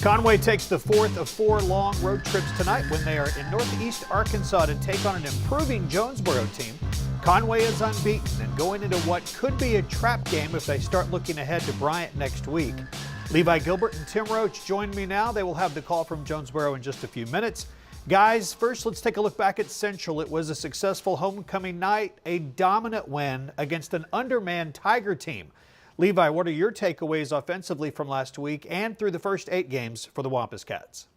Conway takes the fourth of 4 long road trips tonight when they are in Northeast Arkansas to take on an improving Jonesboro team. Conway is unbeaten and going into what could be a trap game if they start looking ahead to Bryant next week. Levi Gilbert and Tim Roach join me now. They will have the call from Jonesboro in just a few minutes. Guys, first let's take a look back at Central. It was a successful homecoming night, a dominant win against an undermanned Tiger team. Levi, what are your takeaways offensively from last week and through the first 8 games for the Wampus Cats?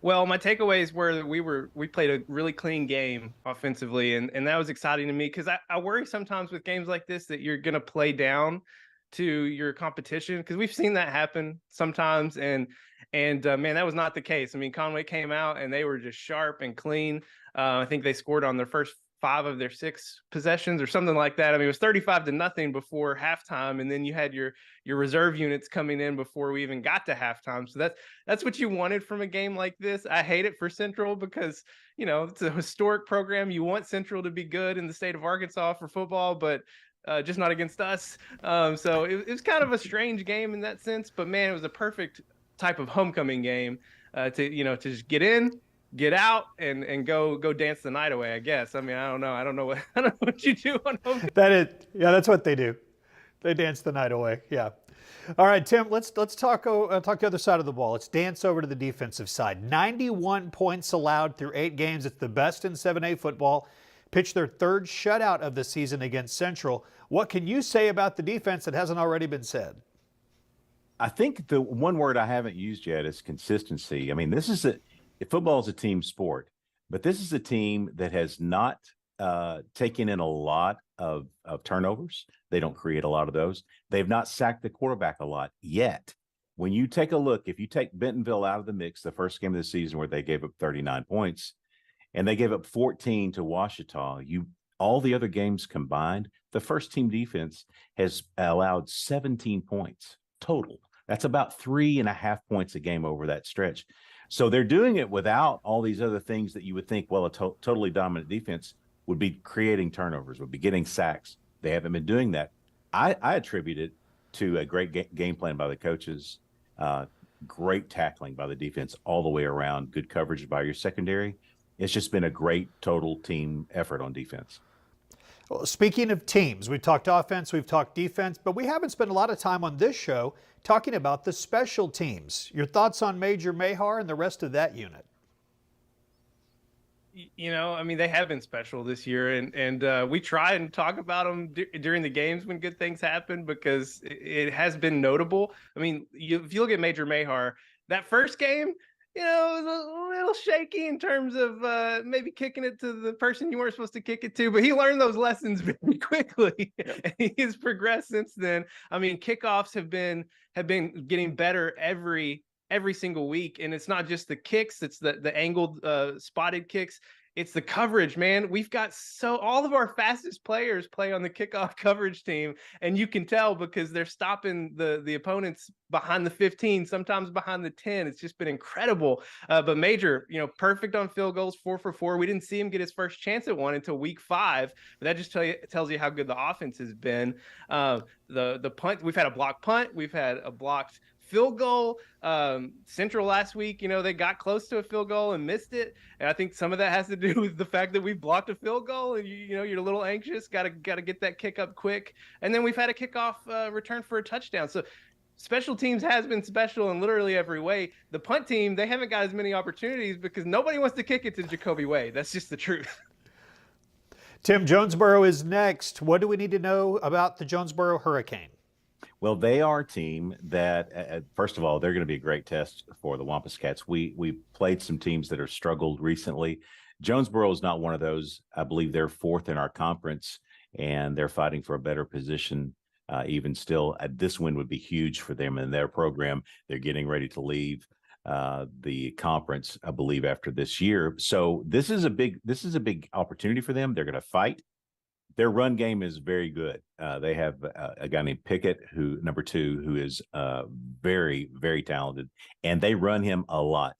Well, my takeaways were that we played a really clean game offensively, and that was exciting to me because I worry sometimes with games like this that you're going to play down to your competition, because we've seen that happen sometimes, and man, that was not the case. I mean, Conway came out and they were just sharp and clean. I think they scored on their first 5 of their 6 possessions or something like that. I mean, it was 35-0 before halftime, and then you had your reserve units coming in before we even got to halftime. So that's what you wanted from a game like this. I hate it for Central because, you know, it's a historic program. You want Central to be good in the state of Arkansas for football, but just not against us. So it was kind of a strange game in that sense, but man, it was a perfect type of homecoming game to just get in, get out, and go dance the night away, I guess. I mean, I don't know what you do on homecoming. That's what they do. They dance the night away. Yeah. All right, Tim, let's talk the other side of the ball. Let's dance over to the defensive side. 91 points allowed through 8 games. It's the best in 7A football. Pitched their 3rd shutout of the season against Central. What can you say about the defense that hasn't already been said? I think the one word I haven't used yet is consistency. I mean, football is a team sport, but this is a team that has not taken in a lot of turnovers. They don't create a lot of those. They've not sacked the quarterback a lot yet. When you take a look, if you take Bentonville out of the mix, the first game of the season where they gave up 39 points, and they gave up 14 to Ouachita, all the other games combined, the first team defense has allowed 17 points total. That's about 3.5 points a game over that stretch. So they're doing it without all these other things that you would think, well, a totally dominant defense would be creating turnovers, would be getting sacks. They haven't been doing that. I attribute it to a great game plan by the coaches, great tackling by the defense all the way around, good coverage by your secondary. It's just been a great total team effort on defense. Well, speaking of teams, we've talked offense, we've talked defense, but we haven't spent a lot of time on this show talking about the special teams. Your thoughts on Major Mahar and the rest of that unit? You know, I mean, they have been special this year, and we try and talk about them during the games when good things happen because it has been notable. I mean, if you look at Major Mahar, that first game, you know, it was a little shaky in terms of maybe kicking it to the person you weren't supposed to kick it to, but he learned those lessons very quickly. Yep. And he has progressed since then. I mean, kickoffs have been getting better every single week, and it's not just the kicks; it's the angled, spotted kicks. It's the coverage, man. We've got all of our fastest players play on the kickoff coverage team, and you can tell because they're stopping the opponents behind the 15, sometimes behind the 10. It's just been incredible. But Major, you know, perfect on field goals, 4 for 4. We didn't see him get his first chance at one until week 5, but that just tells you how good the offense has been. The punt, we've had a blocked punt, we've had a blocked field goal. Central last week, you know, they got close to a field goal and missed it. And I think some of that has to do with the fact that we've blocked a field goal and you know, you're a little anxious, got to get that kick up quick. And then we've had a kickoff return for a touchdown. So special teams has been special in literally every way. The punt team, they haven't got as many opportunities because nobody wants to kick it to Jacoby Wade. That's just the truth. Tim, Jonesboro is next. What do we need to know about the Jonesboro Hurricane? Well, they are a team that, first of all, they're going to be a great test for the Wampus Cats. We played some teams that have struggled recently. Jonesboro is not one of those. I believe they're 4th in our conference, and they're fighting for a better position. Even still, this win would be huge for them in their program. They're getting ready to leave the conference, I believe, after this year. So this is a big opportunity for them. They're going to fight. Their run game is very good. They have a guy named Pickett, number 2, who is very, very talented, and they run him a lot.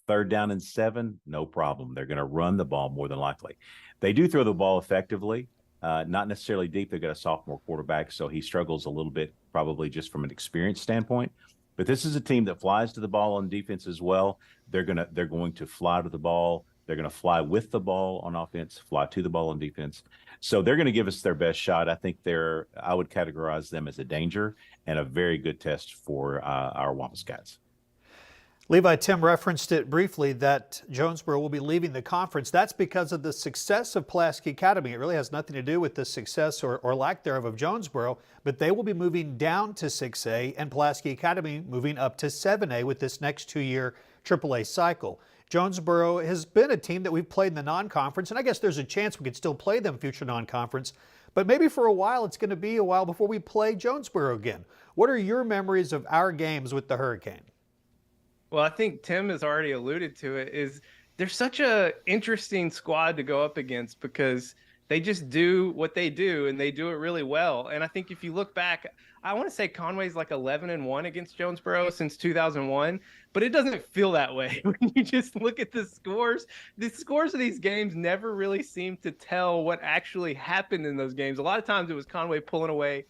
3rd down and 7, no problem. They're going to run the ball more than likely. They do throw the ball effectively, not necessarily deep. They've got a sophomore quarterback, so he struggles a little bit, probably just from an experience standpoint. But this is a team that flies to the ball on defense as well. They're going to fly to the ball. They're going to fly with the ball on offense, fly to the ball on defense. So they're going to give us their best shot. I think I would categorize them as a danger and a very good test for our Wampus guys. Levi, Tim referenced it briefly that Jonesboro will be leaving the conference. That's because of the success of Pulaski Academy. It really has nothing to do with the success or lack thereof of Jonesboro, but they will be moving down to 6A and Pulaski Academy moving up to 7A with this next 2-year AAA cycle. Jonesboro has been a team that we've played in the non-conference, and I guess there's a chance we could still play them future non-conference, but maybe for a while it's going to be a while before we play Jonesboro again. What are your memories of our games with the Hurricane? Well, I think Tim has already alluded to it, is they're such a interesting squad to go up against because they just do what they do and they do it really well. And I think if you look back, I want to say Conway's like 11-1 against Jonesboro since 2001, but it doesn't feel that way when you just look at the scores. The scores of these games never really seem to tell what actually happened in those games. A lot of times it was Conway pulling away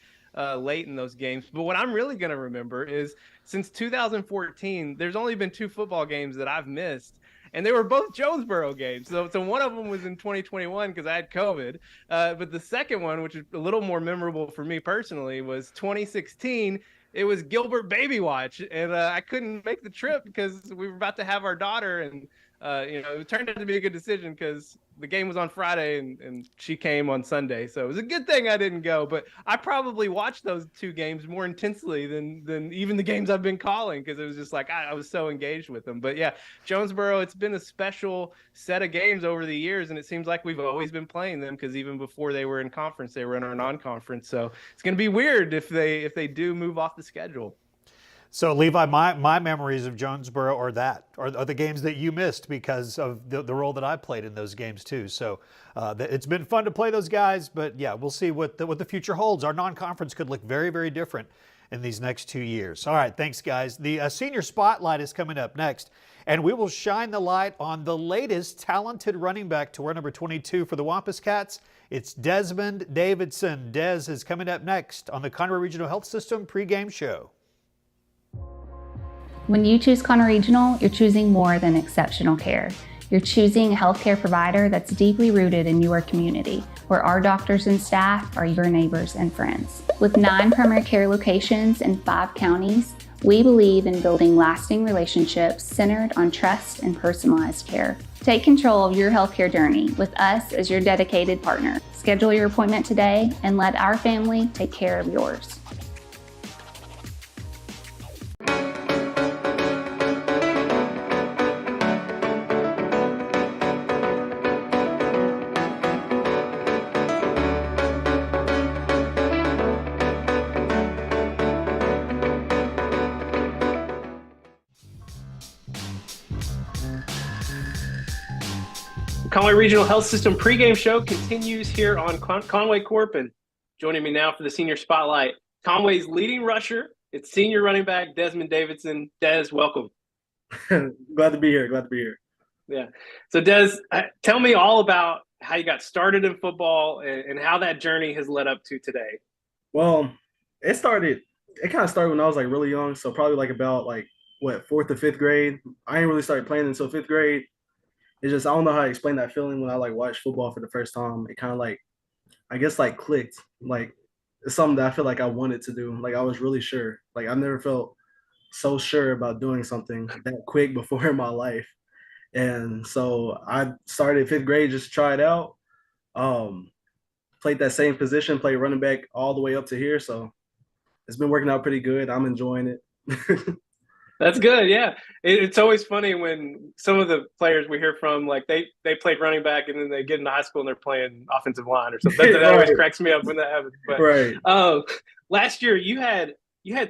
late in those games. But what I'm really going to remember is since 2014, there's only been 2 football games that I've missed, and they were both Jonesboro games. So one of them was in 2021 because I had COVID. But the second one, which is a little more memorable for me personally, was 2016. It was Gilbert Baby Watch, and I couldn't make the trip because we were about to have our daughter, and it turned out to be a good decision because the game was on Friday and she came on Sunday. So it was a good thing I didn't go, but I probably watched those 2 games more intensely than even the games I've been calling because it was just like I was so engaged with them. But yeah, Jonesboro, it's been a special set of games over the years, and it seems like we've always been playing them because even before they were in conference, they were in our non-conference. So it's going to be weird if they do move off the schedule. So, Levi, my memories of Jonesboro are the games that you missed because of the role that I played in those games too. So it's been fun to play those guys, but yeah, we'll see what the future holds. Our non-conference could look very, very different in these next 2 years. All right, thanks, guys. The Senior Spotlight is coming up next, and we will shine the light on the latest talented running back to wear number 22 for the Wampus Cats. It's Desmond Davidson. Des is coming up next on the Conway Regional Health System pregame show. When you choose Conway Regional, you're choosing more than exceptional care. You're choosing a healthcare provider that's deeply rooted in your community, where our doctors and staff are your neighbors and friends. With 9 primary care locations in 5 counties, we believe in building lasting relationships centered on trust and personalized care. Take control of your healthcare journey with us as your dedicated partner. Schedule your appointment today and let our family take care of yours. Conway Regional Health System pregame show continues here on Conway Corp, and joining me now for the Senior Spotlight, Conway's leading rusher, it's senior running back Desmond Davidson. Des, welcome. Glad to be here. Yeah. So Des, tell me all about how you got started in football and how that journey has led up to today. Well, it kind of started when I was like really young, so probably about 4th or 5th grade. I didn't really start playing until 5th grade. It's just, I don't know how to explain that feeling when I watched football for the first time. It kind of I guess clicked. It's something that I feel like I wanted to do. I was really sure. I've never felt so sure about doing something that quick before in my life. And so I started 5th grade just to try it out. Played that same position, played running back all the way up to here. So it's been working out pretty good. I'm enjoying it. That's good. Yeah. It's always funny when some of the players we hear from, they played running back and then they get into high school and they're playing offensive line or something. That always cracks me up when that happens. But last year you had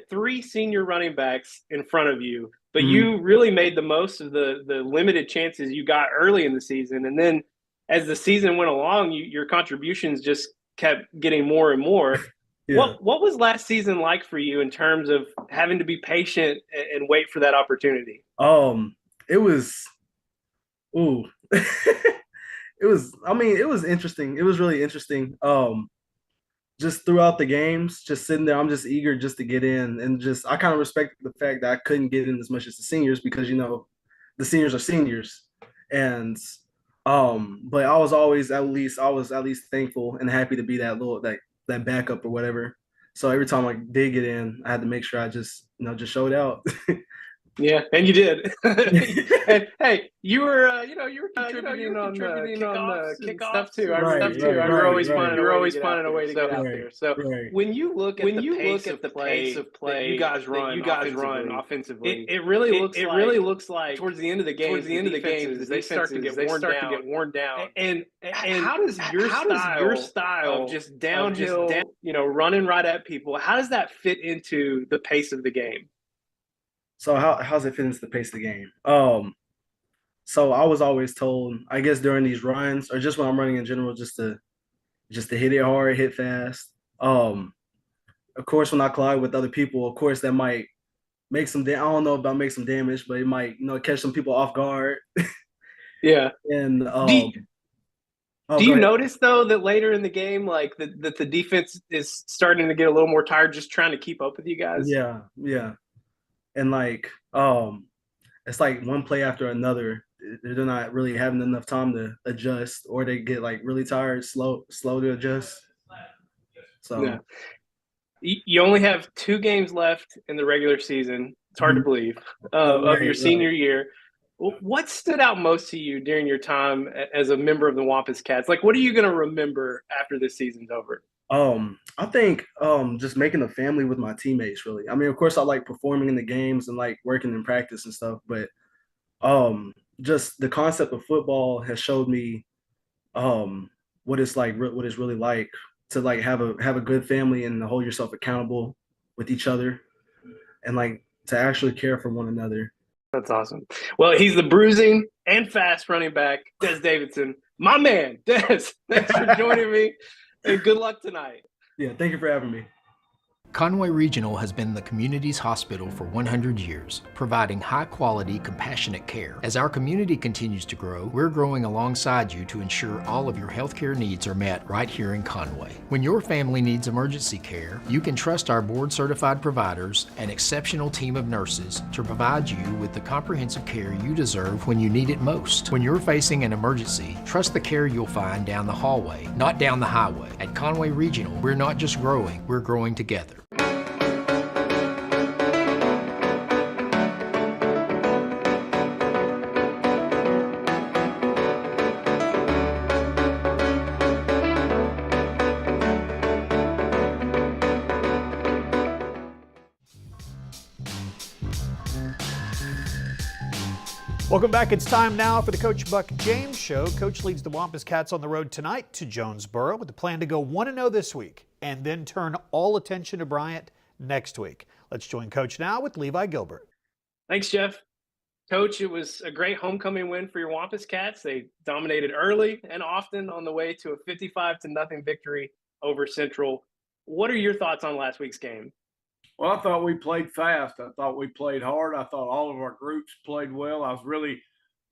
3 senior running backs in front of you, but you really made the most of the limited chances you got early in the season. And then as the season went along, your contributions just kept getting more and more. Yeah. What was last season like for you in terms of having to be patient and wait for that opportunity? It was it was interesting. It was really interesting. just throughout the games, just sitting there, I'm just eager just to get in, and just I kind of respect the fact that I couldn't get in as much as the seniors because the seniors are seniors, and but I was at least thankful and happy to be that backup or whatever. So every time I did get in, I had to make sure I just just showed out. Yeah, and you did. And hey, you were contributing on the kickoffs and stuff too. I Right, remember right, you were always right, finding a way to get out right, there. So right. when you look at the pace of play that you guys run offensively, it really looks like towards the end of the games, the defenses they start to get worn down. And how does your style of just downhill, running right at people, how does that fit into the pace of the game? So how's it fit into the pace of the game? So I was always told, I guess during these runs or just when I'm running in general, just to hit it hard, hit fast. Of course, when I collide with other people, of course that might make some. I don't know about make some damage, but it might catch some people off guard. Yeah. And Do oh, Do go you ahead. notice though that later in the game, like that the defense is starting to get a little more tired, just trying to keep up with you guys? Yeah, yeah, and it's like one play after another. They're not really having enough time to adjust, or they get like really tired, slow to adjust. Yeah. So You only have 2 games left in the regular season. It's hard to believe of your right, right. senior year. What stood out most to you during your time as a member of the Wampus Cats? Like, what are you going to remember after this season's over? I think just making a family with my teammates really. I mean, of course I like performing in the games and like working in practice and stuff, but just the concept of football has showed me um what it's like what it's really like to like have a good family and to hold yourself accountable with each other and like to actually care for one another. That's awesome. Well, he's the bruising and fast running back, Des Davidson. My man, Des, thanks for joining me, and good luck tonight. Yeah, thank you for having me. Conway Regional has been the community's hospital for 100 years, providing high-quality, compassionate care. As our community continues to grow, we're growing alongside you to ensure all of your healthcare needs are met right here in Conway. When your family needs emergency care, you can trust our board-certified providers and exceptional team of nurses to provide you with the comprehensive care you deserve when you need it most. When you're facing an emergency, trust the care you'll find down the hallway, not down the highway. At Conway Regional, we're not just growing, we're growing together. Welcome back. It's time now for the Coach Buck James Show. Coach leads the Wampus Cats on the road tonight to Jonesboro with the plan to go 1-0 this week and then turn all attention to Bryant next week. Let's join Coach now with Levi Gilbert. Thanks, Jeff. Coach, it was a great homecoming win for your Wampus Cats. They dominated early and often on the way to a 55-0 victory over Central. What are your thoughts on last week's game? Well, I thought we played fast. I thought we played hard. I thought all of our groups played well. I was really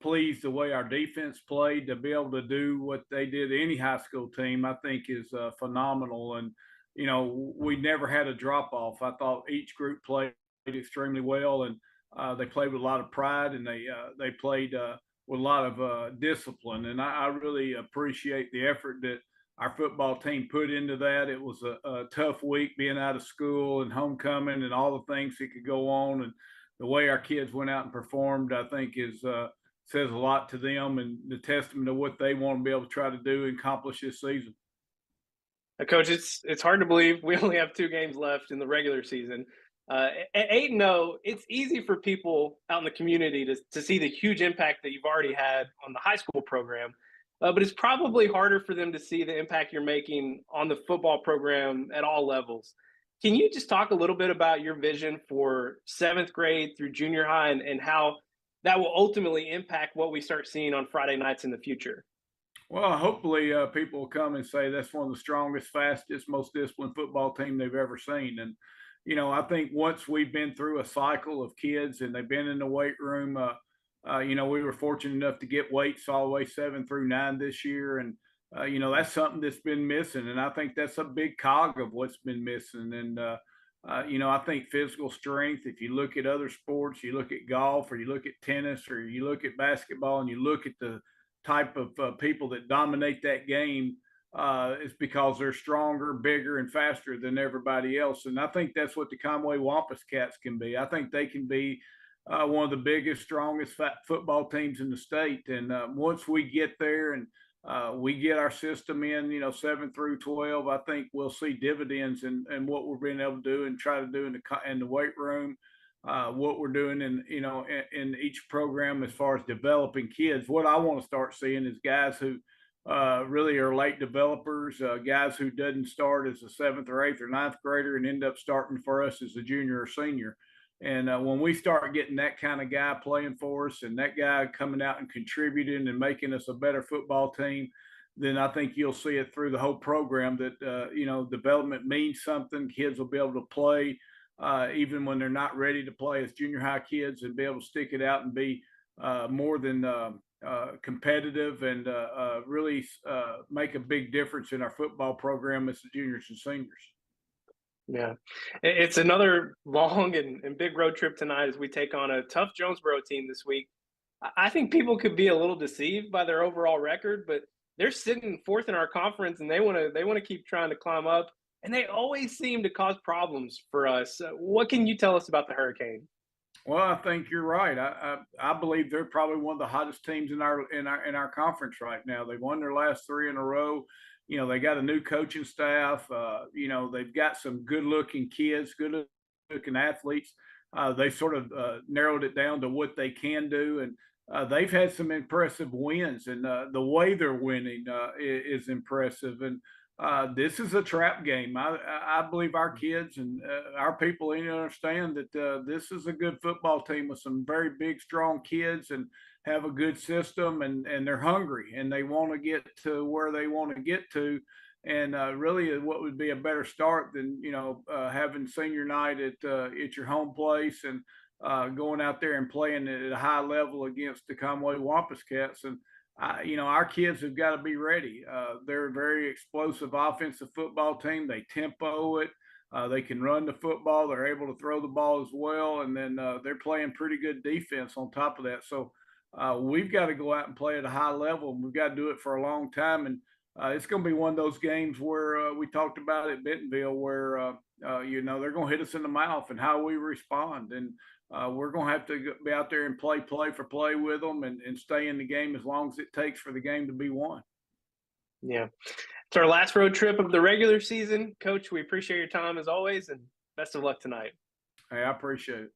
pleased the way our defense played. To be able to do what they did to any high school team, I think is phenomenal. And, we never had a drop off. I thought each group played extremely well, and they played with a lot of pride, and they played with a lot of discipline. And I really appreciate the effort that our football team put into that. It was a tough week being out of school and homecoming and all the things that could go on. And the way our kids went out and performed, I think says a lot to them and the testament of what they want to be able to try to do and accomplish this season. Coach, it's hard to believe we only have 2 games left in the regular season. At 8-0, it's easy for people out in the community to see the huge impact that you've already had on the high school program. But it's probably harder for them to see the impact you're making on the football program at all levels. Can you just talk a little bit about your vision for 7th grade through junior high and how that will ultimately impact what we start seeing on Friday nights in the future? Well, hopefully people will come and say that's one of the strongest, fastest, most disciplined football team they've ever seen. And, I think once we've been through a cycle of kids and they've been in the weight room, we were fortunate enough to get weights all the way 7 through 9 this year. And that's something that's been missing. And I think that's a big cog of what's been missing. And, I think physical strength, if you look at other sports, you look at golf or you look at tennis or you look at basketball and you look at the type of people that dominate that game, it's because they're stronger, bigger, and faster than everybody else. And I think that's what the Conway Wampus Cats can be. I think they can be one of the biggest, strongest football teams in the state. And once we get there and we get our system in, 7 through 12, I think we'll see dividends in what we're being able to do and try to do in the weight room, what we're doing in each program as far as developing kids. What I want to start seeing is guys who really are late developers, guys who didn't start as a 7th or 8th or 9th grader and end up starting for us as a junior or senior. And when we start getting that kind of guy playing for us and that guy coming out and contributing and making us a better football team, then I think you'll see it through the whole program that, development means something. Kids will be able to play even when they're not ready to play as junior high kids and be able to stick it out and be more than competitive and really make a big difference in our football program as the juniors and seniors. Yeah, it's another long and big road trip tonight as we take on a tough Jonesboro team this week. I think people could be a little deceived by their overall record, but they're sitting 4th in our conference and they want to keep trying to climb up, and they always seem to cause problems for us. What can you tell us about the Hurricane? Well, I think you're right. I believe they're probably one of the hottest teams in our conference right now. They've won their last 3 in a row. They got a new coaching staff. They've got some good-looking kids, good-looking athletes. They sort of narrowed it down to what they can do, and they've had some impressive wins. And the way they're winning is impressive. And this is a trap game. I believe our kids and our people understand that this is a good football team with some very big, strong kids and have a good system, and they're hungry and they want to get to where they want to get to. And really what would be a better start than, having senior night at your home place and going out there and playing at a high level against the Conway Wampus Cats. And our kids have got to be ready. They're a very explosive offensive football team. They tempo it. They can run the football. They're able to throw the ball as well. And then they're playing pretty good defense on top of that. So we've got to go out and play at a high level, and we've got to do it for a long time. And it's going to be one of those games where we talked about at Bentonville where, they're going to hit us in the mouth and how we respond. And we're going to have to be out there and play for play with them and stay in the game as long as it takes for the game to be won. Yeah. It's our last road trip of the regular season. Coach, we appreciate your time as always, and best of luck tonight. Hey, I appreciate it.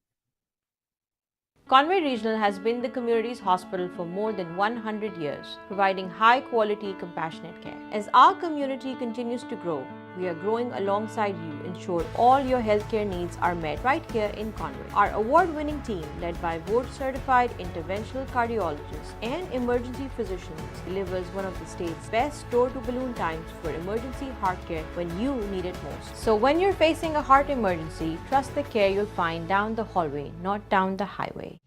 Conway Regional has been the community's hospital for more than 100 years, providing high-quality, compassionate care. As our community continues to grow, we are growing alongside you, ensure all your healthcare needs are met right here in Conway. Our award-winning team, led by board-certified interventional cardiologists and emergency physicians, delivers one of the state's best door-to-balloon times for emergency heart care when you need it most. So when you're facing a heart emergency, trust the care you'll find down the hallway, not down the highway.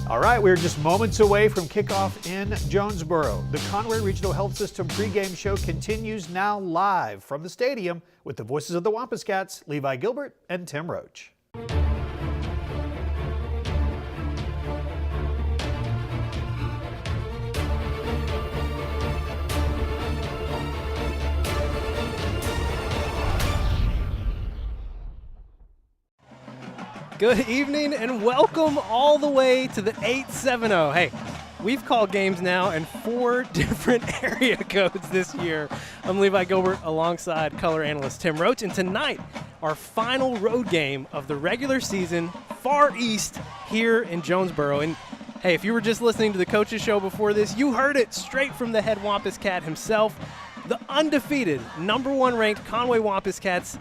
All right, we're just moments away from kickoff in Jonesboro. The Conway Regional Health System pregame show continues now live from the stadium with the voices of the Wampus Cats, Levi Gilbert and Tim Roach. Good evening and welcome all the way to the 870. Hey, we've called games now in 4 different area codes this year. I'm Levi Gilbert alongside color analyst Tim Roach, and tonight our final road game of the regular season, Far East here in Jonesboro. And hey, if you were just listening to the coaches show before this, you heard it straight from the head Wampus Cat himself. The undefeated #1 ranked Conway Wampus Cats,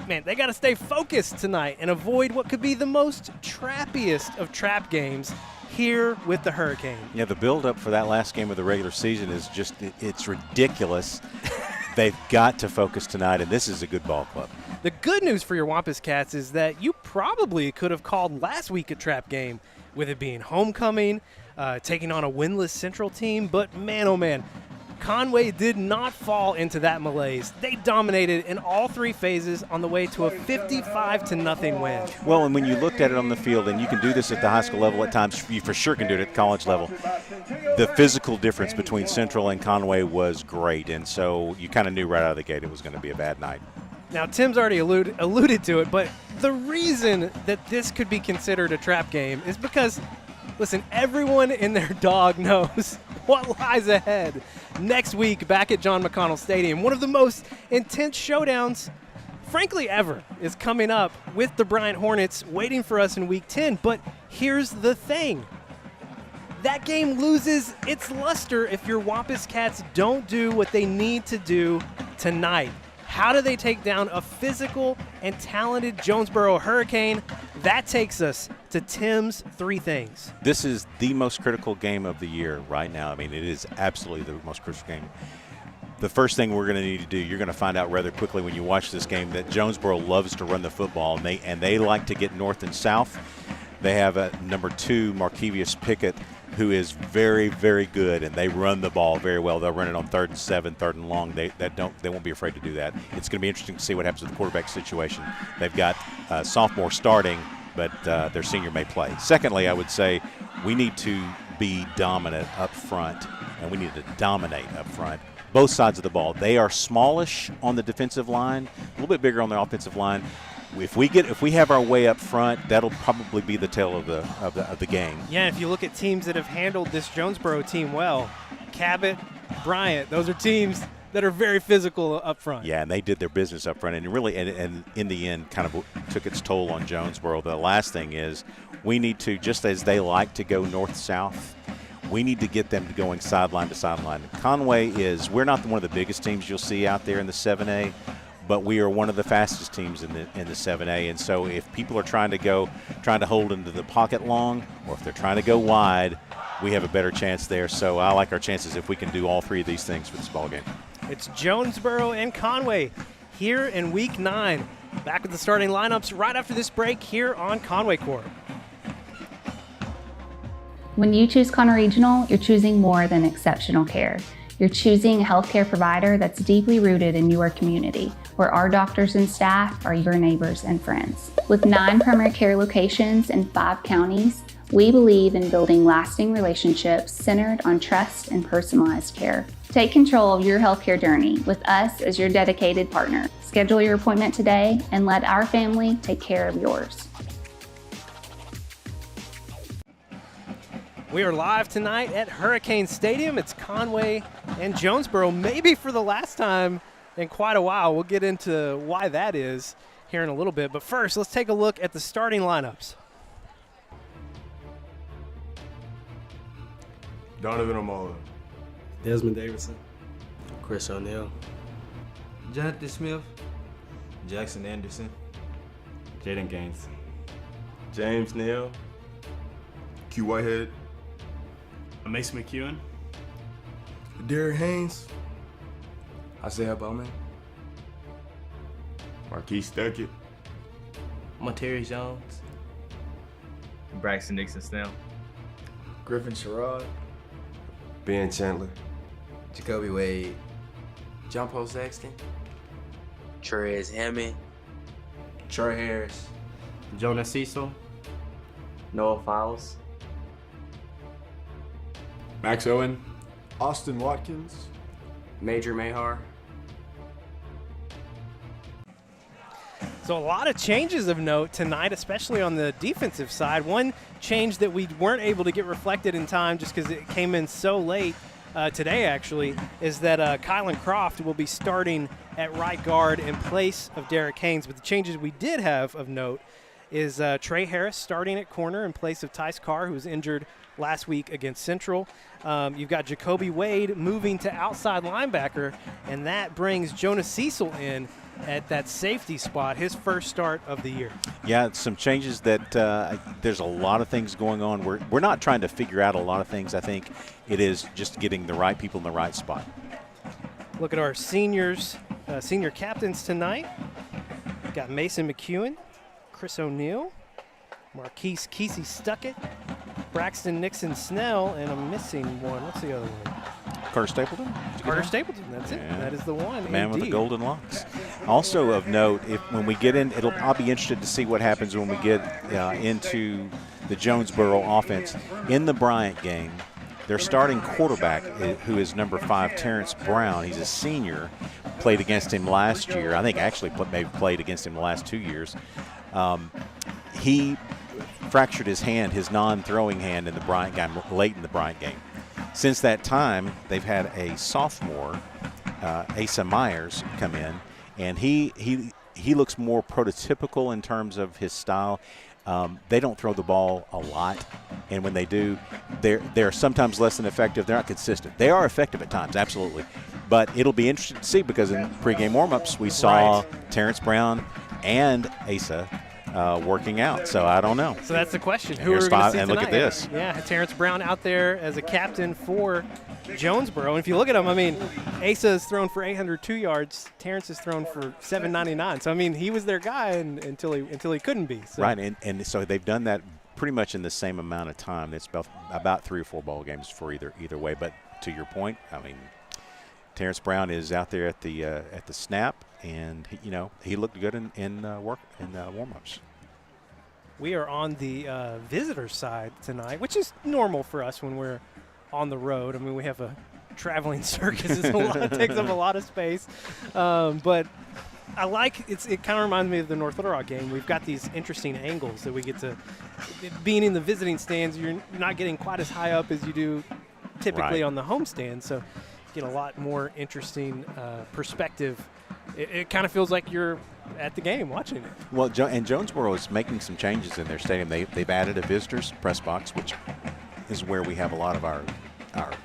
man, they got to stay focused tonight and avoid what could be the most trappiest of trap games here with the Hurricane. Yeah, the build-up for that last game of the regular season is just, it's ridiculous. They've got to focus tonight, and this is a good ball club. The good news for your Wampus Cats is that you probably could have called last week a trap game with it being homecoming. taking on a winless Central team. But man, oh man, Conway did not fall into that malaise. They dominated in all three phases on the way to a 55-0 win. Well, and when you looked at it on the field, and you can do this at the high school level at times, you for sure can do it at the college level, the physical difference between Central and Conway was great. And so you kind of knew right out of the gate it was going to be a bad night. Now, Tim's already alluded to it, but the reason that this could be considered a trap game is because, listen, everyone and their dog knows what lies ahead next week back at John McConnell Stadium. One of the most intense showdowns, frankly, ever is coming up with the Bryant Hornets waiting for us in Week 10. But here's the thing. That game loses its luster if your Wampus Cats don't do what they need to do tonight. How do they take down a physical and talented Jonesboro Hurricane? That takes us to Tim's three things. This is the most critical game of the year right now. I mean, it is absolutely the most critical game. The first thing we're going to need to do, you're going to find out rather quickly when you watch this game, that Jonesboro loves to run the football, and they like to get north and south. They have a number 2, Markevius Pickett, who is very, very good, and they run the ball very well. They'll run it on 3rd and 7, 3rd and long. They won't be afraid to do that. It's going to be interesting to see what happens with the quarterback situation. They've got sophomore starting, but their senior may play. Secondly, I would say we need to be dominant up front, and we need to dominate up front. Both sides of the ball. They are smallish on the defensive line, a little bit bigger on the offensive line. If we have our way up front, that'll probably be the tail of the game. Yeah, if you look at teams that have handled this Jonesboro team well, Cabot, Bryant, those are teams that are very physical up front. Yeah, and they did their business up front, and really, and in the end, kind of took its toll on Jonesboro. The last thing is, we need to, just as they like to go north-south, we need to get them to going sideline to sideline. Conway we're not one of the biggest teams you'll see out there in the 7A, but we are one of the fastest teams in the 7A. And so if people are trying to hold into the pocket long, or if they're trying to go wide, we have a better chance there. So I like our chances if we can do all three of these things for this ball game. It's Jonesboro and Conway here in Week 9. Back with the starting lineups right after this break here on Conway Corp. When you choose Conway Regional, you're choosing more than exceptional care. You're choosing a healthcare provider that's deeply rooted in your community, where our doctors and staff are your neighbors and friends. With 9 primary care locations in 5 counties, we believe in building lasting relationships centered on trust and personalized care. Take control of your healthcare journey with us as your dedicated partner. Schedule your appointment today and let our family take care of yours. We are live tonight at Hurricane Stadium. It's Conway and Jonesboro, maybe for the last time in quite a while. We'll get into why that is here in a little bit. But first, let's take a look at the starting lineups. Donovan Amala. Desmond Davidson. Chris O'Neal. Jonathan Smith. Jackson Anderson. Jaden Gaines. James Neal. Q Whitehead. Mason McEwen. Derek Haynes. Isaiah Bowman. Marquise Duckett. Monterey Jones. Braxton Nixon Snell. Griffin Sherrod. Ben Chandler. Jacoby Wade. John Paul Sexton. Trez Hammond. Troy Harris. Jonah Cecil. Noah Files. Max Owen. Austin Watkins. Major Mahar. So a lot of changes of note tonight, especially on the defensive side. One change that we weren't able to get reflected in time just because it came in so late today, actually, is that Kylan Croft will be starting at right guard in place of Derek Haynes. But the changes we did have of note is Trey Harris starting at corner in place of Tice Carr, who was injured last week against Central. You've got Jacoby Wade moving to outside linebacker, and that brings Jonah Cecil in at that safety spot, his first start of the year. Yeah, some changes that there's a lot of things going on. We're not trying to figure out a lot of things. I think it is just getting the right people in the right spot. Look at our seniors, senior captains tonight. We've got Mason McEwen, Chris O'Neal, Marquise Kesey Stuckett, Braxton Nixon Snell, and I'm missing one. What's the other one? Carter Stapleton? Carter Stapleton, that's it. That is the one. The man with the indeed. golden locks. Also of note, when we get in, I'll be interested to see what happens when we get into the Jonesboro offense. In the Bryant game, their starting quarterback, who is number 5, Terrence Brown, he's a senior, played against him last year. I think actually maybe played against him the last 2 years. He fractured his hand, his non-throwing hand in the Bryant game, late in the Bryant game. Since that time, they've had a sophomore, Asa Myers, come in, and he looks more prototypical in terms of his style. They don't throw the ball a lot, and when they do, they're sometimes less than effective. They're not consistent. They are effective at times, absolutely, but it'll be interesting to see because in pregame warmups we saw Terrence Brown and Asa working out, so I don't know. So that's the question. And Who are we going to see and tonight? look at this. Yeah, Terrence Brown out there as a captain for Jonesboro. And if you look at him, I mean, Asa has thrown for 802 yards. Terrence has thrown for 799. So, I mean, he was their guy until he couldn't be. So. Right, and so they've done that pretty much in the same amount of time. It's about 3 or 4 ball games for either way. But to your point, I mean, Terrence Brown is out there at the snap, and he looked good in warm-ups. We are on the visitor side tonight, which is normal for us when we're on the road. I mean, we have a traveling circus. It takes up a lot of space. But I like it kind of reminds me of the North Little Rock game. We've got these interesting angles that we get to – being in the visiting stands, you're not getting quite as high up as you do typically on the home stand. So you get a lot more interesting perspective. It kind of feels like you're at the game watching it. Well, and Jonesboro is making some changes in their stadium. They've added a visitors press box, which is where we have a lot of our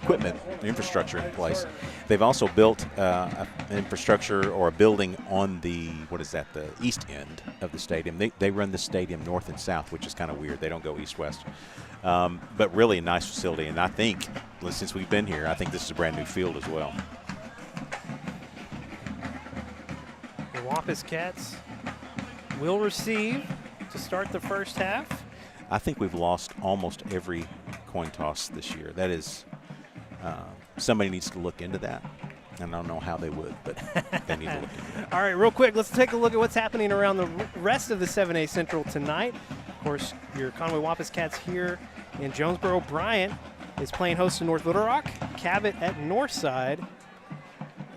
equipment infrastructure in place. They've also built an infrastructure or a building on the east end of the stadium. They run the stadium north and south, which is kind of weird. They don't go east-west. But really a nice facility, and I think since we've been here, I think this is a brand new field as well. The Wampus Cats will receive to start the first half. I think we've lost almost every coin toss this year. That is, somebody needs to look into that. I don't know how they would, but they need to look into that. All right, real quick, let's take a look at what's happening around the rest of the 7A Central tonight. Of course, your Conway Wampus Cats here in Jonesboro. Bryant is playing host to North Little Rock, Cabot at Northside,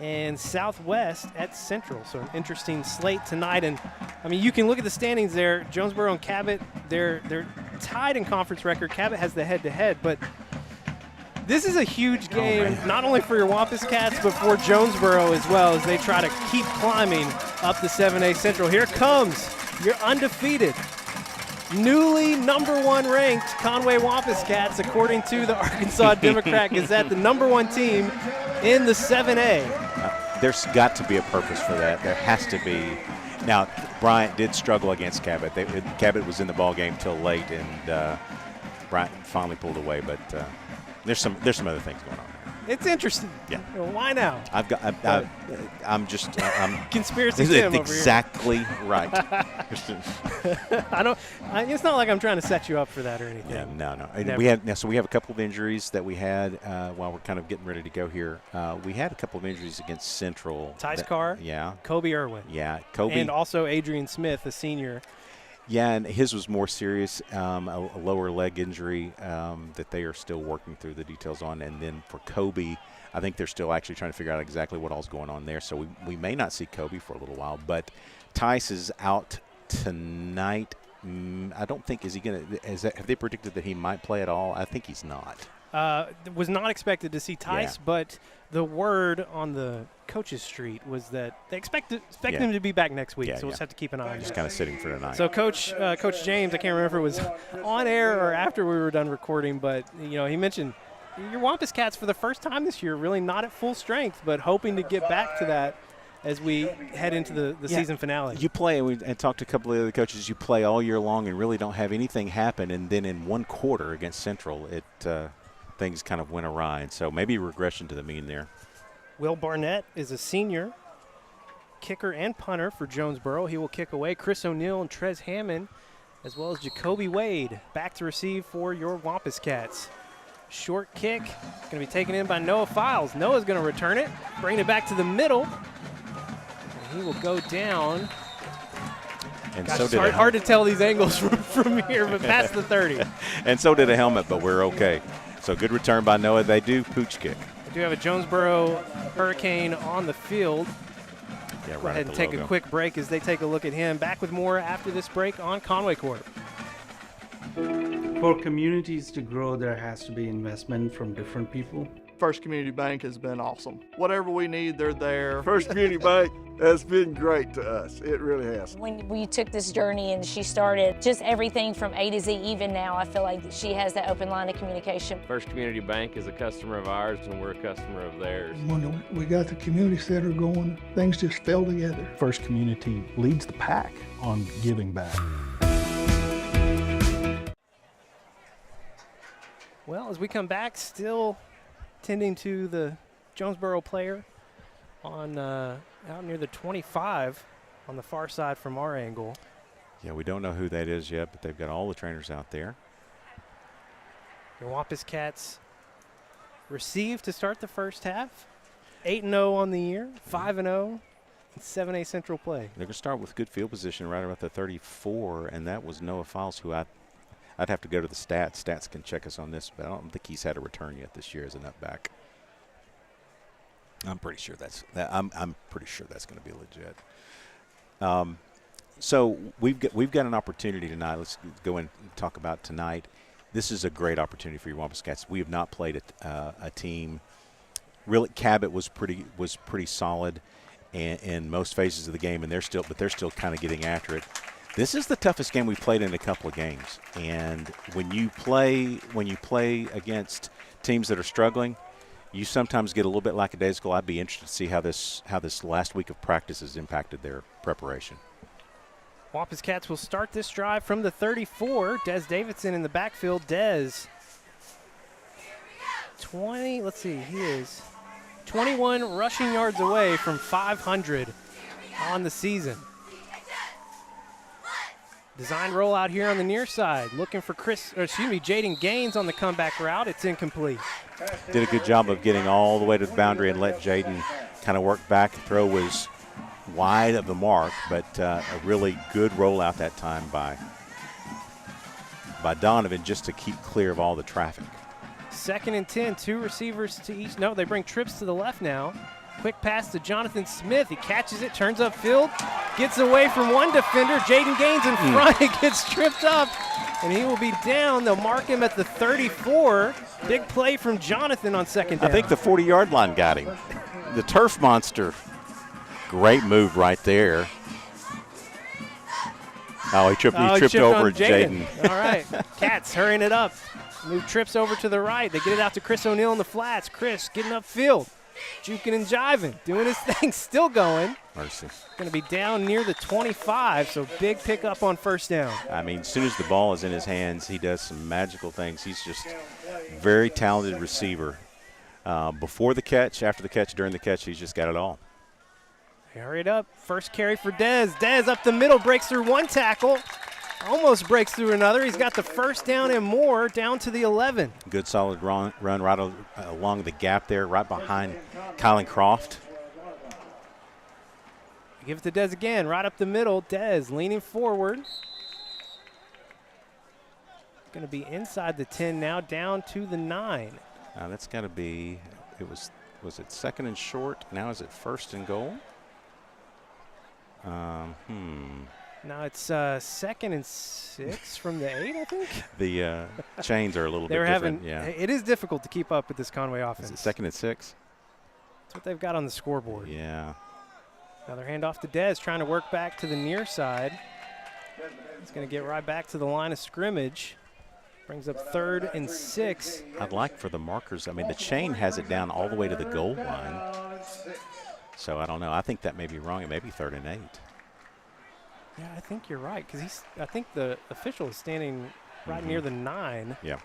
and Southwest at Central. So an interesting slate tonight. And, I mean, you can look at the standings there. Jonesboro and Cabot, they're tied in conference record. Cabot has the head-to-head, but this is a huge game, not only for your Wampus Cats, but for Jonesboro as well, as they try to keep climbing up the 7A Central. Here comes your undefeated, newly #1 ranked Conway Wampus Cats, according to the Arkansas Democrat Gazette, the #1 team in the 7A. There's got to be a purpose for that. There has to be. Now, Bryant did struggle against Cabot. Cabot was in the ball game till late, and Bryant finally pulled away. But there's some other things going on there. It's interesting. Yeah. Well, why now? I'm conspiracy Tim over exactly right. It's not like I'm trying to set you up for that or anything. Yeah, no. We have a couple of injuries that we had while we're kind of getting ready to go here. We had a couple of injuries against Central. Tice Carr. Yeah. Kobe Irwin. Yeah, Kobe. And also Adrian Smith, a senior. Yeah, and his was more serious, a lower leg injury that they are still working through the details on. And then for Kobe, I think they're still actually trying to figure out exactly what all's going on there. So we may not see Kobe for a little while. But Tice is out tonight. I don't think – have they predicted that he might play at all? I think he's not. Was not expected to see Tice, but the word on the coaches' street was that they expect him to be back next week. So we'll just have to keep an eye on Just that. kind of sitting for tonight. So Coach James, I can't remember if it was on air or after we were done recording, but he mentioned your Wampus Cats for the first time this year really not at full strength, but hoping to get back to that as we head into the season finale. You play, and talked to a couple of other coaches, you play all year long and really don't have anything happen, and then in one quarter against Central, things kind of went awry. And so maybe regression to the mean there. Will Barnett is a senior kicker and punter for Jonesboro. He will kick away. Chris O'Neill and Trez Hammond as well as Jacoby Wade back to receive for your Wampus Cats. Short kick, going to be taken in by Noah Files. Noah's going to return it, bring it back to the middle, and he will go down. And Gosh, so it's did hard to tell these angles from here, but past the 30. And so did a helmet, but we're okay. So good return by Noah. They do pooch kick. We do have a Jonesboro Hurricane on the field. Yeah, right. Go ahead and take a quick break as they take a look at him. Back with more after this break on Conway Corp. For communities to grow, there has to be investment from different people. First Community Bank has been awesome. Whatever we need, they're there. First Community Bank has been great to us. It really has. When we took this journey and she started just everything from A to Z, even now, I feel like she has that open line of communication. First Community Bank is a customer of ours and we're a customer of theirs. When we got the community center going, things just fell together. First Community leads the pack on giving back. Well, as we come back, still tending to the Jonesboro player on out near the 25 on the far side from our angle. Yeah, we don't know who that is yet, but they've got all the trainers out there. The Wampus Cats received to start the first half. 8-0 on the year, 5-0 in 7A Central play. They're going to start with good field position right about the 34, and that was Noah Files, who I'd have to go to the stats. Stats can check us on this, but I don't think he's had a return yet this year as a nutback. I'm pretty sure that's I'm pretty sure that's going to be legit. So we've got an opportunity tonight. Let's go and talk about tonight. This is a great opportunity for your Wampus Cats. We have not played a team. Really, Cabot was pretty solid in most phases of the game, and they're still kind of getting after it. This is the toughest game we've played in a couple of games, and when you play against teams that are struggling, you sometimes get a little bit lackadaisical. I'd be interested to see how this last week of practice has impacted their preparation. Wampus Cats will start this drive from the 34. Des Davidson in the backfield. Des, 20. Let's see, he is 21 rushing yards away from 500 on the season. Design rollout here on the near side. Looking for Jaden Gaines on the comeback route. It's incomplete. Did a good job of getting all the way to the boundary and let Jaden kind of work back. The throw was wide of the mark, but a really good rollout that time by Donovan just to keep clear of all the traffic. 2nd and 10, 2 receivers to each. No, they bring trips to the left now. Quick pass to Jonathan Smith. He catches it, turns upfield, gets away from one defender. Jaden Gaines in front. He gets tripped up, and he will be down. They'll mark him at the 34. Big play from Jonathan on second down. I think the 40-yard line got him. The turf monster. Great move right there. Oh, he tripped over Jaden. All right, Cats hurrying it up. Move trips over to the right. They get it out to Chris O'Neill in the flats. Chris getting upfield. Juking and jiving, doing his thing, still going. Mercy. Going to be down near the 25, so big pickup on first down. I mean, as soon as the ball is in his hands, he does some magical things. He's just a very talented receiver. Before the catch, after the catch, during the catch, he's just got it all. They hurried up. First carry for Dez. Dez up the middle, breaks through one tackle. Almost breaks through another. He's got the first down and more down to the 11. Good solid run right along the gap there, right behind Kylan Croft. Give it to Dez again, right up the middle. Dez leaning forward. Going to be inside the 10 now, down to the 9. That's got to be, was it 2nd and short? Now is it 1st and goal? Now it's 2nd and 6 from the 8, I think. The chains are a little bit different. Yeah, it is difficult to keep up with this Conway offense. Is it 2nd and 6? That's what they've got on the scoreboard. Yeah. Another handoff to Dez, trying to work back to the near side. He's going to get right back to the line of scrimmage. Brings up 3rd and 6. I'd like for the markers. I mean, the chain has it down all the way to the goal line. So I don't know. I think that may be wrong. It may be 3rd and 8. Yeah, I think you're right, because I think the official is standing right near the 9. Yeah.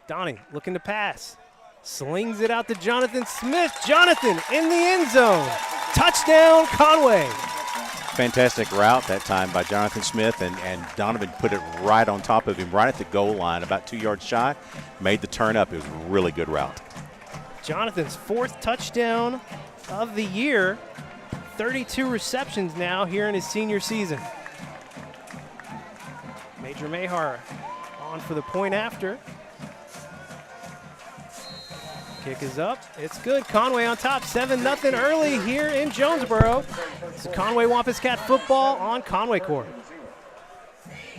Donnie looking to pass. Slings it out to Jonathan Smith. Jonathan in the end zone. Touchdown, Conway. fantastic route that time by Jonathan Smith, and Donovan put it right on top of him, right at the goal line, about 2 yards shy, made the turn up. It was a really good route. Jonathan's 4th touchdown of the year, 32 receptions now here in his senior season. Major Mahar on for the point after. Kick is up. It's good. Conway on top. 7-0 early here in Jonesboro. It's Conway Wampus Cat football on Conway Corp.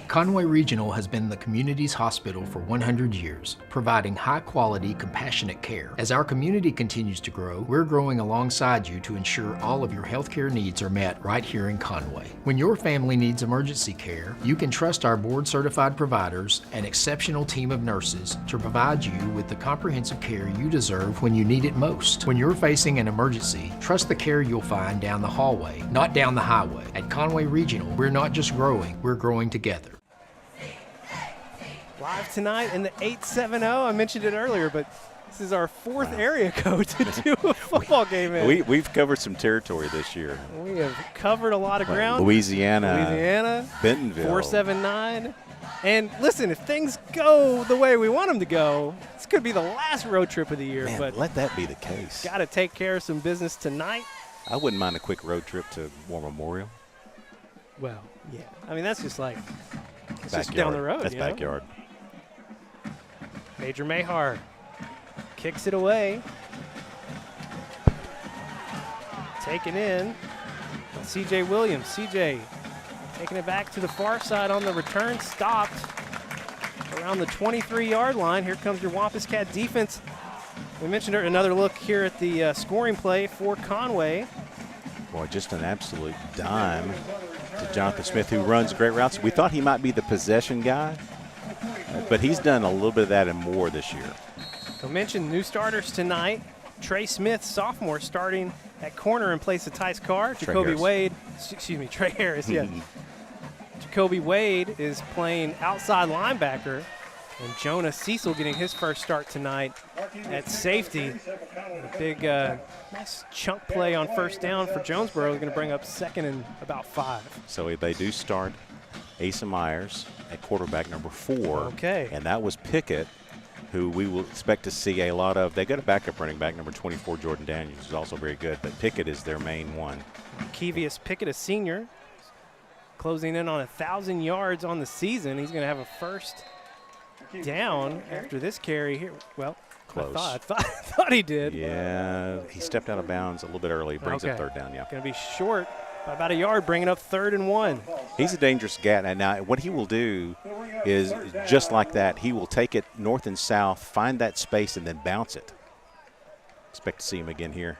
Conway Regional has been the community's hospital for 100 years, providing high-quality, compassionate care. As our community continues to grow, we're growing alongside you to ensure all of your healthcare needs are met right here in Conway. When your family needs emergency care, you can trust our board-certified providers and exceptional team of nurses to provide you with the comprehensive care you deserve when you need it most. When you're facing an emergency, trust the care you'll find down the hallway, not down the highway. At Conway Regional, we're not just growing, we're growing together. Live tonight in the 870. I mentioned it earlier, but this is our 4th area code to do a football game in. We've covered some territory this year. We have covered a lot of ground. Louisiana, Bentonville. 479. And listen, if things go the way we want them to go, this could be the last road trip of the year. Man, but let that be the case. Got to take care of some business tonight. I wouldn't mind a quick road trip to War Memorial. Well, yeah. I mean, that's just like it's backyard. Just down the road. That's backyard. Major Mahar kicks it away. Taken in. C.J. Williams. C.J. taking it back to the far side on the return. Stopped around the 23-yard line. Here comes your Wampus Cat defense. We mentioned another look here at the scoring play for Conway. Boy, just an absolute dime to Jonathan Smith, who runs great routes. We thought he might be the possession guy, but he's done a little bit of that and more this year. We mentioned new starters tonight. Trey Smith, sophomore, starting at corner in place of Tice Carr. Jacoby Wade, Trey Harris, yes. Jacoby Wade is playing outside linebacker, and Jonah Cecil getting his first start tonight at safety. A big nice chunk play on first down for Jonesboro. Is going to bring up 2nd and about 5. So they do start Asa Myers at quarterback number 4. Okay. And that was Pickett, who we will expect to see a lot of. They got a backup running back, number 24, Jordan Daniels, who's also very good, but Pickett is their main one. Kevius Pickett, a senior, closing in on 1,000 yards on the season. He's going to have a first down after this carry here. Well, close. I thought he did. Yeah, he stepped out of bounds a little bit early. Brings up 3rd down, yeah. Going to be short by about a yard, bringing up 3rd and 1. He's a dangerous guy. Now, what he will do is just like that. He will take it north and south, find that space, and then bounce it. Expect to see him again here.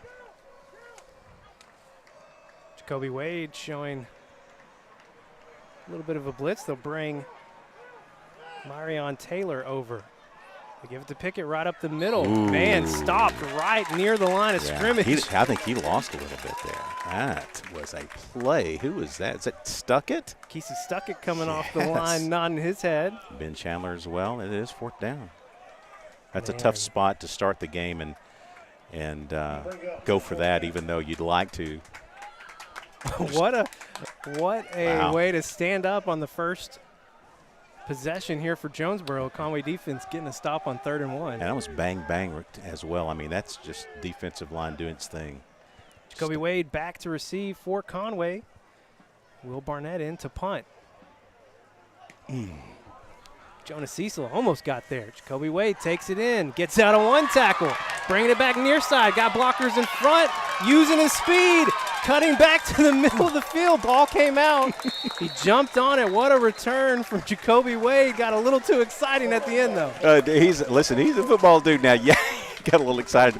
Jacoby Wade showing a little bit of a blitz. They'll bring Marion Taylor over. They give it to Pickett right up the middle. Ooh. Man, stopped right near the line of scrimmage. I think he lost a little bit there. That was a play. Who was that? Is that Stuckett? Kesey Stuckett coming off the line, nodding his head. Ben Chandler as well. It is 4th down. That's a tough spot to start the game and go for that, even though you'd like to. What a way to stand up on the first possession here for Jonesboro. Conway defense getting a stop on 3rd and 1. And that was bang as well. I mean, that's just defensive line doing its thing. Jacoby Wade back to receive for Conway. Will Barnett in to punt. Jonah Cecil almost got there. Jacoby Wade takes it in, gets out on 1 tackle, bringing it back near side, got blockers in front, using his speed, cutting back to the middle of the field. Ball came out. He jumped on it. What a return from Jacoby Wade. Got a little too exciting at the end, though. He's a football dude now. Yeah, got a little excited.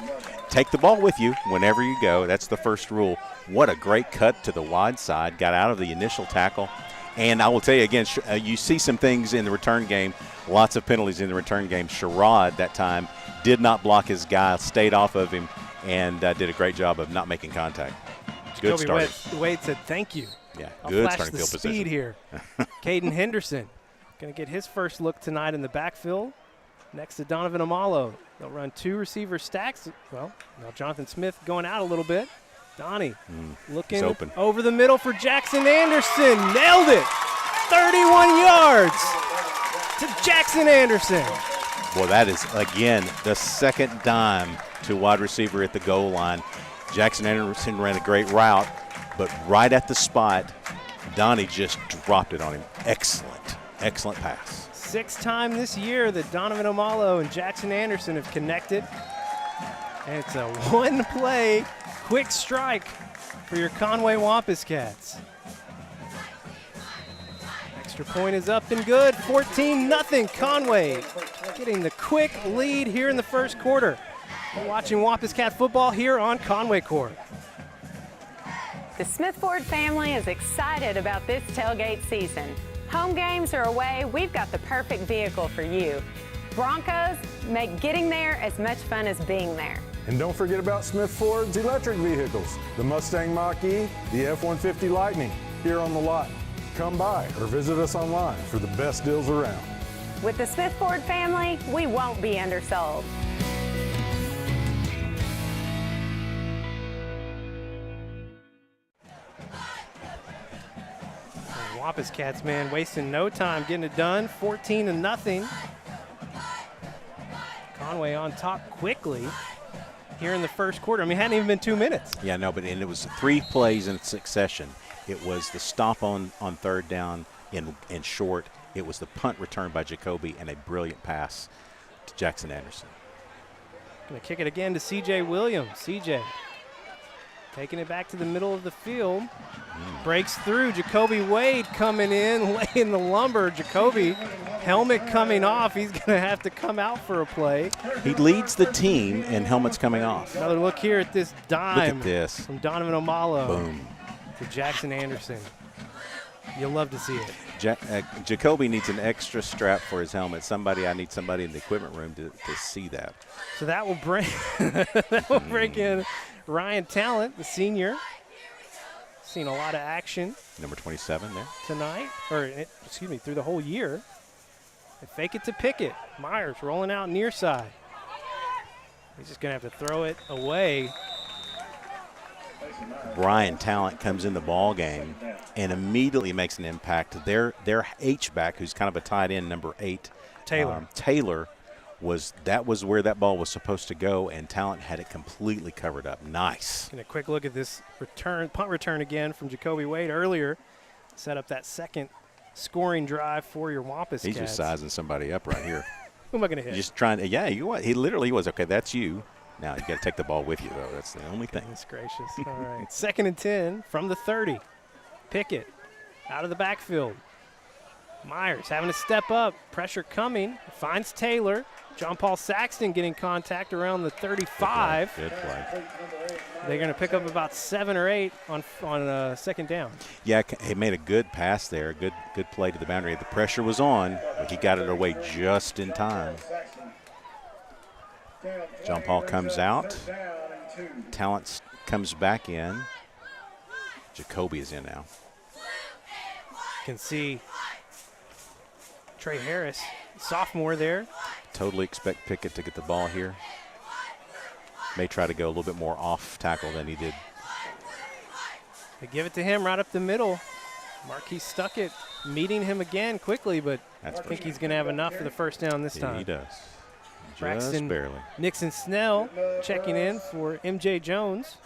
Take the ball with you whenever you go. That's the first rule. What a great cut to the wide side. Got out of the initial tackle. And I will tell you again, you see some things in the return game, lots of penalties in the return game. Sherrod that time did not block his guy, stayed off of him, and did a great job of not making contact. Good start. Wade said thank you. Yeah, I'll good flash starting the field speed position here. Caden Henderson going to get his first look tonight in the backfield next to Donovan Amalo. They'll run 2 receiver stacks. Well, now Jonathan Smith going out a little bit. Donnie looking open. over the middle for Jackson Anderson. Nailed it. 31 yards to Jackson Anderson. Boy, that is, again, the second dime to wide receiver at the goal line. Jackson Anderson ran a great route, but right at the spot, Donnie just dropped it on him. Excellent pass. 6th time this year that Donovan Omalo and Jackson Anderson have connected. And it's a one-play quick strike for your Conway Wampus Cats. Extra point is up and good. 14-0 Conway getting the quick lead here in the first quarter. We're watching Wampus Cat football here on Conway Corp. The Smith Ford family is excited about this tailgate season. Home games are away, we've got the perfect vehicle for you. Broncos make getting there as much fun as being there. And don't forget about Smith Ford's electric vehicles, the Mustang Mach-E, the F-150 Lightning, here on the lot. Come by or visit us online for the best deals around. With the Smith Ford family, we won't be undersold. Wampus Cats, man, wasting no time getting it done. 14-0. Conway on top quickly here in the first quarter. I mean, it hadn't even been 2 minutes. Yeah, no, but and it was 3 plays in succession. It was the stop on third down in short. It was the punt return by Jacoby and a brilliant pass to Jackson Anderson. Going to kick it again to C.J. Williams. C.J. taking it back to the middle of the field. Breaks through. Jacoby Wade coming in, laying the lumber. Jacoby, helmet coming off. He's going to have to come out for a play. He leads the team in helmets coming off. Another look here at this dime. Look at this. From Donovan Omalo. Boom. To Jackson Anderson. You'll love to see it. Jacoby needs an extra strap for his helmet. I need somebody in the equipment room to see that. So that will bring in Ryan Talent, the senior. Seen a lot of action. Number 27 there. Tonight, through the whole year. They fake it to Pickett. Myers rolling out near side. He's just going to have to throw it away. Brian Talent comes in the ball game and immediately makes an impact. Their H-back, who's kind of a tight end, number 8, Taylor, was where that ball was supposed to go, and Talent had it completely covered up. Nice. And a quick look at this punt return again from Jacoby Wade earlier. Set up that second scoring drive for your Wampus He's Cats. just sizing somebody up right here. Who am I going to hit? Just trying to, he literally was. Okay, that's you. Now you got to take the ball with you, though. That's the only thing. Goodness gracious. All right. 2nd and 10 from the 30. Pickett out of the backfield. Myers having to step up. Pressure coming. Finds Taylor. John Paul Saxton getting contact around the 35. Good play. They're going to pick up about 7 or 8 on 2nd down. Yeah, he made a good pass there. Good play to the boundary. The pressure was on, but he got it away just in time. John Paul comes out. Talent comes back in. Jacoby is in now. You can see Trey Harris, sophomore there. Totally expect Pickett to get the ball here. May try to go a little bit more off tackle than he did. They give it to him right up the middle. Marquis Stuckett meeting him again quickly, but I think he's going to have enough for the first down this time. He does. Braxton Just barely. Nixon Snell checking in for MJ Jones.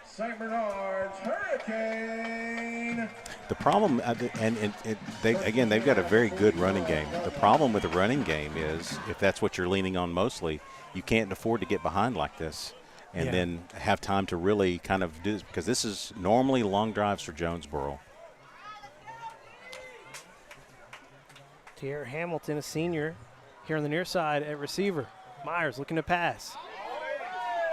St. Bernard's Hurricane. The problem, they've got a very good running game. The problem with the running game is, if that's what you're leaning on mostly, you can't afford to get behind like this and then have time to really kind of do this, because this is normally long drives for Jonesboro. Tierra Hamilton, a senior, here on the near side at receiver. Myers looking to pass.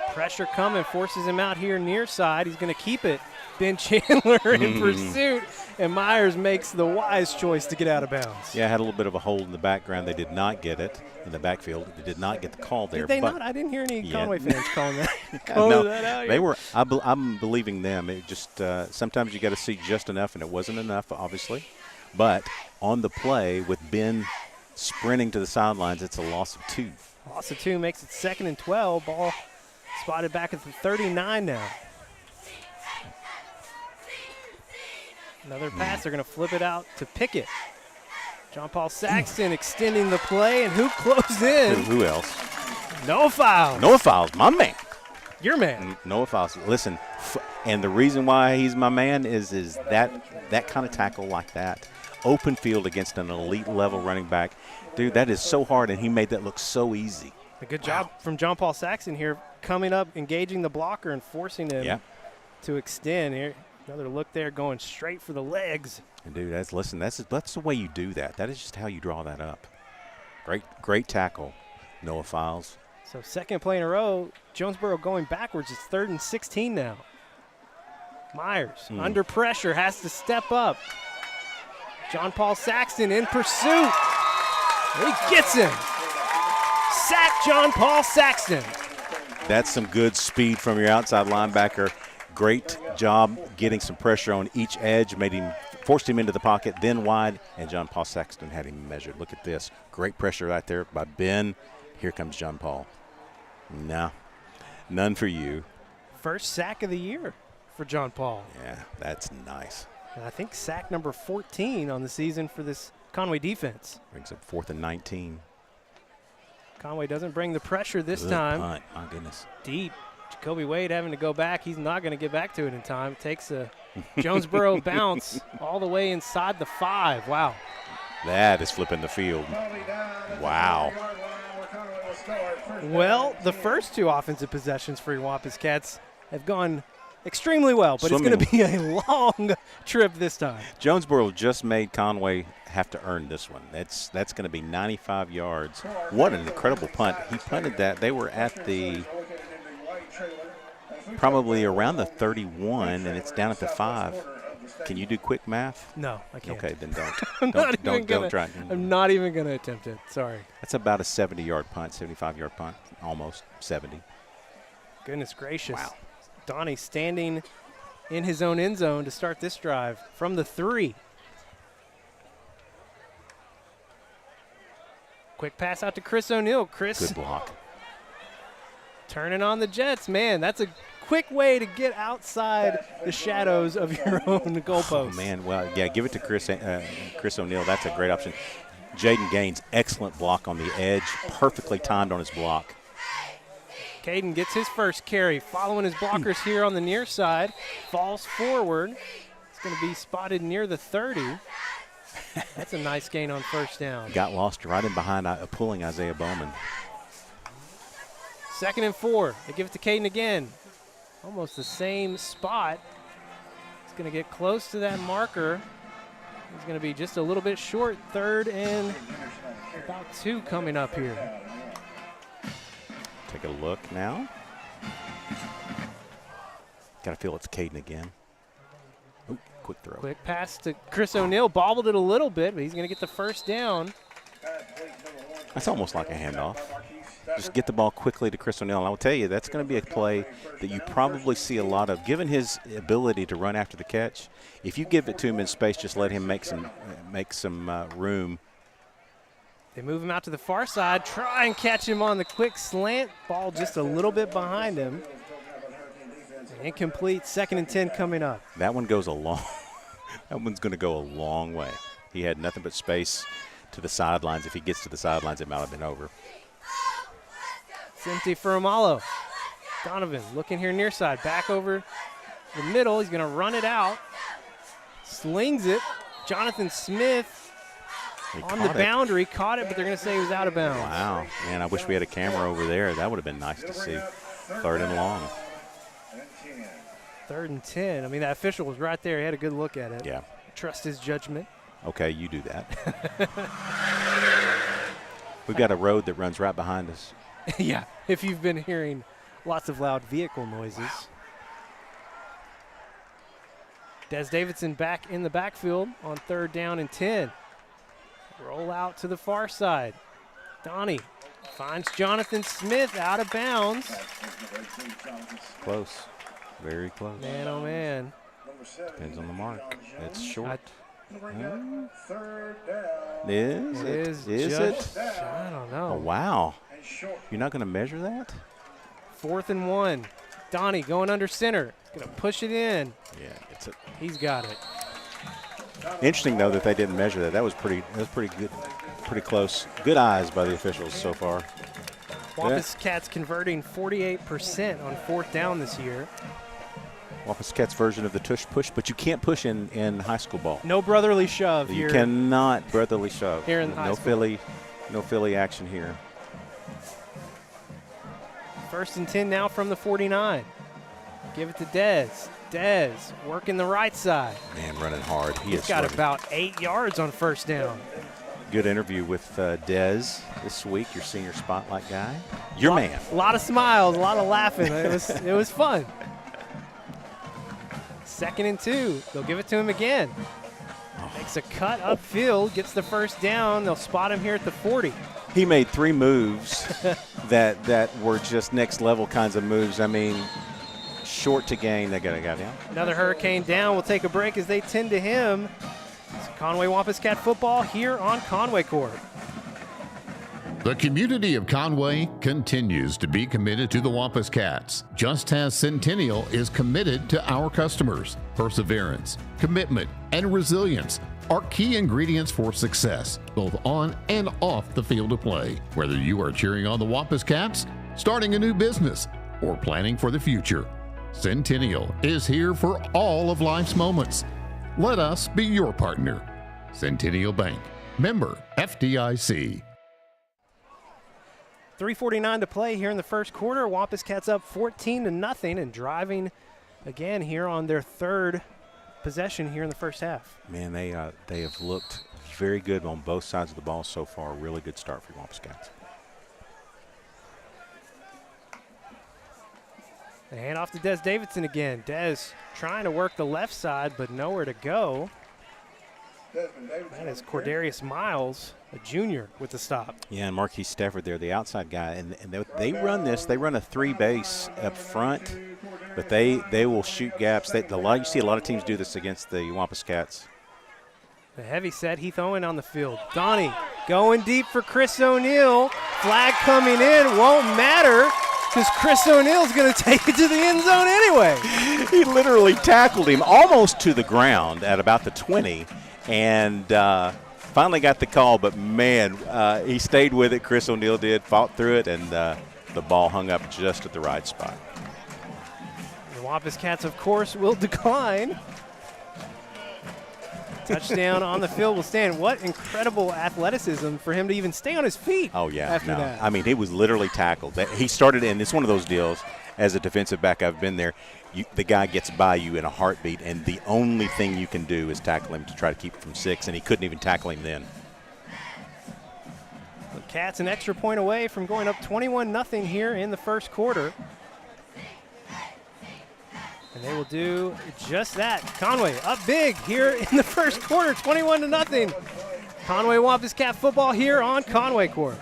Pressure coming, forces him out here near side. He's going to keep it. Ben Chandler in pursuit, and Myers makes the wise choice to get out of bounds. Yeah, had a little bit of a hole in the background. They did not get it in the backfield. They did not get the call there. Did they not? I didn't hear any Conway fans calling that. That out. They were. I'm believing them. It just sometimes you got to see just enough, and it wasn't enough, obviously. But on the play with Ben sprinting to the sidelines, it's a loss of 2. Loss of 2 makes it 2nd and 12. Ball spotted back at the 39 now. Another pass. They're going to flip it out to Pickett. John Paul Saxton extending the play, and who closed in? Who else? Noah Files. Noah Files, my man. Your man. Noah Files. Listen, and the reason why he's my man is that kind of tackle like that, open field against an elite level running back. Dude, that is so hard, and he made that look so easy. A good job from John Paul Saxton here, coming up, engaging the blocker and forcing him to extend. Here, another look there, going straight for the legs. And dude, that's the way you do that. That is just how you draw that up. Great tackle, Noah Files. So second play in a row, Jonesboro going backwards. It's 3rd and 16 now. Myers under pressure has to step up. John Paul Saxton in pursuit. He gets him. Sack John Paul Saxton. That's some good speed from your outside linebacker. Great job getting some pressure on each edge, forced him into the pocket, then wide, and John Paul Saxton had him measured. Look at this. Great pressure right there by Ben. Here comes John Paul. No, none for you. First sack of the year for John Paul. Yeah, that's nice. And I think sack number 14 on the season for this Conway defense. Brings up 4th and 19. Conway doesn't bring the pressure this Good time. Punt. My goodness. Deep. Jacoby Wade having to go back. He's not going to get back to it in time. Takes a Jonesboro bounce all the way inside the 5. Wow. That is flipping the field. Wow. Well, the first 2 offensive possessions for your Wampus Cats have gone extremely well, but it's going to be a long trip this time. Jonesboro just made Conway have to earn this one. That's going to be 95 yards. What an incredible punt. He punted that. They were at the probably around the 31, and it's down at the 5. Can you do quick math? No, I can't. Okay, then don't. don't try. I'm not even going to attempt it. Sorry. That's about a 70-yard punt, 75-yard punt, almost 70. Goodness gracious. Wow. Donnie standing in his own end zone to start this drive from the 3. Quick pass out to Chris O'Neill. Chris. Good block. Turning on the Jets. Man, that's a quick way to get outside the shadows of your own goalpost. Oh, man. Well, yeah, give it to Chris O'Neill. That's a great option. Jaden Gaines, excellent block on the edge. Perfectly timed on his block. Caden gets his first carry, following his blockers here on the near side. Falls forward. It's going to be spotted near the 30. That's a nice gain on first down. Got lost right in behind pulling Isaiah Bowman. 2nd and 4. They give it to Caden again. Almost the same spot. He's going to get close to that marker. He's going to be just a little bit short. 3rd and about 2 coming up here. Take a look now. Got to feel it's Caden again. Ooh, quick throw. Quick pass to Chris O'Neill. Bobbled it a little bit, but he's going to get the first down. That's almost like a handoff. Just get the ball quickly to Chris O'Neill. And I will tell you, that's going to be a play that you probably see a lot of. Given his ability to run after the catch, if you give it to him in space, just let him make some room. They move him out to the far side, try and catch him on the quick slant. Ball just a little bit behind him. Incomplete. 2nd and 10 coming up. That one goes a long. That one's going to go a long way. He had nothing but space to the sidelines. If he gets to the sidelines, it might have been over. It's empty for Amalo. Donovan looking here near side. Back over the middle. He's going to run it out. Slings it. Jonathan Smith on the boundary. Caught it, but they're going to say he was out of bounds. Wow. Man, I wish we had a camera over there. That would have been nice to see. 3rd and long. 3rd and 10. I mean, that official was right there. He had a good look at it. Yeah. Trust his judgment. Okay, you do that. We've got a road that runs right behind us. Yeah, if you've been hearing lots of loud vehicle noises. Wow. Des Davidson back in the backfield on 3rd down and 10. Roll out to the far side. Donnie finds Jonathan Smith out of bounds. Close. Very close. Man, oh, man. Depends on the mark. It's short. Is it? I don't know. Oh, wow. You're not going to measure that? 4th and 1. Donnie going under center. Going to push it in. Yeah, it's it. He's got it. Interesting though that they didn't measure that. That was pretty good, pretty close. Good eyes by the officials so far. Wampus Cats converting 48% on 4th down this year. Wampus Cats version of the tush push, but you can't push in high school ball. No brotherly shove here. You cannot brotherly shove. Here in high school. No Philly action here. 1st and 10 now from the 49. Give it to Dez. Dez working the right side. Man, running hard. He's got about 8 yards on 1st down. Good interview with Dez this week, your senior spotlight guy. Your man. A lot of smiles, a lot of laughing. It was fun. 2nd and 2. They'll give it to him again. Makes a cut upfield, gets the 1st down. They'll spot him here at the 40. He made 3 moves that were just next level kinds of moves. I mean, short to gain. They got down. Another Hurricane down. We'll take a break as they tend to him. It's Conway Wampus Cat football here on Conway Corp. The community of Conway continues to be committed to the Wampus Cats, just as Centennial is committed to our customers. Perseverance, commitment, and resilience are key ingredients for success, both on and off the field of play. Whether you are cheering on the Wampus Cats, starting a new business, or planning for the future, Centennial is here for all of life's moments. Let us be your partner. Centennial Bank, member FDIC. 3:49 to play here in the 1st quarter. Wampus Cats up 14-0 and driving again here on their 3rd possession here in the 1st half. Man, they have looked very good on both sides of the ball so far. Really good start for Wampus Cats. They hand off to Des Davidson again. Des trying to work the left side, but nowhere to go. That is Cordarius Miles, a junior, with the stop. Yeah, and Marquise Stafford there, the outside guy. And they run this. They run a 3-base up front, but they will shoot gaps. You see a lot of teams do this against the Wampus Cats. The heavy set, Heath Owen on the field. Donnie going deep for Chris O'Neal. Flag coming in, won't matter because Chris O'Neal's going to take it to the end zone anyway. He literally tackled him almost to the ground at about the 20. And finally got the call, but man, he stayed with it. Chris O'Neal did, fought through it, and the ball hung up just at the right spot. The Wampus Cats, of course, will decline. Touchdown on the field will stand. What incredible athleticism for him to even stay on his feet. Oh, yeah. After that. I mean, he was literally tackled. He started in, it's one of those deals, as a defensive back, I've been there, the guy gets by you in a heartbeat, and the only thing you can do is tackle him to try to keep him from 6, and he couldn't even tackle him then. The Cats an extra point away from going up 21-0 here in the 1st quarter. And they will do just that. Conway up big here in the 1st quarter, 21-0. Conway Wampus Cat football here on Conway Corp.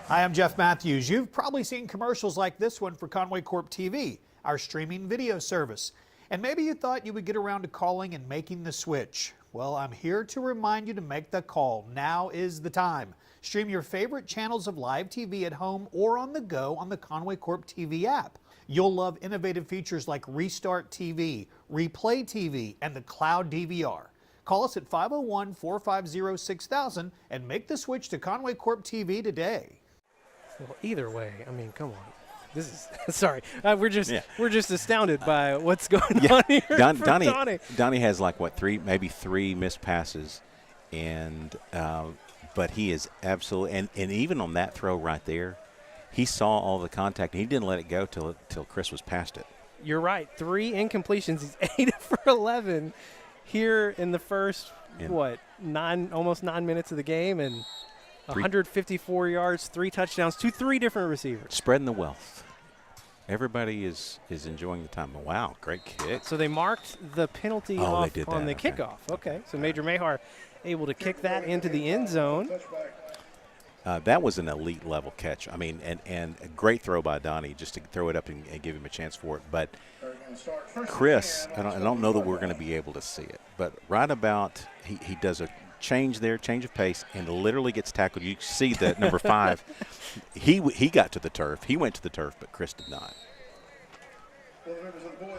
Hi, I'm Jeff Matthews. You've probably seen commercials like this one for Conway Corp TV, our streaming video service. And maybe you thought you would get around to calling and making the switch. Well, I'm here to remind you to make the call. Now is the time. Stream your favorite channels of live TV at home or on the go on the Conway Corp TV app. You'll love innovative features like Restart TV, Replay TV, and the Cloud DVR. Call us at 501-450-6000 and make the switch to Conway Corp TV today. Well, either way, I mean, come on. This is sorry. We're just astounded by what's going on here. Donnie has like maybe three missed passes, and but he is absolutely and even on that throw right there, he saw all the contact. And he didn't let it go till Chris was past it. You're right. 3 incompletions. He's 8 for 11 here in the first almost 9 minutes of the game, and 154 yards, 3 touchdowns to 3 different receivers. Spreading the wealth. Everybody is enjoying the time. Wow, great kick. So they marked the penalty off on the kickoff. Okay, so Major Mahar able to kick that into the end zone. That was an elite level catch. I mean, and a great throw by Donnie just to throw it up and give him a chance for it. But Chris, I don't know that we're going to be able to see it. But right about he does a change of pace, and literally gets tackled. You see that number 5. He got to the turf. He went to the turf, but Chris did not.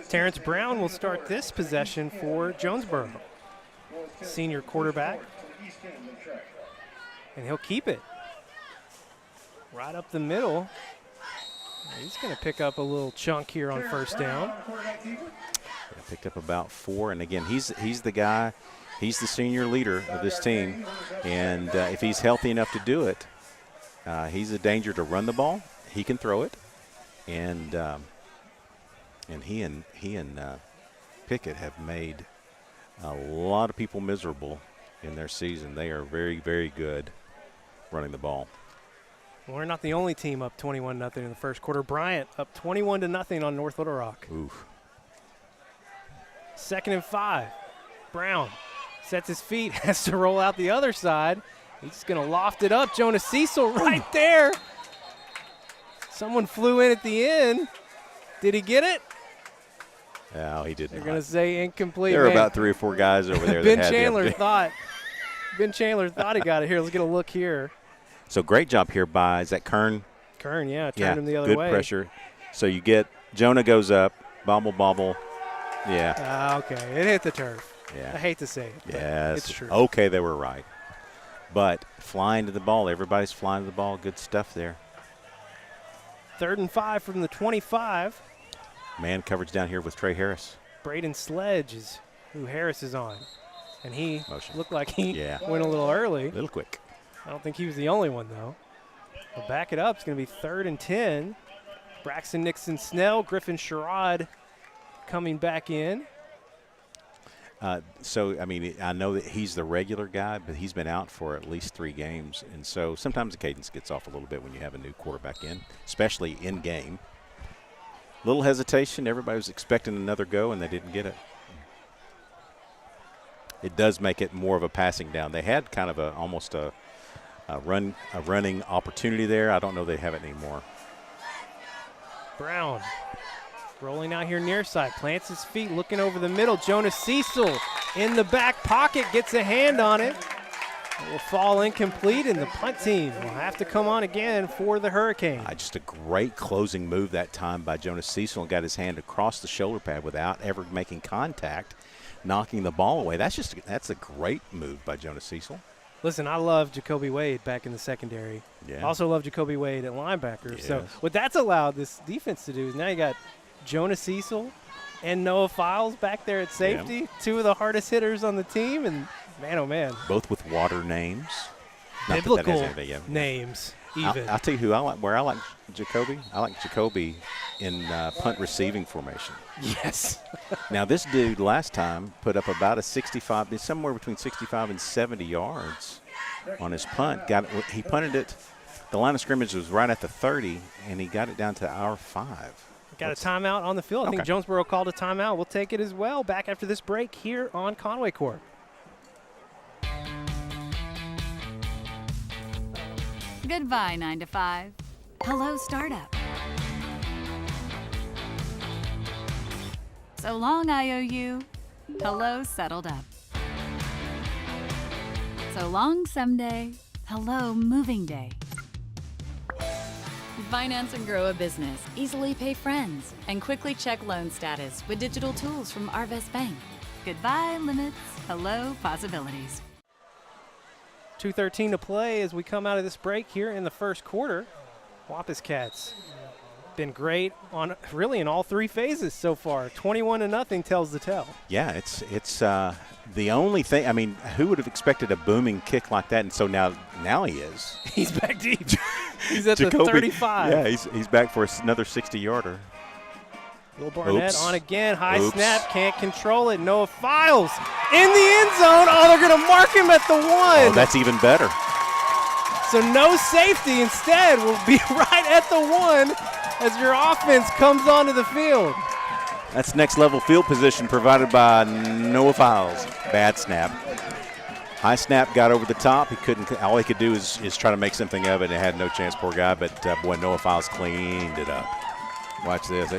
Terrence Brown will start this possession for Jonesboro. Senior quarterback. And he'll keep it. Right up the middle. He's going to pick up a little chunk here on first down. Picked up about 4, and again, he's the guy. He's the senior leader of this team, and if he's healthy enough to do it, he's a danger to run the ball. He can throw it, and he and Pickett have made a lot of people miserable in their season. They are very, very good running the ball. Well, we're not the only team up 21-0 in the first quarter. Bryant up 21-0 on North Little Rock. Oof. 2nd and 5. Brown sets his feet, has to roll out the other side. He's going to loft it up. Jonas Cecil right there. Someone flew in at the end. Did he get it? No, he did They're not. going to say incomplete. There were about 3 or 4 guys over there. Ben that Chandler thought he got it. Here, let's get a look here. So great job here by, is that Kern? Kern, yeah, turned him the other way. Good pressure. So you get, Jonah goes up, bobble. Yeah. Okay, it hit the turf. Yeah. I hate to say it, but it's true. Okay, they were right. But flying to the ball, everybody's flying to the ball. Good stuff there. 3rd and 5 from the 25. Man coverage down here with Trey Harris. Braden Sledge is who Harris is on. And he looked like he Yeah. went a little early. A little quick. I don't think he was the only one, though. We'll back it up. It's going to be 3rd and 10. Braxton Nixon Snell, Griffin Sherrod coming back in. So, I mean, I know that he's the regular guy, but he's been out for at least 3 games. And so sometimes the cadence gets off a little bit when you have a new quarterback in, especially in game. Little hesitation. Everybody was expecting another go, and they didn't get it. It does make it more of a passing down. They had kind of almost a running opportunity there. I don't know they have it anymore. Brown rolling out here near side, plants his feet, looking over the middle. Jonas Cecil in the back pocket, gets a hand on it. It will fall incomplete, and the punt team will have to come on again for the Hurricane. Just a great closing move that time by Jonas Cecil, and got his hand across the shoulder pad without ever making contact, knocking the ball away. That's a great move by Jonas Cecil. Listen, I love Jacoby Wade back in the secondary. Yeah. Also love Jacoby Wade at linebacker. Yes. So what that's allowed this defense to do is now you got Jonas Cecil and Noah Files back there at safety, Yeah. 2 of the hardest hitters on the team, and man, oh man. Both with water names. Not Biblical that has anything, names, even. I'll tell you who I like. Where I like Jacoby. I like Jacoby in punt receiving formation. Yes. Now this dude last time put up about a 65, somewhere between 65 and 70 yards on his punt. He punted it. The line of scrimmage was right at the 30, and he got it down to our 5. Got a timeout on the field. I think Jonesboro called a timeout. We'll take it as well. Back after this break here on Conway Corp. Goodbye, 9 to 5. Hello, startup. So long, IOU. Hello, settled up. So long, someday. Hello, moving day. Finance and grow a business. Easily pay friends. And quickly check loan status with digital tools from Arvest Bank. Goodbye, limits. Hello, possibilities. 2:13 to play as we come out of this break here in the first quarter. Wampus Cats been great on really in all 3 phases so far. 21-0 tells the tale. Yeah, it's the only thing. I mean, who would have expected a booming kick like that? And so now he is. He's back deep. He's at Jacoby, the 35. Yeah, he's back for another 60-yarder. Will Barnett on again. High snap, can't control it. Noah Files in the end zone. Oh, they're going to mark him at the 1. Oh, that's even better. So no safety. Instead, will be right at the 1 as your offense comes onto the field. That's next level field position provided by Noah Files. Bad snap. High snap got over the top. He couldn't. All he could do is try to make something of it, and it had no chance, poor guy. But boy, Noah Files cleaned it up. Watch this.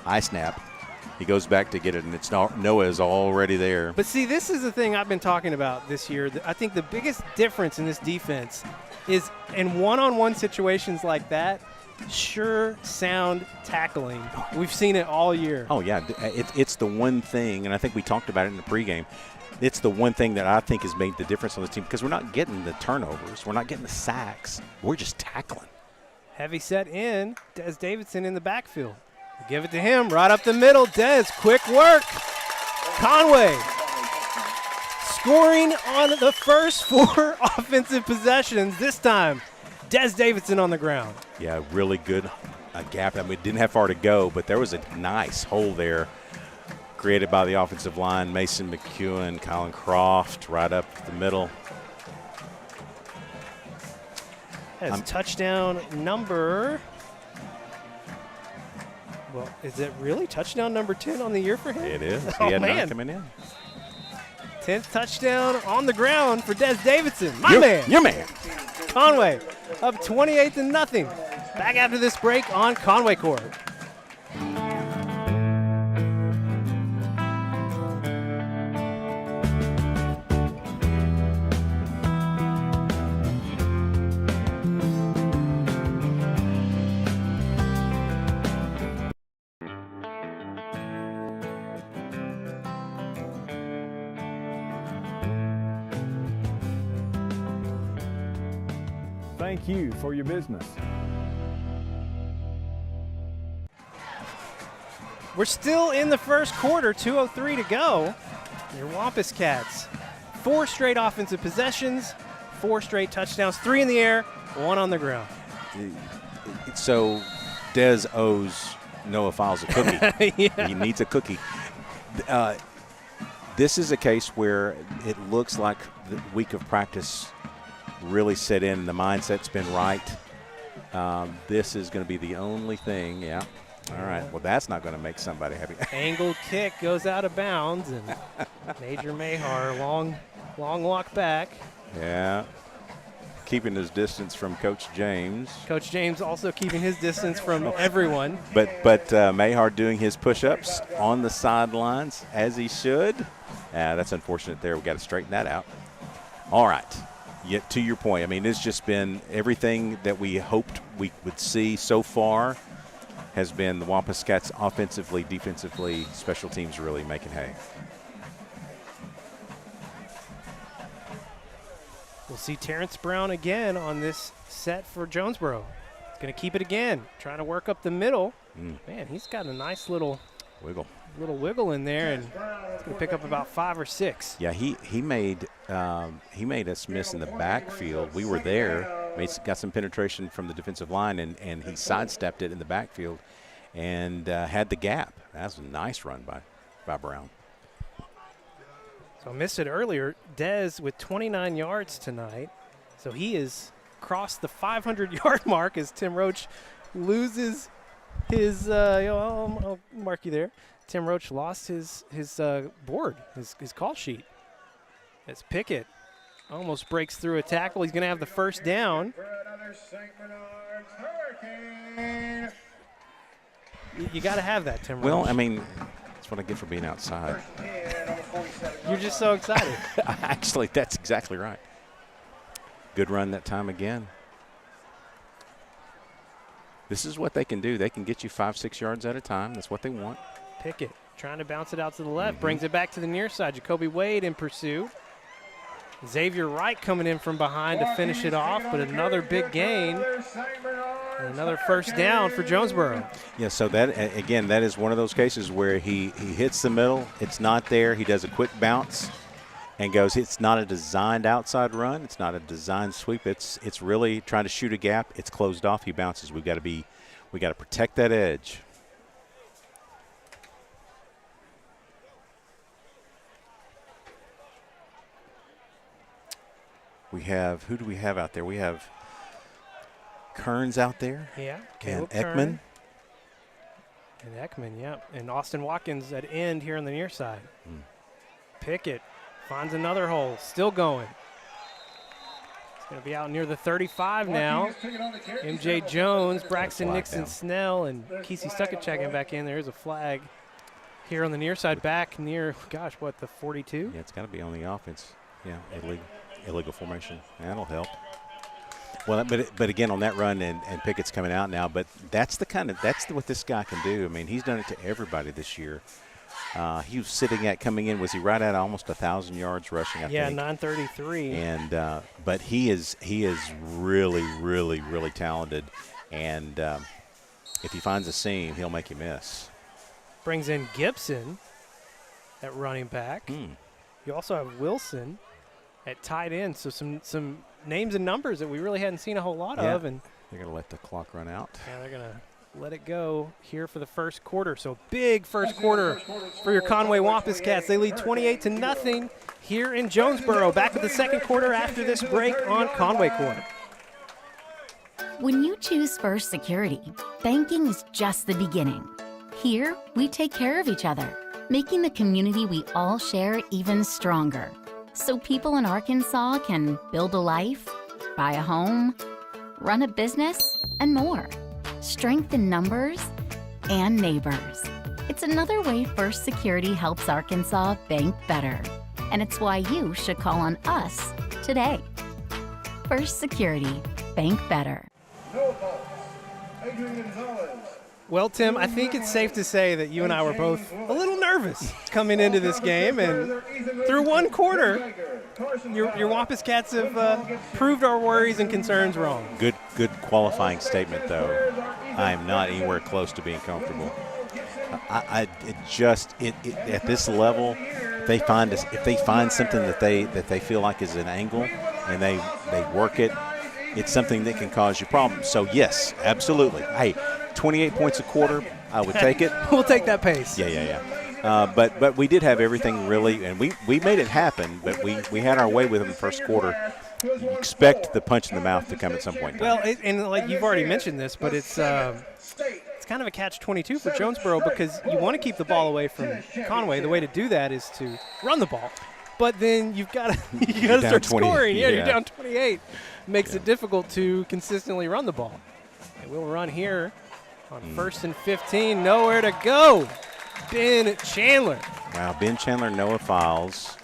High snap. He goes back to get it, and it's Noah is already there. But see, this is the thing I've been talking about this year. I think the biggest difference in this defense is in one-on-one situations like that sure sound tackling. We've seen it all year. Oh, yeah. It's the one thing, and I think we talked about it in the pregame, it's the one thing that I think has made the difference on the team because we're not getting the turnovers. We're not getting the sacks. We're just tackling. Heavy set in. Des Davidson in the backfield. Give it to him right up the middle. Des, quick work. Conway scoring on the first 4 offensive possessions. This time, Des Davidson on the ground. Yeah, really good gap. I mean, it didn't have far to go, but there was a nice hole there created by the offensive line. Mason McEwen, Colin Croft right up the middle. That's touchdown number. Well, is it really touchdown number 10 on the year for him? It is. Oh, He had man. 9 coming in. 10th touchdown on the ground for Des Davidson. Man. Your man. Conway up 28-0. Back after this break on Conway Corp. Thank you for your business. We're still in the first quarter, 2:03 to go. Your Wampus Cats, 4 straight offensive possessions, 4 straight touchdowns, 3 in the air, 1 on the ground. So Des owes Noah Files a cookie. Yeah. He needs a cookie. This is a case where it looks like the week of practice really set in. The mindset's been right. This is going to be the only thing. Yeah. All right. Well, that's not going to make somebody happy. Angled kick goes out of bounds, and Major Mahar, long walk back. Yeah. Keeping his distance from Coach James. Coach James also keeping his distance from everyone. But Mahar doing his push-ups on the sidelines as he should. That's unfortunate there. We've got to straighten that out. All right. Yet to your point, I mean, it's just been everything that we hoped we would see so far has been the Wampus Cats offensively, defensively, special teams really making hay. We'll see Terrence Brown again on this set for Jonesboro. He's going to keep it again, trying to work up the middle. Man, he's got a nice little wiggle in there, and he's going to pick up about 5 or 6. Yeah, he made us miss in the backfield. We were there, got some penetration from the defensive line, and he sidestepped it in the backfield and had the gap. That was a nice run by Brown. So I missed it earlier. Dez with 29 yards tonight. So he has crossed the 500-yard mark as Tim Roach loses his I'll mark you there. Tim Roach lost his board, his call sheet. As Pickett almost breaks through a tackle. He's going to have the first down. You got to have that, Tim Roach. Well, I mean, that's what I get for being outside. You're just so excited. Actually, that's exactly right. Good run that time again. This is what they can do. They can get you 5-6 yards at a time. That's what they want. Pickett trying to bounce it out to the left. Brings it back to the near side. Jacoby Wade in pursuit. Xavier Wright coming in from behind to finish it off, but another big gain. And another first down for Jonesboro. Yeah, so that, again, that is one of those cases where he hits the middle. It's not there. He does a quick bounce and goes, it's not a designed outside run. It's not a designed sweep. It's really trying to shoot a gap. It's closed off. He bounces. We got to protect that edge. We have, who do we have out there? We have Kearns out there. Yeah. And Caleb Ekman. Kern. And Ekman, yeah. And Austin Watkins at end here on the near side. Pickett finds another hole. Still going. It's going to be out near the 35 now. MJ Jones, Braxton Nixon Snell, and Kesey Stuckett checking back in. There's a flag here on the near side, back near, gosh, what, the 42? Yeah, it's got to be on the offense. Yeah, illegal formation. That'll help. Well, but again, on that run, and Pickett's coming out now, but that's what this guy can do. I mean, he's done it to everybody this year. He was coming in, was he right at almost 1,000 yards rushing, I think? Yeah, 933. And but he is really, really, really talented. And if he finds a seam, he'll make you miss. Brings in Gibson at running back. You also have Wilson at tight end. So some names and numbers that we really hadn't seen a whole lot of. And they're going to let the clock run out. Yeah, they're going to let it go here for the first quarter. So big first quarter for your Conway Wampus Cats. They lead 28-0 here in Jonesboro. Back with the second quarter after this break on Conway Corp. When you choose First Security, banking is just the beginning. Here, we take care of each other, making the community we all share even stronger. So people in Arkansas can build a life, buy a home, run a business, and more. Strength in numbers and neighbors. It's another way First Security helps Arkansas bank better. And it's why you should call on us today. First Security, bank better. Well, Tim, I think it's safe to say that you and I were both a little nervous coming into this game, and through one quarter, your Wampus Cats have proved our worries and concerns wrong. Good qualifying statement, though. I am not anywhere close to being comfortable. At this level, if they find something that they feel like is an angle and they work it, it's something that can cause you problems. So yes, absolutely. Hey, 28 points a quarter, I would take it. We'll take that pace. Yeah. But we did have everything really, and we made it happen, but we had our way with them in the first quarter. You expect the punch in the mouth to come at some point. Well, and like you've already mentioned this, but it's kind of a catch-22 for Jonesboro because you want to keep the ball away from Conway. The way to do that is to run the ball. But then you've got to start scoring. Yeah, you're down 28. Makes it difficult to consistently run the ball. And we'll run here on 1st and 15. Nowhere to go. Ben Chandler. Wow, Ben Chandler, Noah Files.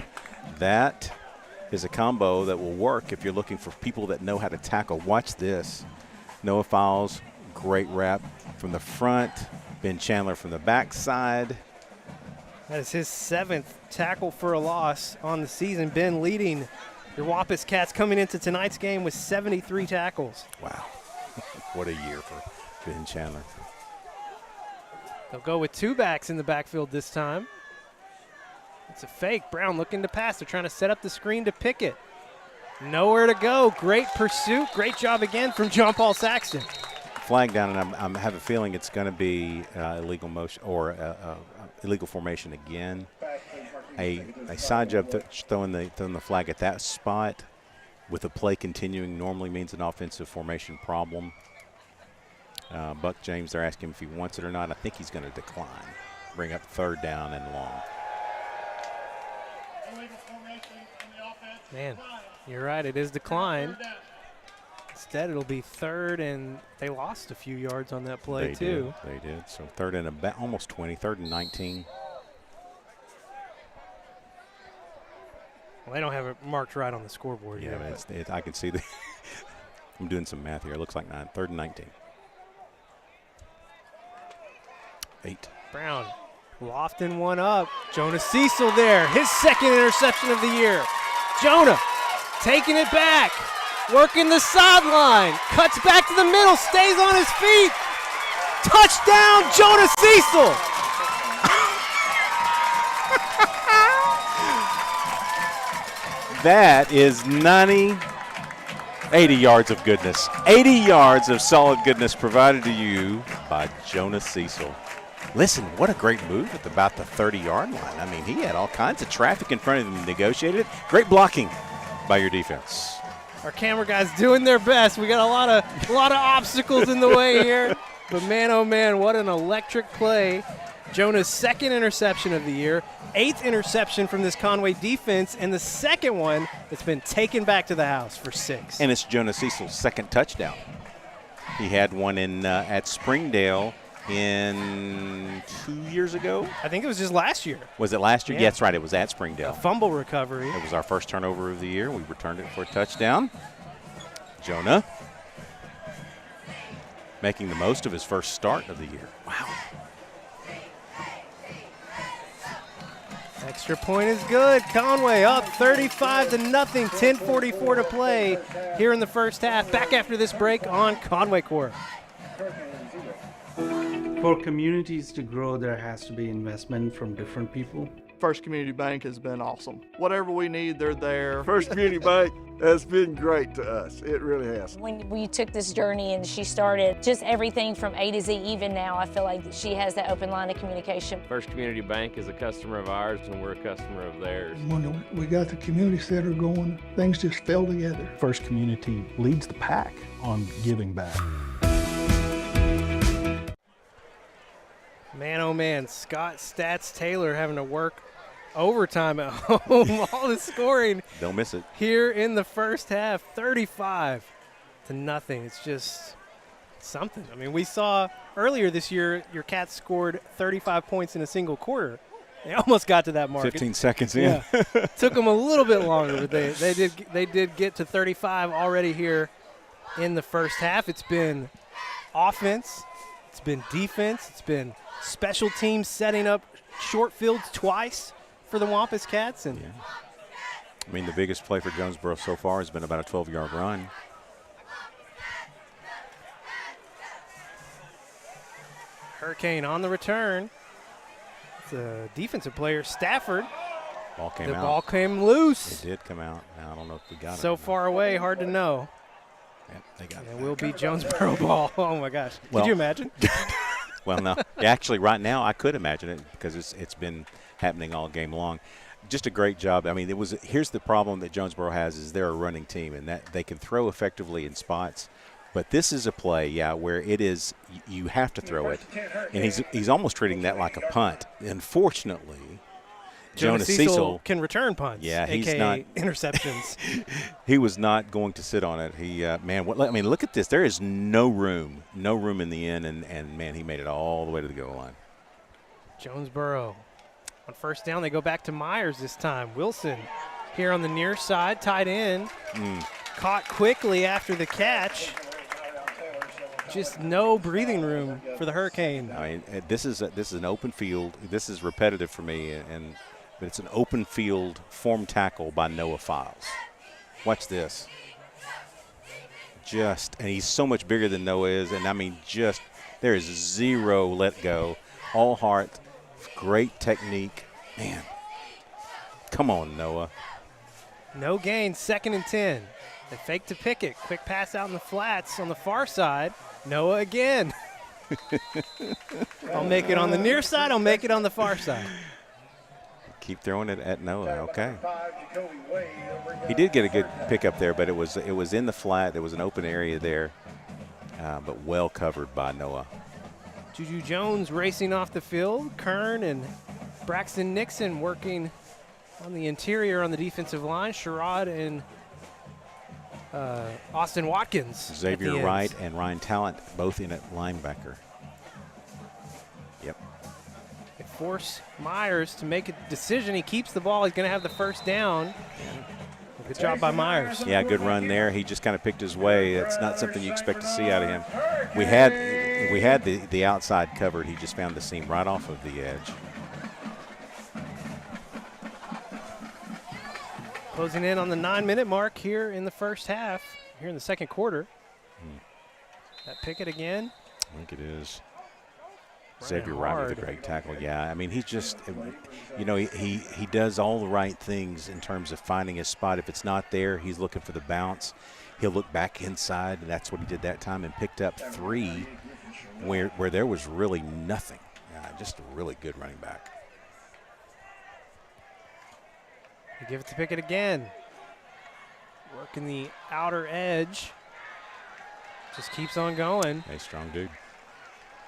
That is a combo that will work if you're looking for people that know how to tackle. Watch this. Noah Files, great wrap from the front. Ben Chandler from the backside. That is his 7th tackle for a loss on the season. Ben leading your Wampus Cats coming into tonight's game with 73 tackles. Wow. What a year for Ben Chandler. They'll go with 2 backs in the backfield this time. It's a fake. Brown looking to pass. They're trying to set up the screen to Pickett. Nowhere to go. Great pursuit. Great job again from John Paul Saxton. Flag down, and I have a feeling it's going to be illegal motion or illegal formation again. A side jab throwing the flag at that spot with a play continuing normally means an offensive formation problem. Buck James, they're asking him if he wants it or not. I think he's going to decline. Bring up 3rd down and long. Man, you're right. It is declined. Instead, it'll be 3rd, and they lost a few yards on that play, too. They did. So 3rd and almost 20, 3rd and 19. Well, they don't have it marked right on the scoreboard yet. Yeah, I can see the I'm doing some math here. It looks like 3rd and 19. 8. Brown lofting one up. Jonah Cecil there. His 2nd interception of the year. Jonah taking it back. Working the sideline. Cuts back to the middle. Stays on his feet. Touchdown, Jonah Cecil. That is 80 yards of goodness. 80 yards of solid goodness provided to you by Jonah Cecil. Listen, what a great move at about the 30-yard line. I mean, he had all kinds of traffic in front of him, negotiated. Great blocking by your defense. Our camera guys doing their best. We got a lot of obstacles in the way here. But man, oh man, what an electric play. Jonah's 2nd interception of the year, 8th interception from this Conway defense, and the 2nd one that's been taken back to the house for 6. And it's Jonah Cecil's 2nd touchdown. He had one in at Springdale in 2 years ago. I think it was just last year. Was it last year? Yeah, that's right. It was at Springdale. A fumble recovery. It was our first turnover of the year. We returned it for a touchdown. Jonah making the most of his first start of the year. Wow. Extra point is good. Conway up 35-0. 10:44 to play here in the first half. Back after this break on Conway Corp. For communities to grow, there has to be investment from different people. First Community Bank has been awesome. Whatever we need, they're there. First Community Bank has been great to us. It really has. When we took this journey and she started just everything from A to Z, even now, I feel like she has that open line of communication. First Community Bank is a customer of ours, and we're a customer of theirs. When we got the community center going, things just fell together. First Community leads the pack on giving back. Man, oh man, Scott Stats Taylor having to work overtime at home. All the scoring. Don't miss it. Here in the first half, 35-0. It's just something. I mean, we saw earlier this year your Cats scored 35 points in a single quarter. They almost got to that mark. 15 seconds in. Yeah. Took them a little bit longer, but they did get to 35 already here in the first half. It's been offense, it's been defense, it's been special teams setting up short fields twice for the Wampus Cats. And I mean, the biggest play for Jonesboro so far has been about a 12-yard run. Hurricane on the return. It's a defensive player, Stafford. Ball came the out. ball came loose. It did come out. Now, I don't know if we got it. So far away, hard to know. Yep, they got it. It will be Jonesboro ball. Oh, my gosh. Could you imagine? Well, no. Actually, right now, I could imagine it because it's been happening all game long. Just a great job. I mean, here's the problem that Jonesboro has is they're a running team, and that they can throw effectively in spots. But this is a play, where it is you have to throw it, and he's almost treating that like a punt. Unfortunately, Jonas Cecil can return punts. Yeah, he's AKA not interceptions. He was not going to sit on it. He I mean, look at this. There is no room in the end, and man, he made it all the way to the goal line. Jonesboro on first down. They go back to Myers this time. Wilson here on the near side, tight end, caught quickly after the catch. Just no breathing room for the Hurricane. I mean, this is an open field. This is repetitive for me, but it's an open field form tackle by Noah Files. Watch this. And he's so much bigger than Noah is, and I mean, there is zero let go, all heart, great technique. Man, come on, Noah. No gain, 2nd and 10. They fake to Pickett. Quick pass out in the flats on the far side. Noah again. I'll make it on the near side. I'll make it on the far side. Keep throwing it at Noah. Okay. He did get a good pickup there, but it was in the flat. There was an open area there, but well covered by Noah. Juju Jones racing off the field. Kern and Braxton Nixon working on the interior on the defensive line. Sherrod and Austin Watkins. Xavier Wright and Ryan Talent both in at linebacker. Yep. They force Myers to make a decision. He keeps the ball. He's going to have the first down. Good job by Myers. Yeah, good run there. He just kind of picked his way. It's not something you expect to see out of him. We had the outside covered. He just found the seam right off of the edge. Closing in on the 9-minute mark here in the first half, here in the second quarter. That Pickett again. I think it is. Xavier Wright with a great tackle. Yeah, I mean, he's just, he does all the right things in terms of finding his spot. If it's not there, he's looking for the bounce. He'll look back inside, and that's what he did that time, and picked up 3 where there was really nothing. Just a really good running back. They give it to Pickett again. Working the outer edge. Just keeps on going. Hey, strong dude.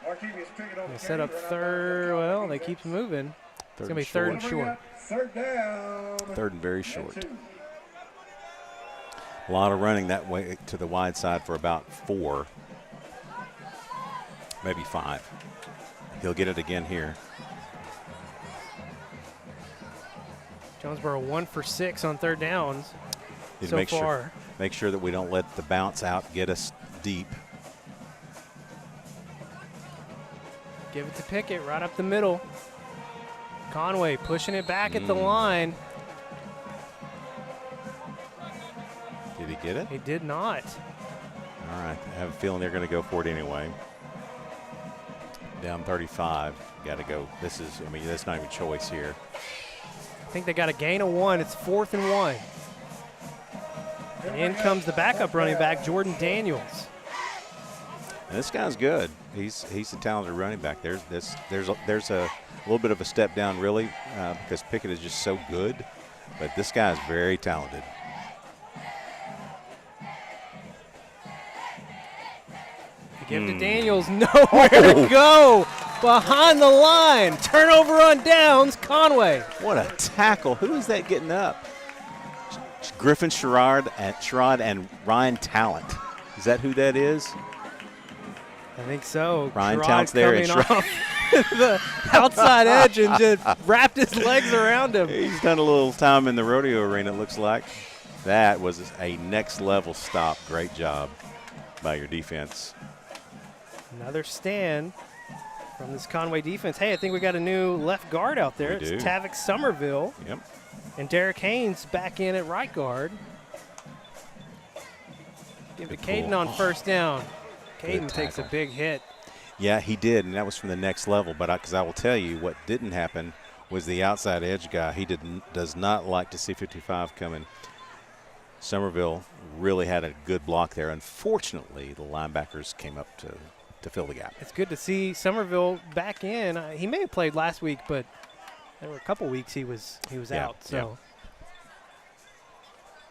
They set up third. Well, they keep moving. It's going to be third and short. Third down. Third and very short. A lot of running that way to the wide side for about 4, maybe 5. He'll get it again here. Jonesboro 1 for 6 on third downs so make far. Make sure that we don't let the bounce out get us deep. Give it to Pickett right up the middle. Conway pushing it back at the line. Did he get it? He did not. All right. I have a feeling they're going to go for it anyway. Down 35. Got to go. This is, I mean, that's not even choice here. I think they got a gain of 1. It's 4th and 1. And in comes the backup running back, Jordan Daniels. And this guy's good. He's a talented running back. There's a little bit of a step down, really, because Pickett is just so good. But this guy is very talented. Give to Daniels, nowhere to go. Behind the line, turnover on downs, Conway. What a tackle. Who is that getting up? Griffin Sherrod and Ryan Talent. Is that who that is? I think so. Ryan Sherrod Talent's there. coming off the outside edge and just wrapped his legs around him. He's done a little time in the rodeo arena, it looks like. That was a next level stop. Great job by your defense. Another stand from this Conway defense. Hey, I think we got a new left guard out there. We it's do. Tavik Somerville. Yep. And Derek Haynes back in at right guard. Give it to Caden on first down. Caden takes a big hit. Yeah, he did, and that was from the next level. But because I will tell you, what didn't happen was the outside edge guy. He does not like to see 55 coming. Somerville really had a good block there. Unfortunately, the linebackers came up to fill the gap. It's good to see Somerville back in. He may have played last week, but there were a couple weeks he was out. So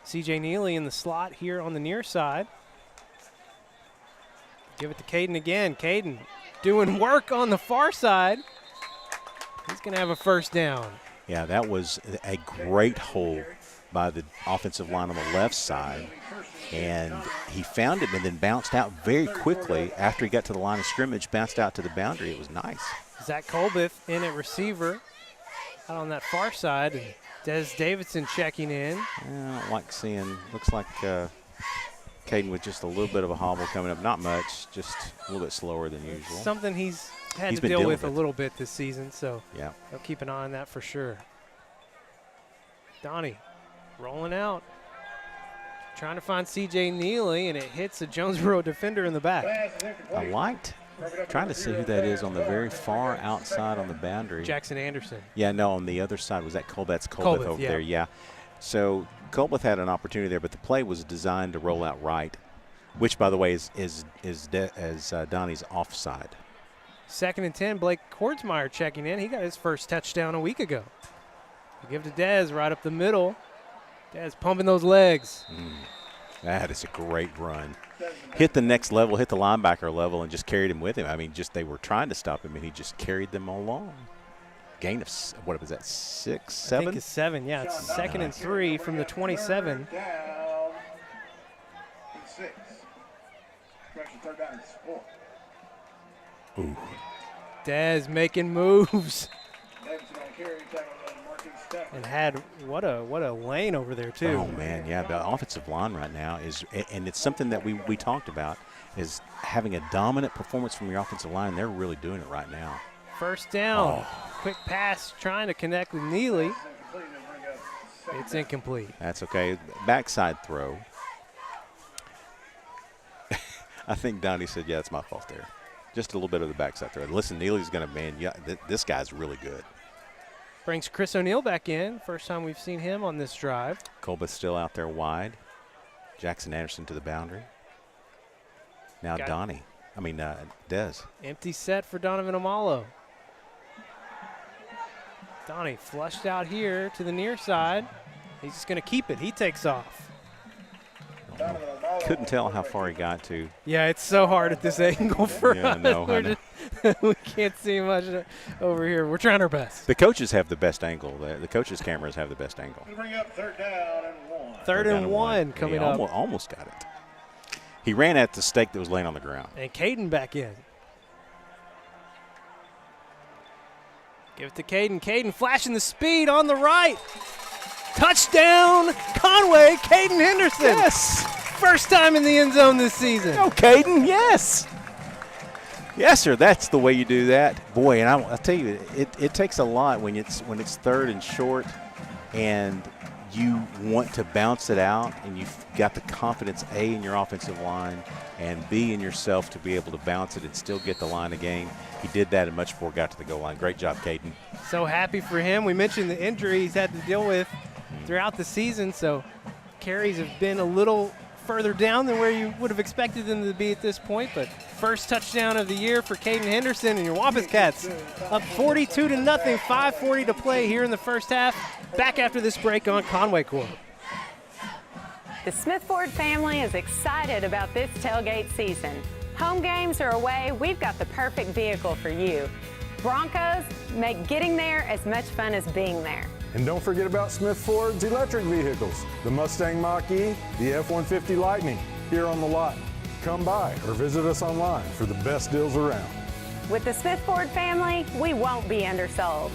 C.J. Neely in the slot here on the near side. Give it to Caden again. Caden doing work on the far side. He's going to have a first down. Yeah, that was a great hole by the offensive line on the left side. And he found it and then bounced out very quickly after he got to the line of scrimmage, bounced out to the boundary. It was nice. Zach Colbeth in at receiver out on that far side. And Des Davidson checking in. I don't like seeing, looks like Caden with just a little bit of a hobble coming up. Not much, just a little bit slower than usual. Something he's had to deal with a little bit this season, so they'll keep an eye on that for sure. Donnie rolling out. Trying to find C.J. Neely, and it hits a Jonesboro defender in the back. I liked trying to see who that is on the very far outside on the boundary. Jackson Anderson. Yeah, no, on the other side. Was that Colbeth's Colbeth over there? Yeah. So Colbeth had an opportunity there, but the play was designed to roll out right, which, by the way, is Donnie's offside. 2nd and 10, Blake Kordsmeyer checking in. He got his first touchdown a week ago. We give to Dez right up the middle. Dez pumping those legs. That is a great run. Hit the next level, hit the linebacker level, and just carried him with him. I mean, just they were trying to stop him, and he just carried them along. Gain of, what was that, 6, 7? I think it's 7, yeah. It's 2nd and 3 from the 27. Ooh. Dez making moves. And had what a lane over there too. Oh man, yeah. The offensive line right now is, and it's something that we talked about, is having a dominant performance from your offensive line. They're really doing it right now. First down. Quick pass trying to connect with Neely. It's incomplete. That's okay. Backside throw. I think Donnie said, yeah, it's my fault there. Just a little bit of the backside throw. Listen, Neely's going to, man, yeah, this guy's really good. Brings Chris O'Neill back in. First time we've seen him on this drive. Colbeth still out there wide. Jackson Anderson to the boundary. Now Dez. Empty set for Donovan Amalo. Donnie flushed out here to the near side. He's just going to keep it. He takes off. Couldn't tell how far he got to. Yeah, it's so hard at this angle for us. No, we can't see much over here. We're trying our best. The coaches have the best angle. The coaches' cameras have the best angle. Bring up 3rd down and 1. Third and one coming up. Almost got it. He ran at the stake that was laying on the ground. And Caden back in. Give it to Caden. Caden flashing the speed on the right. Touchdown, Conway, Caden Henderson. Yes. First time in the end zone this season. Oh, Caden, yes. Yes, sir. That's the way you do that, boy. And I'll tell you, it takes a lot when it's 3rd and short, and you want to bounce it out, and you've got the confidence, A, in your offensive line, and B, in yourself to be able to bounce it and still get the line of game. He did that, and much more got to the goal line. Great job, Caden. So happy for him. We mentioned the injury he's had to deal with throughout the season, so carries have been a little further down than where you would have expected them to be at this point, but first touchdown of the year for Caden Henderson, and your Wampus Cats up 42-0, 5:40 to play here in the first half. Back after this break on Conway Corp. The Smith Ford family is excited about this tailgate season. Home games are away, we've got the perfect vehicle for you. Broncos make getting there as much fun as being there. And don't forget about Smith Ford's electric vehicles, the Mustang Mach-E, the F-150 Lightning, here on the lot. Come by or visit us online for the best deals around. With the Smith Ford family, we won't be undersold.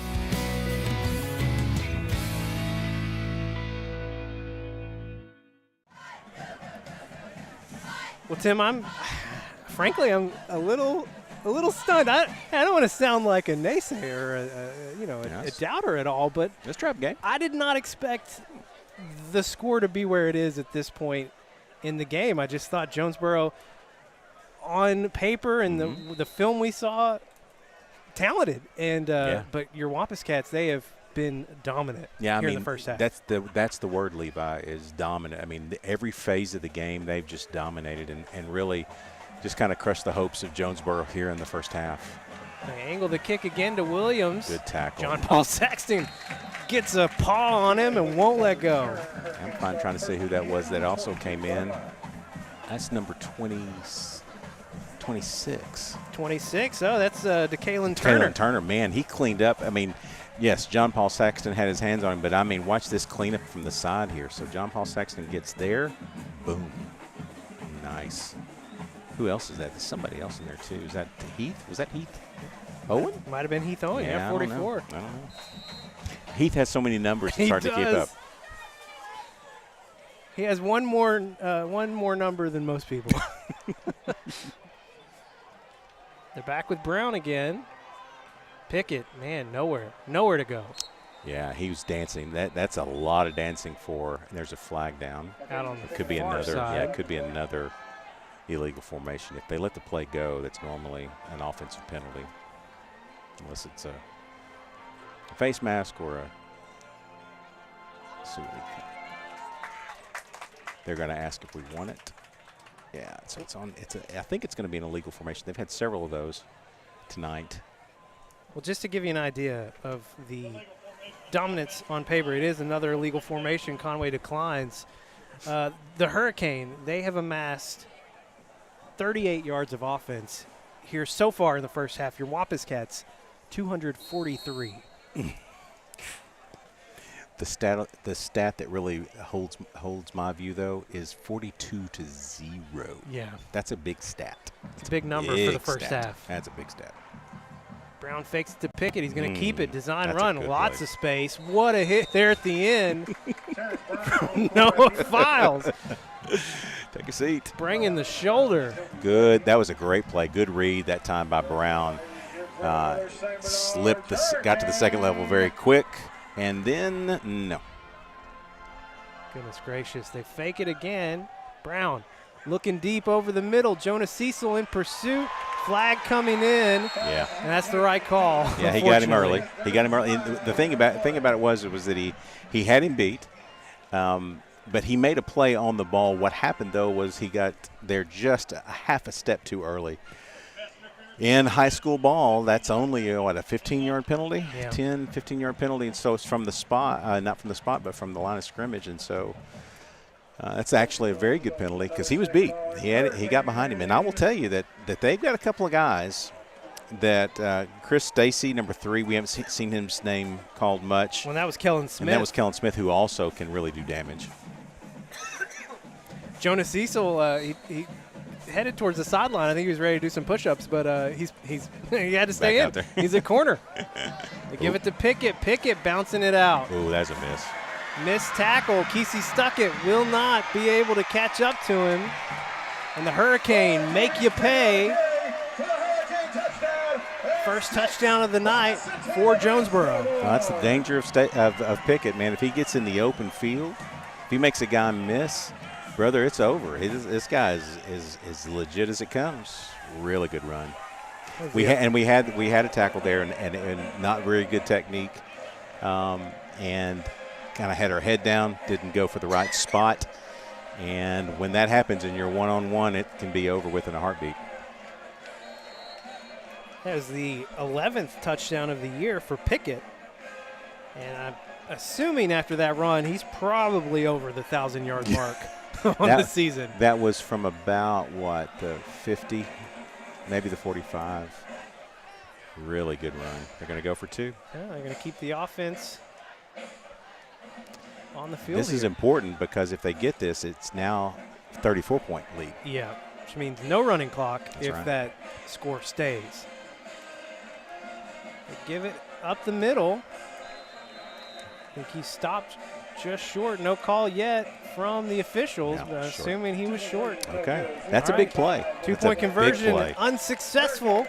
Well, Tim, I'm a little stunned. I don't want to sound like a naysayer, a doubter at all, but this trap game. I did not expect the score to be where it is at this point in the game. I just thought Jonesboro, on paper and the film we saw, talented, and but your Wampus Cats, they have been dominant here in the first half. That's the word, Levi, is dominant. I mean, every phase of the game they've just dominated and really just kind of crushed the hopes of Jonesboro here in the first half. They angle the kick again to Williams. Good tackle. John Paul Sexton gets a paw on him and won't let go. I'm trying to see who that was that also came in. That's number 26. 26. Oh, that's DeKalen Turner. DeKalen Turner, man, he cleaned up. I mean, yes, John Paul Sexton had his hands on him, but I mean, watch this cleanup from the side here. So John Paul Sexton gets there. Boom. Nice. Who else is that? There's somebody else in there, too. Is that Heath? Was that Heath Owen? Might have been Heath Owen, yeah 44. I don't know. Heath has so many numbers, it's hard to keep up. He has one more number than most people. They're back with Brown again. Pickett, man, nowhere to go. Yeah, he was dancing. That's a lot of dancing for. And there's a flag down. Out on the could be far another. side. Yeah, it could be another illegal formation. If they let the play go, that's normally an offensive penalty, unless it's a face mask or a. They're going to ask if we want it. Yeah, so it's on. I think it's going to be an illegal formation. They've had several of those tonight. Well, just to give you an idea of the dominance on paper, it is another illegal formation. Conway declines. The Hurricane, they have amassed 38 yards of offense here so far in the first half. Your Wampus Cats, 243. The stat that really holds my view, though, is 42-0. Yeah. That's a big stat. It's a big number for the first half. That's a big stat. Brown fakes it to Pickett. He's going to keep it. Design That's run. Lots play. of space. What a hit there at the end. Noah Files. Take a seat. Bringing the shoulder. Good. That was a great play. Good read that time by Brown. Got to the second level very quick. And then, no. Goodness gracious. They fake it again. Brown looking deep over the middle. Jonah Cecil in pursuit. Flag coming in. Yeah. And that's the right call. Yeah, he got him early. The thing about it was that he had him beat, but he made a play on the ball. What happened, though, was he got there just a half a step too early. In high school ball, that's only, a 15-yard penalty? Yeah. 10, 15-yard penalty. And so it's from the spot, not from the spot, but from the line of scrimmage. And so that's actually a very good penalty because he was beat. He got behind him. And I will tell you that they've got a couple of guys that Chris Stacy, number 3, we haven't seen his name called much. Well, that was Kellen Smith. And that was Kellen Smith, who also can really do damage. Jonah Cecil, he headed towards the sideline. I think he was ready to do some push-ups, but he had to stay in. He's a corner. They give it to Pickett. Pickett bouncing it out. Oh, that's a miss. Missed tackle. Kesey Stuckett will not be able to catch up to him. And the Hurricane make you pay. First touchdown of the night for Jonesboro. That's the danger of Pickett, man. If he gets in the open field, if he makes a guy miss, brother, it's over. This guy is as legit as it comes. Really good run. We had a tackle there and not very good technique, and kind of had our head down, didn't go for the right spot. And when that happens and you're one-on-one, it can be over within a heartbeat. That was the 11th touchdown of the year for Pickett. And I'm assuming after that run, he's probably over the 1,000-yard mark on the season. That was from about, the 50, maybe the 45. Really good run. They're going to go for 2. Yeah, they're going to keep the offense on the field. This is important because if they get this, it's now 34-point lead. Yeah, which means no running clock if that score stays. They give it up the middle. I think he stopped just short. No call yet from the officials, but assuming he was short. Okay, that's a big play. 2-point conversion, unsuccessful.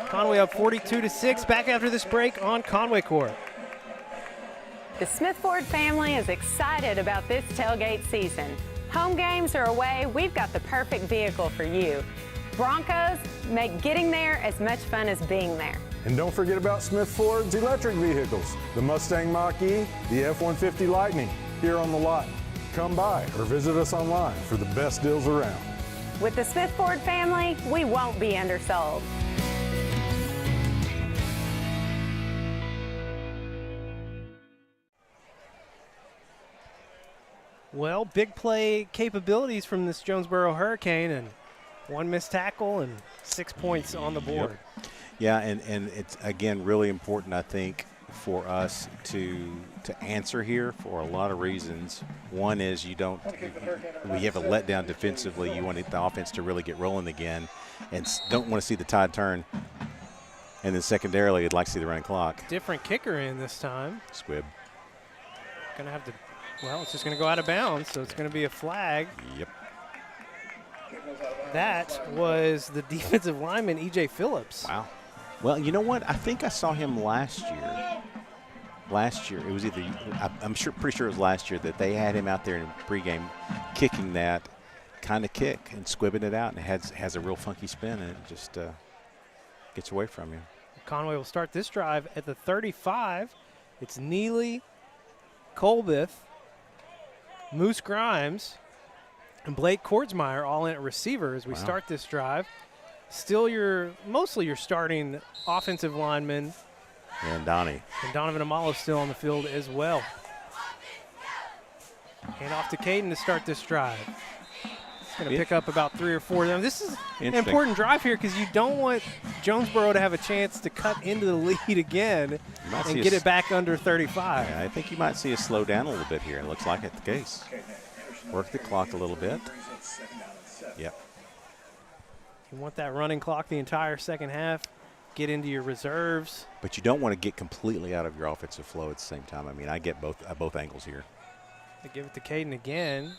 Conway up 42-6. Back after this break on Conway Corp. The Smith Ford family is excited about this tailgate season. Home games are away, we've got the perfect vehicle for you. Broncos make getting there as much fun as being there. And don't forget about Smith Ford's electric vehicles, the Mustang Mach-E, the F-150 Lightning, here on the lot. Come by or visit us online for the best deals around. With the Smith Ford family, we won't be undersold. Well, big play capabilities from this Jonesboro Hurricane, and 1 missed tackle and 6 points on the board. Yep. Yeah, and it's, again, really important, I think, for us to answer here for a lot of reasons. One is you have a letdown defensively. You want the offense to really get rolling again and don't want to see the tide turn. And then secondarily, you'd like to see the running clock. Different kicker in this time. Squibb. Going to have to, it's just going to go out of bounds, so it's going to be a flag. Yep. That was the defensive lineman, E.J. Phillips. Wow. Well, you know what? I think I saw him last year. It was either, pretty sure it was last year that they had him out there in pregame kicking that kind of kick and squibbing it out, and it has a real funky spin, and it just gets away from you. Conway will start this drive at the 35. It's Neely, Colbeth, Moose Grimes, and Blake Kordsmeyer all in at receiver as we start this drive. Still mostly your starting offensive lineman. And Donnie. And Donovan Amalo still on the field as well. Hand off to Caden to start this drive. It's going to pick up about 3 or 4 of them. This is an important drive here because you don't want Jonesboro to have a chance to cut into the lead again and get it back under 35. Yeah, I think you might see us slow down a little bit here. It looks like it's the case. Work the clock a little bit. Yep. You want that running clock the entire second half. Get into your reserves. But you don't want to get completely out of your offensive flow at the same time. I mean, I get both angles here. They give it to Caden again.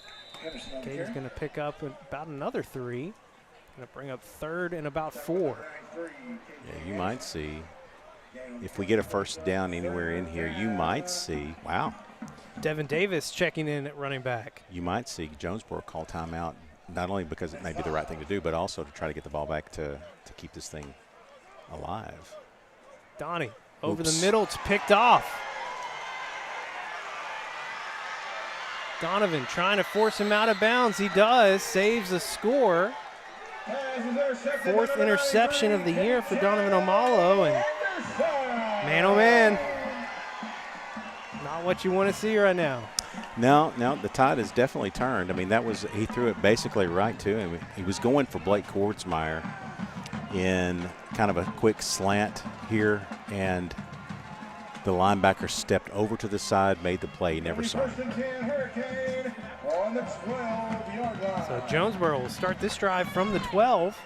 Caden's going to pick up about another 3. Going to bring up 3rd and about 4. Yeah, you might see, if we get a first down anywhere in here, you might see, wow. Devin Davis checking in at running back. You might see Jonesboro call timeout, not only because it may be the right thing to do, but also to try to get the ball back to keep this thing alive. Donnie over the middle. It's picked off. Donovan trying to force him out of bounds. He does. Saves the score. 4th interception of the year for Donovan Amalo. And man, oh man, not what you want to see right now. No, the tide has definitely turned. I mean, he threw it basically right to him. He was going for Blake Kordsmeyer in kind of a quick slant here, and the linebacker stepped over to the side, made the play. He never saw him. So Jonesboro will start this drive from the 12.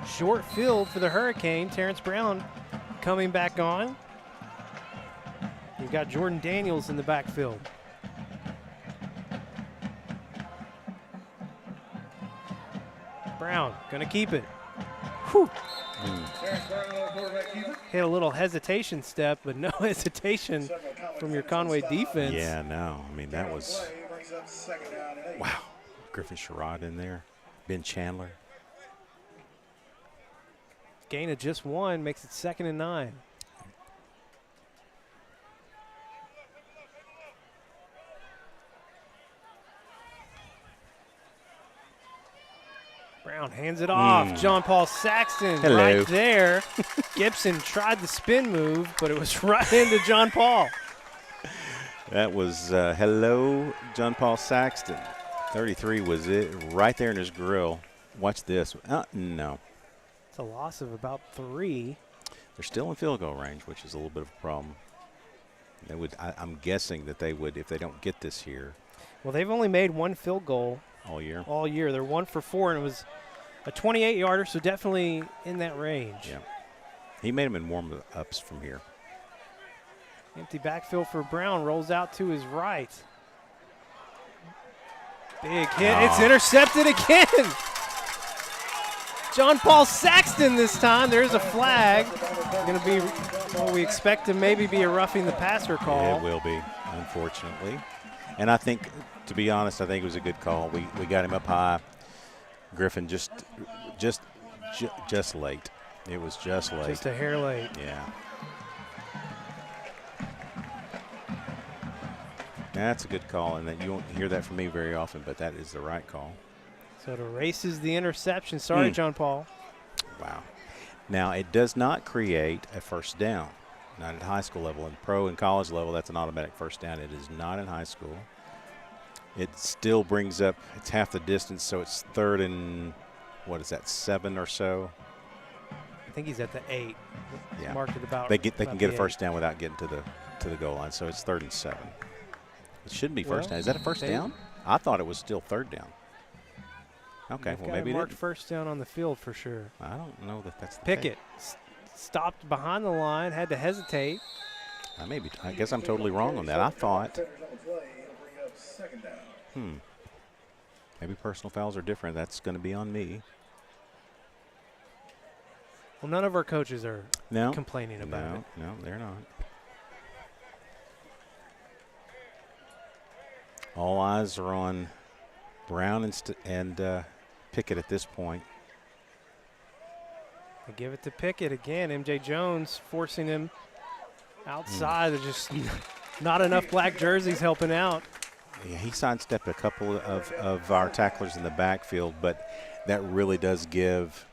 Short field for the Hurricane. Terrence Brown coming back on. You've got Jordan Daniels in the backfield. Brown going to keep it. Whew. Hit a little hesitation step, but no hesitation from your Conway defense. Yeah, no. I mean, that was – wow. Griffin Sherrod in there. Ben Chandler. Gain of just 1 makes it 2nd and 9. Brown hands it off. John Paul Saxton right there. Gibson tried the spin move, but it was right into John Paul. That was hello, John Paul Saxton. 33 was it right there in his grill. Watch this. No. It's a loss of about 3. They're still in field goal range, which is a little bit of a problem. They would. I'm guessing that they would, if they don't get this here. Well, they've only made 1 field goal all year. All year. They're 1 for 4, and it was a 28-yarder, so definitely in that range. Yeah. He made them in warm-ups from here. Empty backfield for Brown. Rolls out to his right. Big hit. Oh. It's intercepted again. John Paul Saxton this time. There's a flag. Going to be what we expect to maybe be a roughing the passer call. It will be, unfortunately. And I think, to be honest, I think it was a good call. We got him up high. Griffin just late. It was just late. Just a hair late. Yeah. That's a good call, and that you won't hear that from me very often, but that is the right call. So it erases the interception. Sorry, John Paul. Wow. Now, it does not create a first down, not at high school level. In pro and college level, that's an automatic first down. It is not in high school. It still brings up, it's half the distance, so it's 3rd and, what is that, 7 or so? I think he's at the 8. Yeah. Marked at about. They can get a first down without getting to the goal line, so it's 3rd and 7. It shouldn't be first down. Is that a first down? I thought it was still 3rd down. Okay, well maybe it marked first down on the field for sure. I don't know that that's the Pickett stopped behind the line, had to hesitate. I guess I'm totally wrong on that. I thought. Maybe personal fouls are different. That's going to be on me. Well, none of our coaches are complaining about it. No, they're not. All eyes are on Brown and Pickett at this point. They give it to Pickett again. MJ Jones forcing him outside. There's just not enough black jerseys helping out. Yeah, he sidestepped a couple of our tacklers in the backfield, but that really does give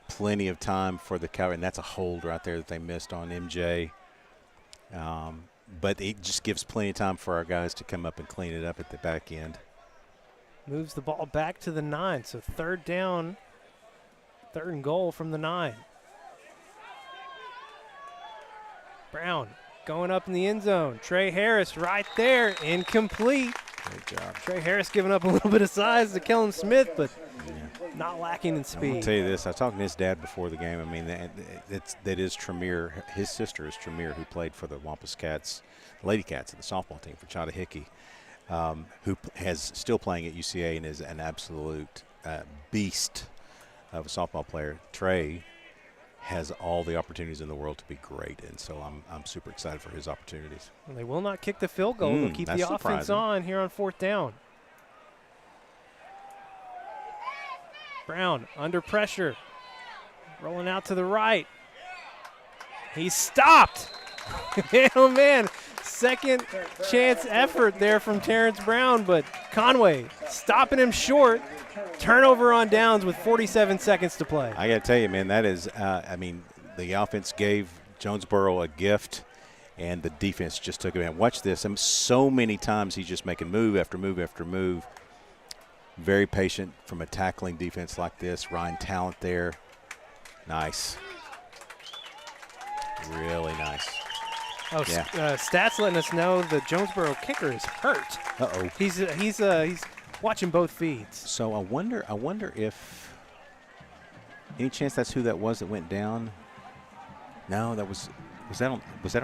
plenty of time for the cover, and that's a hold right there that they missed on MJ. But it just gives plenty of time for our guys to come up and clean it up at the back end. Moves the ball back to the 9, so 3rd down, 3rd and goal from the 9. Brown going up in the end zone. Trey Harris right there, incomplete. Great job. Trey Harris giving up a little bit of size to Kellen Smith, but not lacking in speed. I'll tell you this, I was talking to his dad before the game. I mean, that is Tremere. His sister is Tremere, who played for the Wampus Cats, Lady Cats, and the softball team for Chattahoochee, who has still playing at UCA and is an absolute beast of a softball player. Trey has all the opportunities in the world to be great, and so I'm super excited for his opportunities. Well, they will not kick the field goal. They'll keep the offense on here on 4th down. Brown under pressure, rolling out to the right. He's stopped. Oh, man, second chance effort there from Terrence Brown, but Conway stopping him short. Turnover on downs with 47 seconds to play. I got to tell you, man, that is, the offense gave Jonesboro a gift, and the defense just took it. Man, watch this. So many times he's just making move after move after move. Very patient from a tackling defense like this. Ryan Talent there. Nice. Really nice. Oh, yeah. Stats letting us know the Jonesboro kicker is hurt. Uh-oh. He's watching both feeds. So I wonder if any chance that's who that was that went down. No, was that on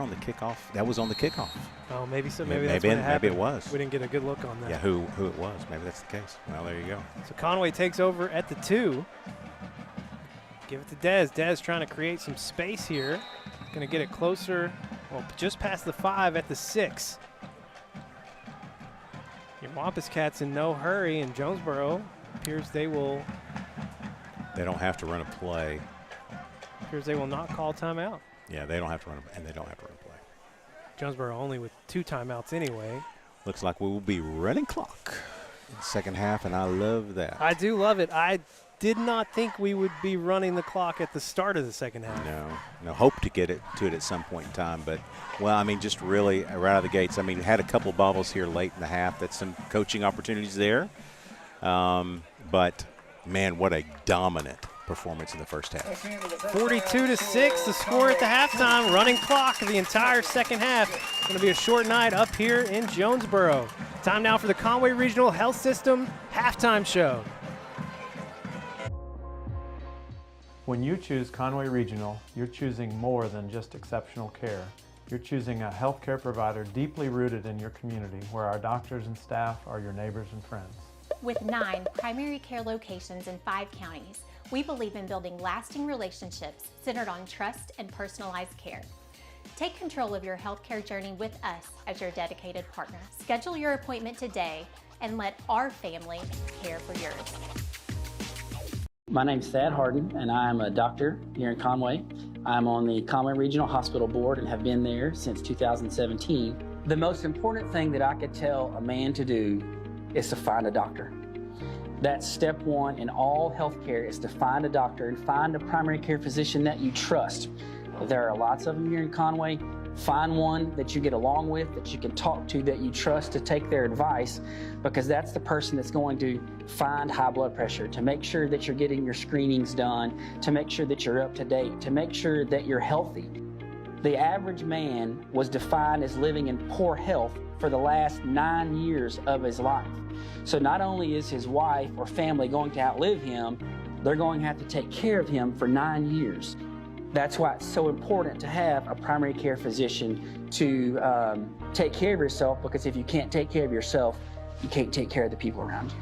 the kickoff? That was on the kickoff. Oh, maybe so. Maybe that's what happened. Maybe it was. We didn't get a good look on that. Yeah, who it was? Maybe that's the case. Well, there you go. So Conway takes over at the 2. Give it to Dez. Dez trying to create some space here. Going to get it closer, well, just past the 5 at the 6. Your Wampus Cats in no hurry, and Jonesboro appears they will. They don't have to run a play. Appears they will not call timeout. Yeah, they don't have to run, and they don't have to run a play. Jonesboro only with 2 timeouts anyway. Looks like we will be running clock in the second half, and I love that. I do love it. I did not think we would be running the clock at the start of the second half. No, hope to get it to it at some point in time. But, well, I mean, just really right out of the gates. I mean, had a couple bobbles here late in the half. That's some coaching opportunities there. But, man, what a dominant performance in the first half. 42-6, the score at the halftime. Running clock the entire second half. Going to be a short night up here in Jonesboro. Time now for the Conway Regional Health System halftime show. When you choose Conway Regional, you're choosing more than just exceptional care. You're choosing a healthcare provider deeply rooted in your community, where our doctors and staff are your neighbors and friends. With 9 primary care locations in 5 counties, we believe in building lasting relationships centered on trust and personalized care. Take control of your healthcare journey with us as your dedicated partner. Schedule your appointment today and let our family care for yours. My name's Thad Harden, and I'm a doctor here in Conway. I'm on the Conway Regional Hospital Board and have been there since 2017. The most important thing that I could tell a man to do is to find a doctor. That's step 1 in all healthcare, is to find a doctor and find a primary care physician that you trust. There are lots of them here in Conway. Find one that you get along with, that you can talk to, that you trust, to take their advice, because that's the person that's going to find high blood pressure, to make sure that you're getting your screenings done, to make sure that you're up to date, to make sure that you're healthy. The average man was defined as living in poor health for the last 9 years of his life. So not only is his wife or family going to outlive him, they're going to have to take care of him for 9 years. That's why it's so important to have a primary care physician to take care of yourself, because if you can't take care of yourself, you can't take care of the people around you.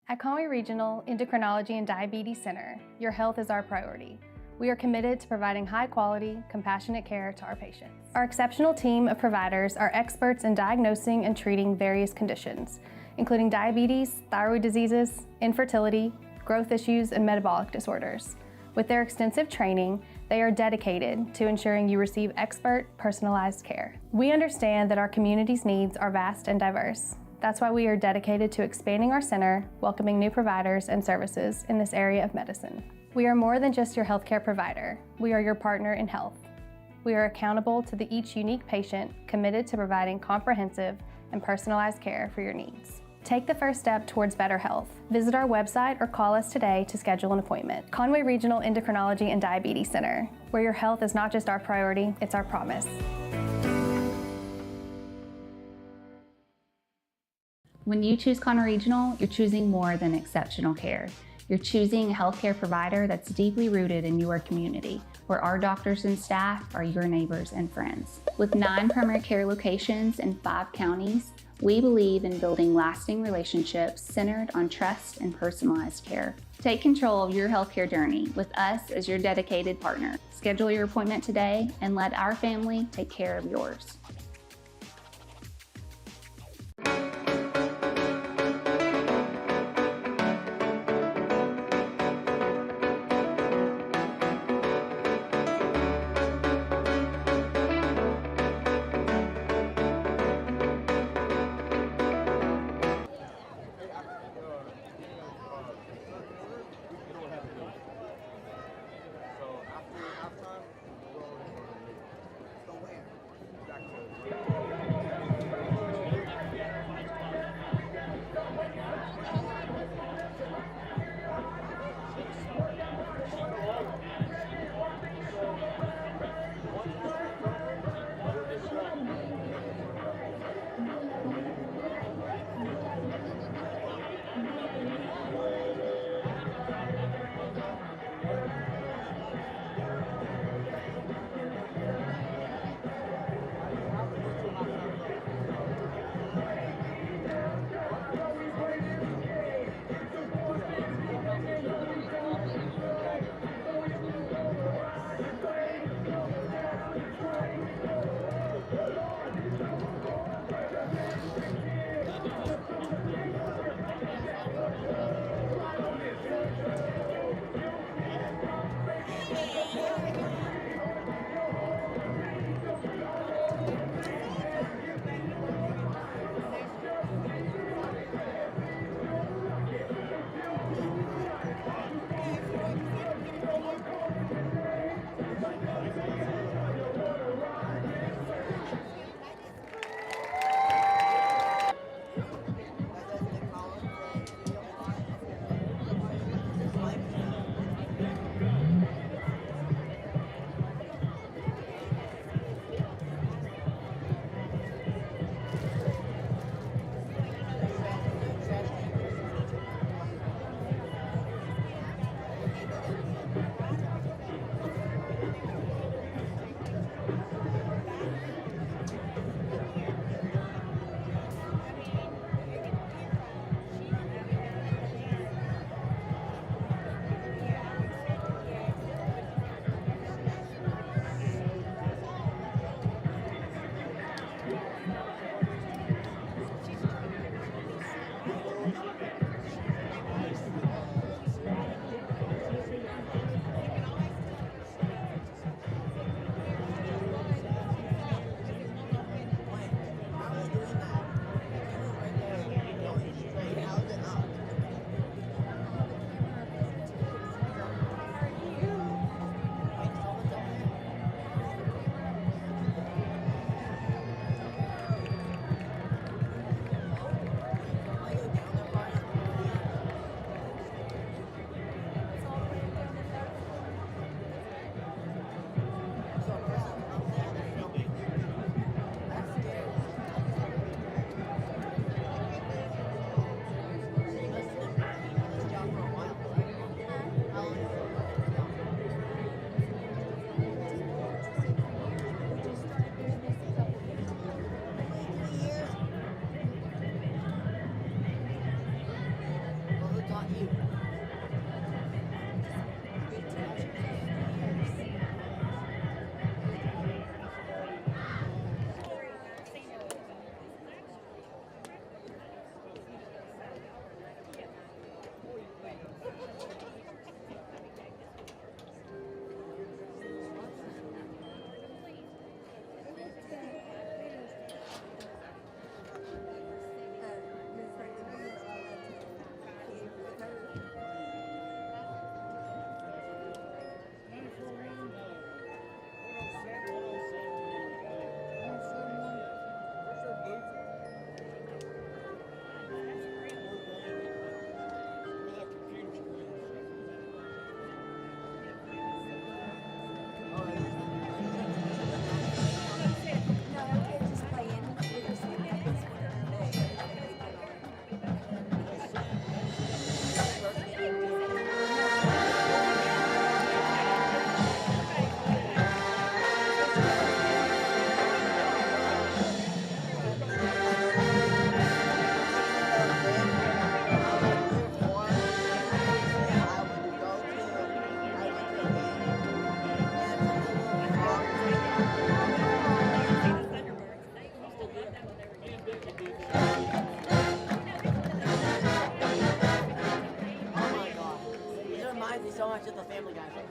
At Conway Regional Endocrinology and Diabetes Center, your health is our priority. We are committed to providing high-quality, compassionate care to our patients. Our exceptional team of providers are experts in diagnosing and treating various conditions, including diabetes, thyroid diseases, infertility, growth issues, and metabolic disorders. With their extensive training, they are dedicated to ensuring you receive expert, personalized care. We understand that our community's needs are vast and diverse. That's why we are dedicated to expanding our center, welcoming new providers and services in this area of medicine. We are more than just your healthcare provider. We are your partner in health. We are accountable to each unique patient, committed to providing comprehensive and personalized care for your needs. Take the first step towards better health. Visit our website or call us today to schedule an appointment. Conway Regional Endocrinology and Diabetes Center, where your health is not just our priority, it's our promise. When you choose Conway Regional, you're choosing more than exceptional care. You're choosing a healthcare provider that's deeply rooted in your community, where our doctors and staff are your neighbors and friends. With 9 primary care locations in 5 counties, we believe in building lasting relationships centered on trust and personalized care. Take control of your healthcare journey with us as your dedicated partner. Schedule your appointment today and let our family take care of yours. Back to about you. So much of the Family Guy.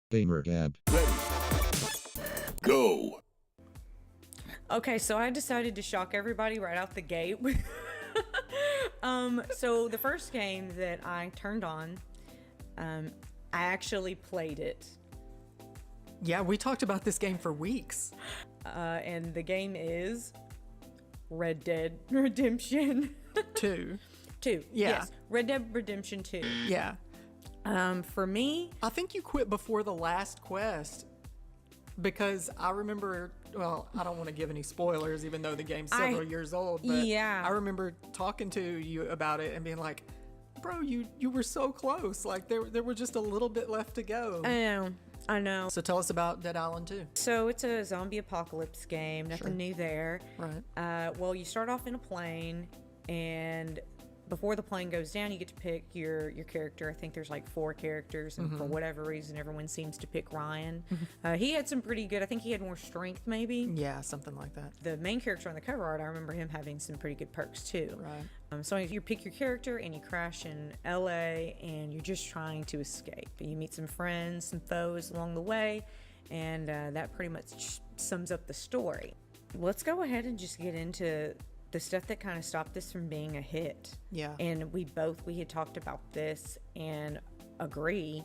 Gamer Gab. Go. Okay, so I decided to shock everybody right out the gate. So the first game that I turned on, I actually played it. Yeah, we talked about this game for weeks. And the game is Red Dead Redemption 2. 2. Yeah. Yes. Red Dead Redemption 2. Yeah. For me, I think you quit before the last quest because I remember, well, I don't want to give any spoilers even though the game's several years old, but yeah. I remember talking to you about it and being like, bro, you were so close. Like there were just a little bit left to go. I know. So tell us about Dead Island 2. So it's a zombie apocalypse game. Nothing new there. Right. Well, you start off in a plane, and before the plane goes down, you get to pick your character. I think there's like 4 characters, and for whatever reason, everyone seems to pick Ryan. He had some pretty good. I think he had more strength, maybe. Yeah, something like that. The main character on the cover art, I remember him having some pretty good perks too. Right. So you pick your character and you crash in LA, and you're just trying to escape. You meet some friends, some foes along the way, and that pretty much sums up the story. Let's go ahead and just get into the stuff that kind of stopped this from being a hit. Yeah. And we had talked about this and agree.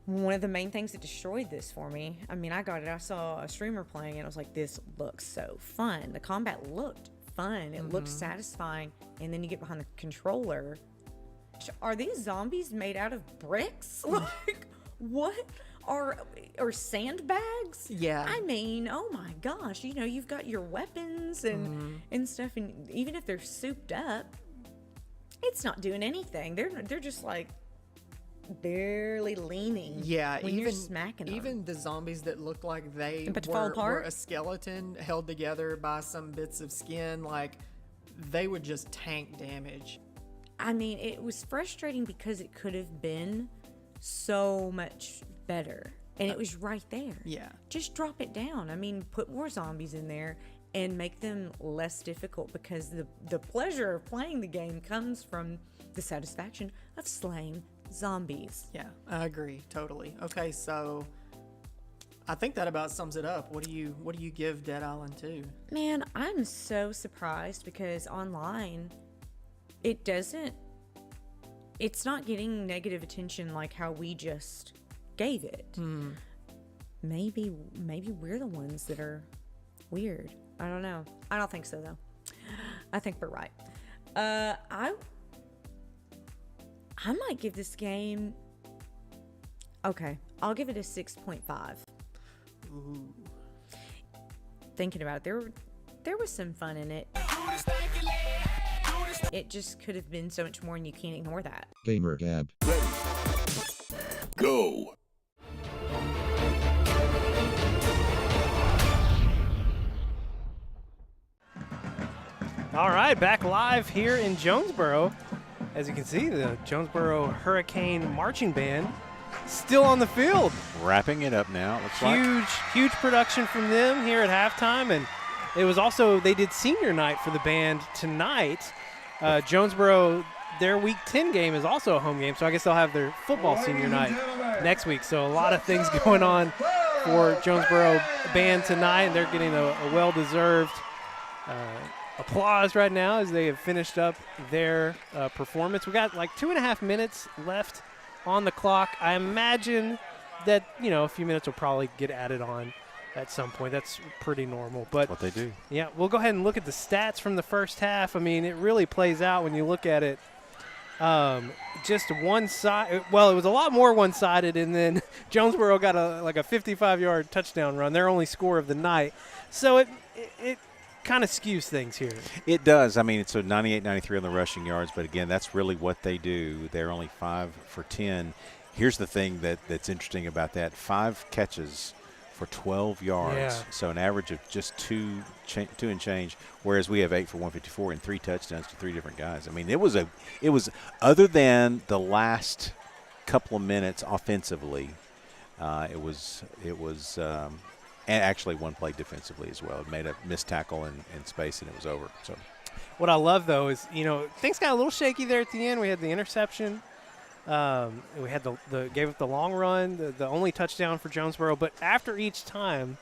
One of the main things that destroyed this for me, I mean, I got it. I saw a streamer playing it. I was like, this looks so fun. The combat looked fun. It looked satisfying. And then you get behind the controller. Are these zombies made out of bricks? Like, what? Or sandbags? Yeah. I mean, oh my gosh, you've got your weapons and stuff, and even if they're souped up, it's not doing anything. They're just like barely leaning. Yeah, when you're smacking them. Even the zombies that look like they fall apart? were a skeleton held together by some bits of skin, like they would just tank damage. I mean, it was frustrating because it could have been so much better, and it was right there. Yeah. Just drop it down. I mean, put more zombies in there and make them less difficult, because the pleasure of playing the game comes from the satisfaction of slaying zombies. Yeah, I agree totally. Okay, so I think that about sums it up. What do you give Dead Island 2? Man, I'm so surprised because online it's not getting negative attention like how we just gave it. Maybe we're the ones that are weird. I don't know. I don't think so though. I think we're right. I might give this game, okay, I'll give it a 6.5. Ooh. Thinking about it, there was some fun in it. It just could have been so much more, and you can't ignore that. Gamer Gab. Go. All right, back live here in Jonesboro. As you can see, the Jonesboro Hurricane Marching Band still on the field. Wrapping it up now. Looks like. Huge production from them here at halftime, and it was also, they did senior night for the band tonight. Jonesboro, their Week 10 game is also a home game, so I guess they'll have their football senior night next week. So a lot of things going on for Jonesboro band tonight, and they're getting a well-deserved applause right now as they have finished up their performance. We got like 2.5 minutes left on the clock. I imagine that, a few minutes will probably get added on at some point. That's pretty normal. But what they do. Yeah, we'll go ahead and look at the stats from the first half. I mean, it really plays out when you look at it. Just one side. Well, it was a lot more one-sided, and then Jonesboro got a 55-yard touchdown run, their only score of the night. So it kind of skews things here. It does. I mean, it's a 98-93 on the rushing yards, but again, that's really what they do. They're only 5 for 10. Here's the thing that's interesting about that: 5 catches for 12 yards. Yeah. So an average of just two and change, whereas we have 8 for 154 and 3 touchdowns to 3 different guys. I mean, it was other than the last couple of minutes offensively, it was And actually one play defensively as well. It made a missed tackle in space, and it was over. So, what I love, though, is, things got a little shaky there at the end. We had the interception. We had gave up the long run, the only touchdown for Jonesboro. But after each time,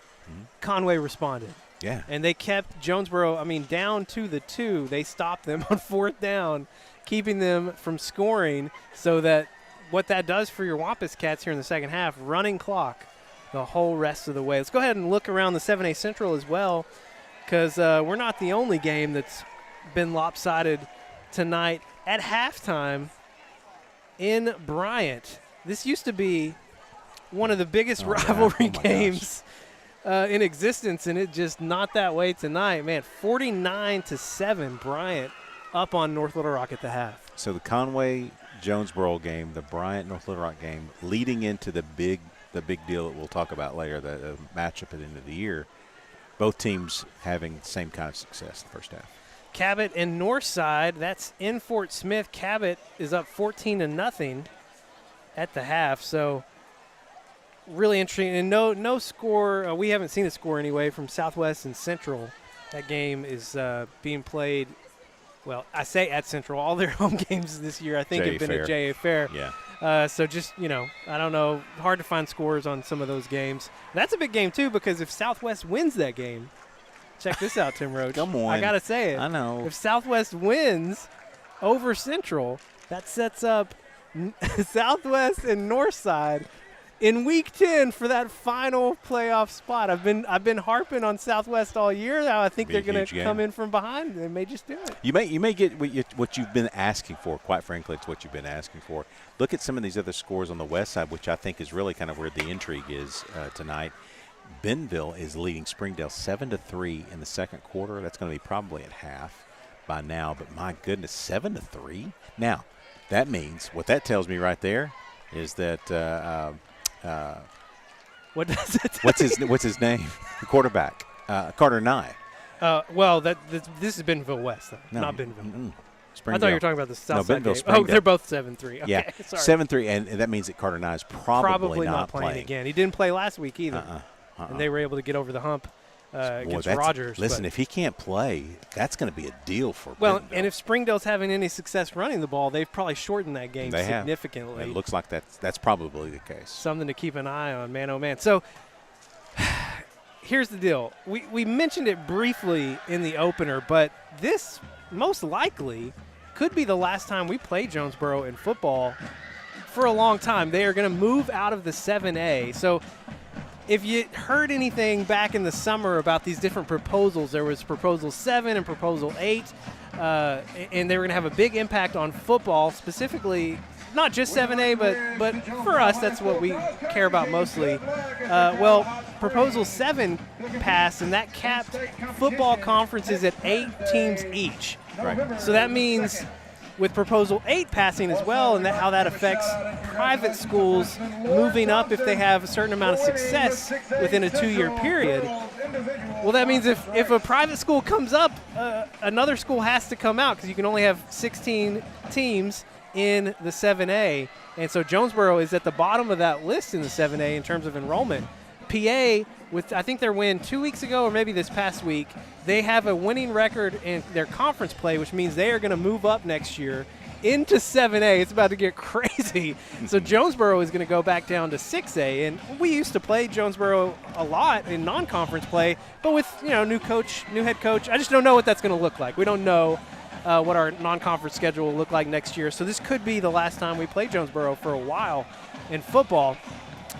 Conway responded. Yeah. And they kept Jonesboro, down to the 2. They stopped them on 4th down, keeping them from scoring, so that what that does for your Wampus Cats here in the second half, running clock the whole rest of the way. Let's go ahead and look around the 7A Central as well, because we're not the only game that's been lopsided tonight. At halftime in Bryant, this used to be one of the biggest rivalry games in existence, and it just not that way tonight. Man, 49-7, Bryant up on North Little Rock at the half. So the Conway-Jonesboro game, the Bryant-North Little Rock game, leading into the big deal that we'll talk about later, the matchup at the end of the year, both teams having the same kind of success in the first half. Cabot and Northside, that's in Fort Smith. Cabot is up 14-0 at the half, so really interesting. And no score, we haven't seen a score anyway from Southwest and Central. That game is being played, well, I say at Central. All their home games this year, I think, have been at JA Fair. Yeah. So just, I don't know, hard to find scores on some of those games. That's a big game, too, because if Southwest wins that game, check this out, Tim Roach. Come on. I got to say it. I know. If Southwest wins over Central, that sets up Southwest and Northside in Week 10 for that final playoff spot. I've been harping on Southwest all year. Now I think they're going to come in from behind. They may just do it. You may get what you've been asking for. Quite frankly, it's what you've been asking for. Look at some of these other scores on the west side, which I think is really kind of where the intrigue is tonight. Bentonville is leading Springdale 7-3 in the second quarter. That's going to be probably at half by now. But my goodness, 7-3. Now, that means what that tells me right there is that. What does it? What's his name? The quarterback, Carter Nye. This is Bentonville West, though, not Bentonville. I thought you were talking about the South Side game. Springdale. Oh, they're both 7-3. Okay, yeah, sorry. 7-3, and that means that Carter Nye is probably not playing again. He didn't play last week either, and they were able to get over the hump against Rogers. Listen, if he can't play, that's going to be a deal for Bentonville. And if Springdale's having any success running the ball, they've probably shortened that game significantly. It looks like that's probably the case. Something to keep an eye on, man, oh, man. So here's the deal. We mentioned it briefly in the opener, but this most likely could be the last time we play Jonesboro in football for a long time. They are going to move out of the 7A. So if you heard anything back in the summer about these different proposals, there was Proposal 7 and Proposal 8, and they were going to have a big impact on football, specifically not just 7A, but for us, that's what we care about mostly. Proposal 7 passed, and that capped football conferences at 8 teams each. Right. So that means with Proposal 8 passing as well, and how that affects private schools moving up if they have a certain amount of success within a 2-year period. Well, that means if a private school comes up, another school has to come out because you can only have 16 teams in the 7A. And so Jonesboro is at the bottom of that list in the 7A in terms of enrollment. PA, with I think their win 2 weeks ago or maybe this past week, they have a winning record in their conference play, which means they are going to move up next year into 7A. It's about to get crazy. So Jonesboro is going to go back down to 6A. And we used to play Jonesboro a lot in non-conference play, but with new coach, new head coach, I just don't know what that's going to look like. We don't know what our non-conference schedule will look like next year. So this could be the last time we play Jonesboro for a while in football.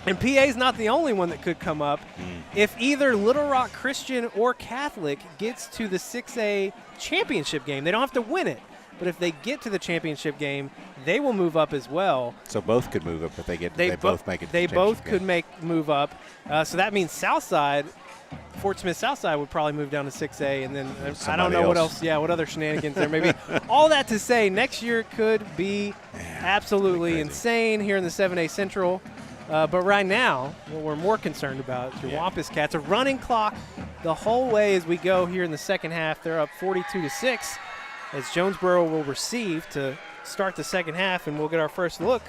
And PA is not the only one that could come up. If either Little Rock Christian or Catholic gets to the 6A championship game, they don't have to win it. But if they get to the championship game, they will move up as well. So both could move up if they both make it. They both could move up. So that means Southside, Fort Smith Southside would probably move down to 6A, and then I don't know what else. Yeah, what other shenanigans there may be. All that to say, next year could be absolutely insane here in the 7A Central. But right now, what we're more concerned about is your Wampus Cats. A running clock the whole way as we go here in the second half. They're up 42-6 as Jonesboro will receive to start the second half, and we'll get our first look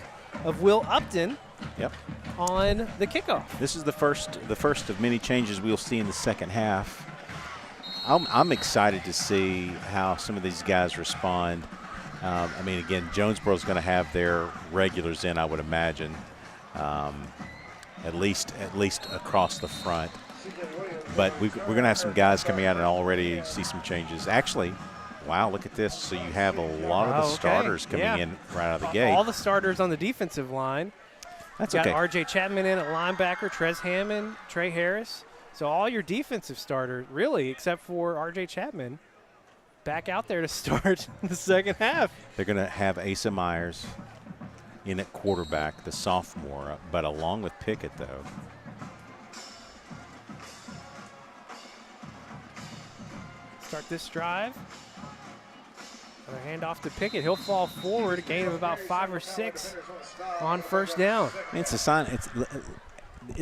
of Will Upton. Yep. On the kickoff. This is the first of many changes we'll see in the second half. I'm excited to see how some of these guys respond. I mean, again, Jonesboro's going to have their regulars in, I would imagine, at least across the front. But we're going to have some guys coming out and already see some changes. Actually, wow, look at this. So you have a lot of the starters coming in right out of the gate. All the starters on the defensive line. That's got okay. R.J. Chapman in at linebacker, Trez Hammond, Trey Harris. So all your defensive starters, really, except for R.J. Chapman, back out there to start the second half. They're going to have Asa Myers in at quarterback, the sophomore, but along with Pickett, though. Start this drive. Another handoff to Pickett. He'll fall forward, a gain of about 5 or 6 on first down. It's a sign.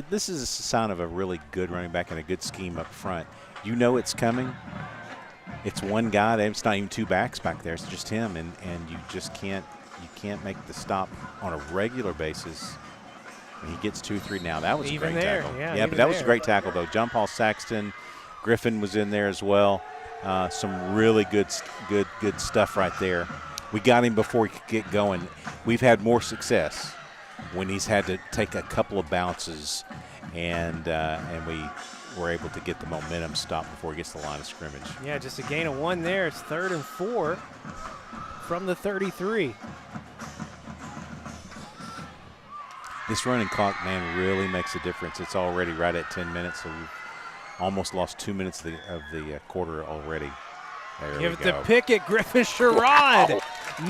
This is a sign of a really good running back and a good scheme up front. You know it's coming. It's one guy. It's not even two backs back there. It's just him, and you just can't make the stop on a regular basis. And he gets 2-3 now. That was Even a great there, tackle. yeah, but that was a great tackle though. John Paul Saxton, Griffin was in there as well. Some really good stuff right there. We got him before he could get going. We've had more success when he's had to take a couple of bounces, and we were able to get the momentum stopped before he gets to the line of scrimmage. Yeah, just a gain of 1 there. It's 3rd and 4 from the 33. This running clock, man, really makes a difference. It's already right at 10 minutes, so we've almost lost 2 minutes of the quarter already. There Give we it go. to Pickett. Griffin Sherrod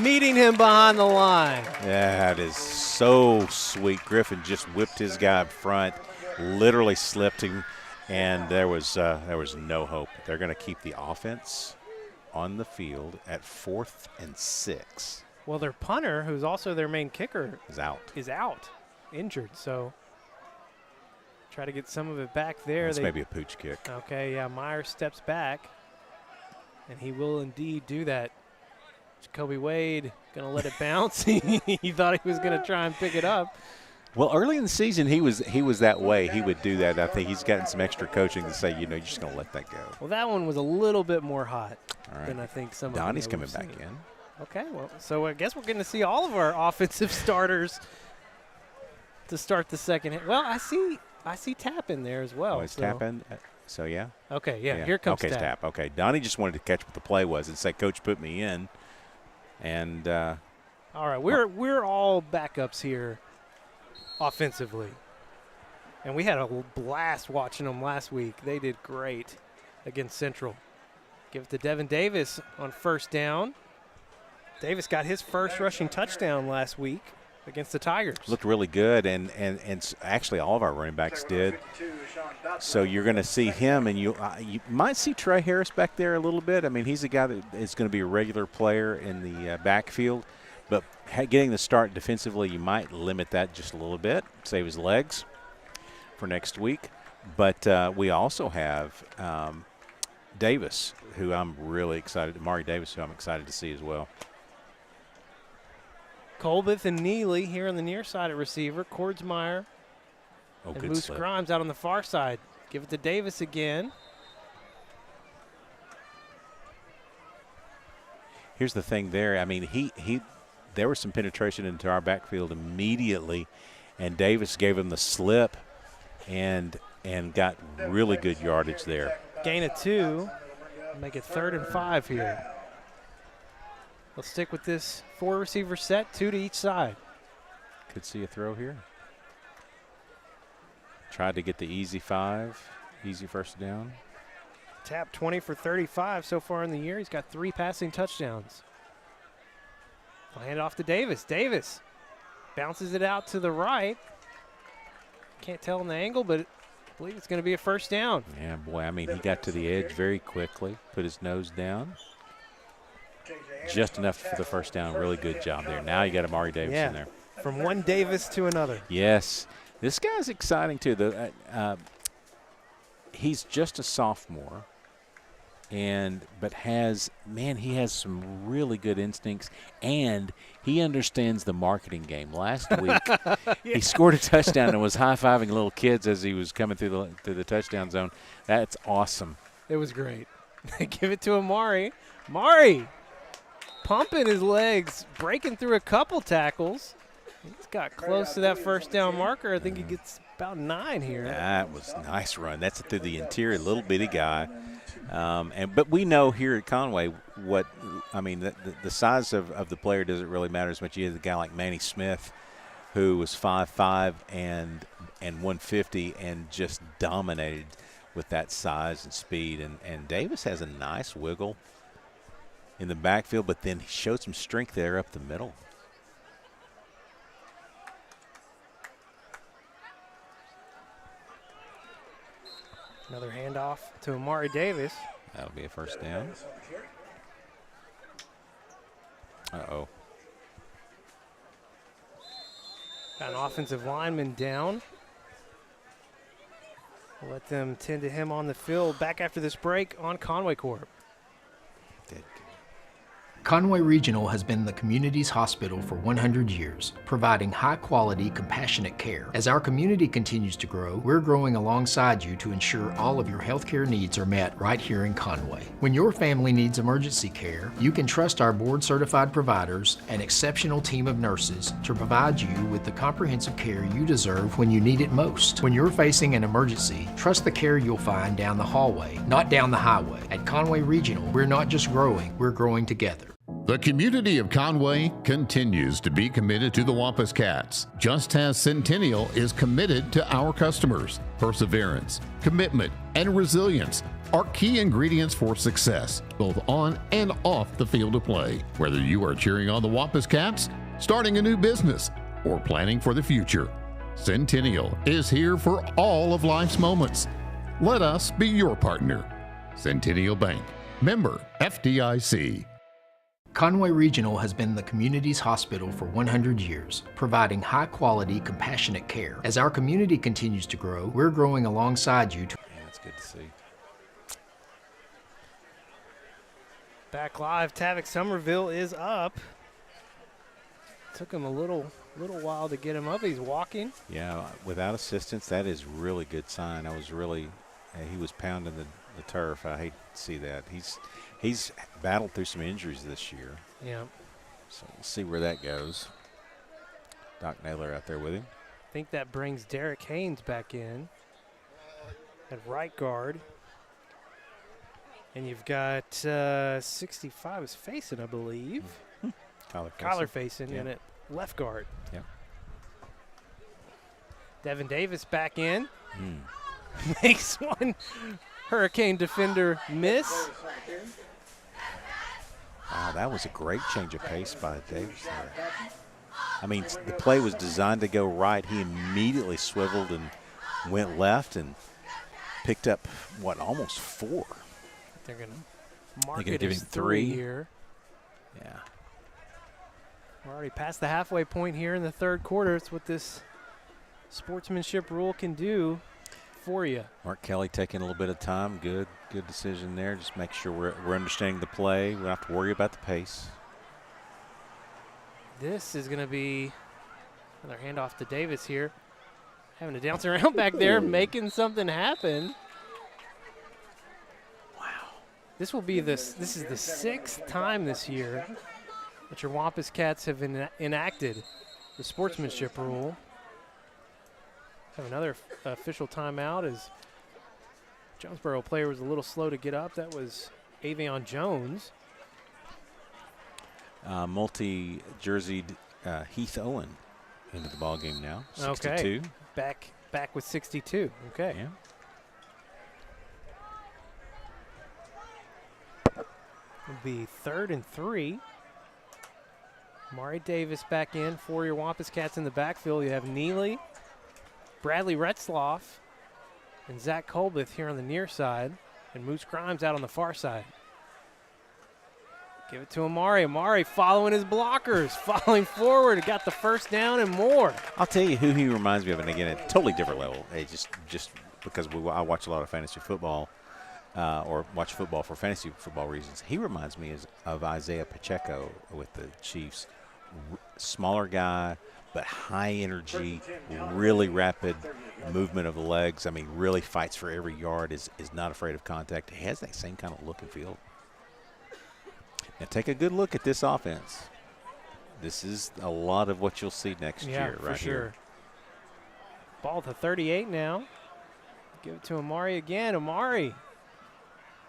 meeting him behind the line. That is so sweet. Griffin just whipped his guy up front, literally slipped him, and there was no hope. They're going to keep the offense on the field at 4th and 6. Well, their punter, who's also their main kicker, is out, injured. So try to get some of it back there. That's maybe a pooch kick. Okay, yeah, Myers steps back, and he will indeed do that. Jacoby Wade going to let it bounce. He thought he was going to try and pick it up. Well, early in the season, he was that way. He would do that. I think he's gotten some extra coaching to say, you're just going to let that go. Well, that one was a little bit more hot than I think some of them. Donnie's coming back in. Okay, well, so I guess we're going to see all of our offensive starters to start the second half. Well, I see Tap in there as well. Oh, is Tap in? So, yeah. Okay, yeah, here comes Tap. Tap. Okay, Donnie just wanted to catch what the play was and say, Coach, put me in. And all right, we're all backups here offensively. And we had a blast watching them last week. They did great against Central. Give it to Devin Davis on first down. Davis got his first rushing touchdown last week against the Tigers. Looked really good, and actually all of our running backs did. So you're going to see him, and you might see Trey Harris back there a little bit. I mean, he's a guy that is going to be a regular player in the backfield. But getting the start defensively, you might limit that just a little bit, save his legs for next week. But we also have Davis, who I'm really excited, Amari Davis, who I'm excited to see as well. Colbeth and Neely here on the near side at receiver. Kordsmeyer and good Moose slip. Grimes out on the far side. Give it to Davis again. Here's the thing there. I mean, there was some penetration into our backfield immediately, and Davis gave him the slip and got really good yardage there. Gain of 2. Make it 3rd and 5 here. Let's stick with this 4 receiver set, 2 to each side. Could see a throw here. Tried to get the easy 5, easy first down. Tap 20 for 35 so far in the year. He's got 3 passing touchdowns. I'll hand it off to Davis. Davis bounces it out to the right. Can't tell in the angle, but I believe it's going to be a first down. Yeah, boy, I mean, he got to the edge very quickly, put his nose down. Just enough for the first down. Really good job there. Now you got Amari Davis in there. From one Davis to another. Yes. This guy's exciting, too. He's just a sophomore, but he has some really good instincts, and he understands the marketing game. Last week, he scored a touchdown and was high-fiving little kids as he was coming through the touchdown zone. That's awesome. It was great. They give it to Amari. Amari pumping his legs, breaking through a couple tackles. He's got close to that first down marker. I think he gets about 9 here. That was a nice run. That's through the interior, little bitty guy. But we know here at Conway the size of the player doesn't really matter as much. You have a guy like Manny Smith, who was 5'5" and 150 and just dominated with that size and speed. And Davis has a nice wiggle in the backfield, but then he showed some strength there up the middle. Another handoff to Amari Davis. That'll be a first down. Uh-oh. Got an offensive lineman down. We'll let them tend to him on the field. Back after this break on Conway Corp. Conway Regional has been the community's hospital for 100 years, providing high-quality, compassionate care. As our community continues to grow, we're growing alongside you to ensure all of your healthcare needs are met right here in Conway. When your family needs emergency care, you can trust our board-certified providers and exceptional team of nurses to provide you with the comprehensive care you deserve when you need it most. When you're facing an emergency, trust the care you'll find down the hallway, not down the highway. At Conway Regional, we're not just growing, we're growing together. The community of Conway continues to be committed to the Wampus Cats, just as Centennial is committed to our customers. Perseverance, commitment, and resilience are key ingredients for success, both on and off the field of play. Whether you are cheering on the Wampus Cats, starting a new business, or planning for the future, Centennial is here for all of life's moments. Let us be your partner. Centennial Bank, member FDIC. Conway Regional has been the community's hospital for 100 years, providing high-quality, compassionate care. As our community continues to grow, we're growing alongside you to... Yeah, that's good to see. Back live, Tavik Somerville is up. Took him a little while to get him up. He's walking. Yeah, without assistance, that is really good sign. He was pounding the turf. I hate to see that. He's battled through some injuries this year. Yeah. So we'll see where that goes. Doc Naylor out there with him. I think that brings Derek Haynes back in at right guard. And you've got 65 is facing, I believe. Collar facing yeah. And at left guard. Yeah. Devin Davis back in. Makes one Hurricane defender miss. Wow, that was a great change of pace by Davis there. I mean, the play was designed to go right. He immediately swiveled and went left and picked up, almost 4. They're going to mark it as him 3 here. Yeah. We're already past the halfway point here in the third quarter. It's what this sportsmanship rule can do for you. Mark Kelly taking a little bit of time. Good decision there. Just make sure we're understanding the play. We don't have to worry about the pace. This is going to be another handoff to Davis here. Having to dance around back there, making something happen. Wow. This is the 6th time this year that your Wampus Cats have enacted the sportsmanship rule. Have another official timeout as Jonesboro player was a little slow to get up. That was Avion Jones. Multi-jerseyed Heath Owen into the ball game now. 62. Okay. Back with 62. Okay. Yeah. It'll be 3rd and 3. Mari Davis back in for your Wampus Cats in the backfield. You have Neely, Bradley Retzloff, and Zach Colbeth here on the near side, and Moose Grimes out on the far side. Give it to Amari. Amari following his blockers, falling forward, got the first down and more. I'll tell you who he reminds me of, and again, at a totally different level. Just because I watch a lot of fantasy football. or watch football for fantasy football reasons. He reminds me of Isaiah Pacheco with the Chiefs. Smaller guy, but high energy, really rapid movement of the legs. I mean, really fights for every yard, is not afraid of contact. He has that same kind of look and feel. Now take a good look at this offense. This is a lot of what you'll see next year right here. Ball to 38 now. Give it to Amari again. Amari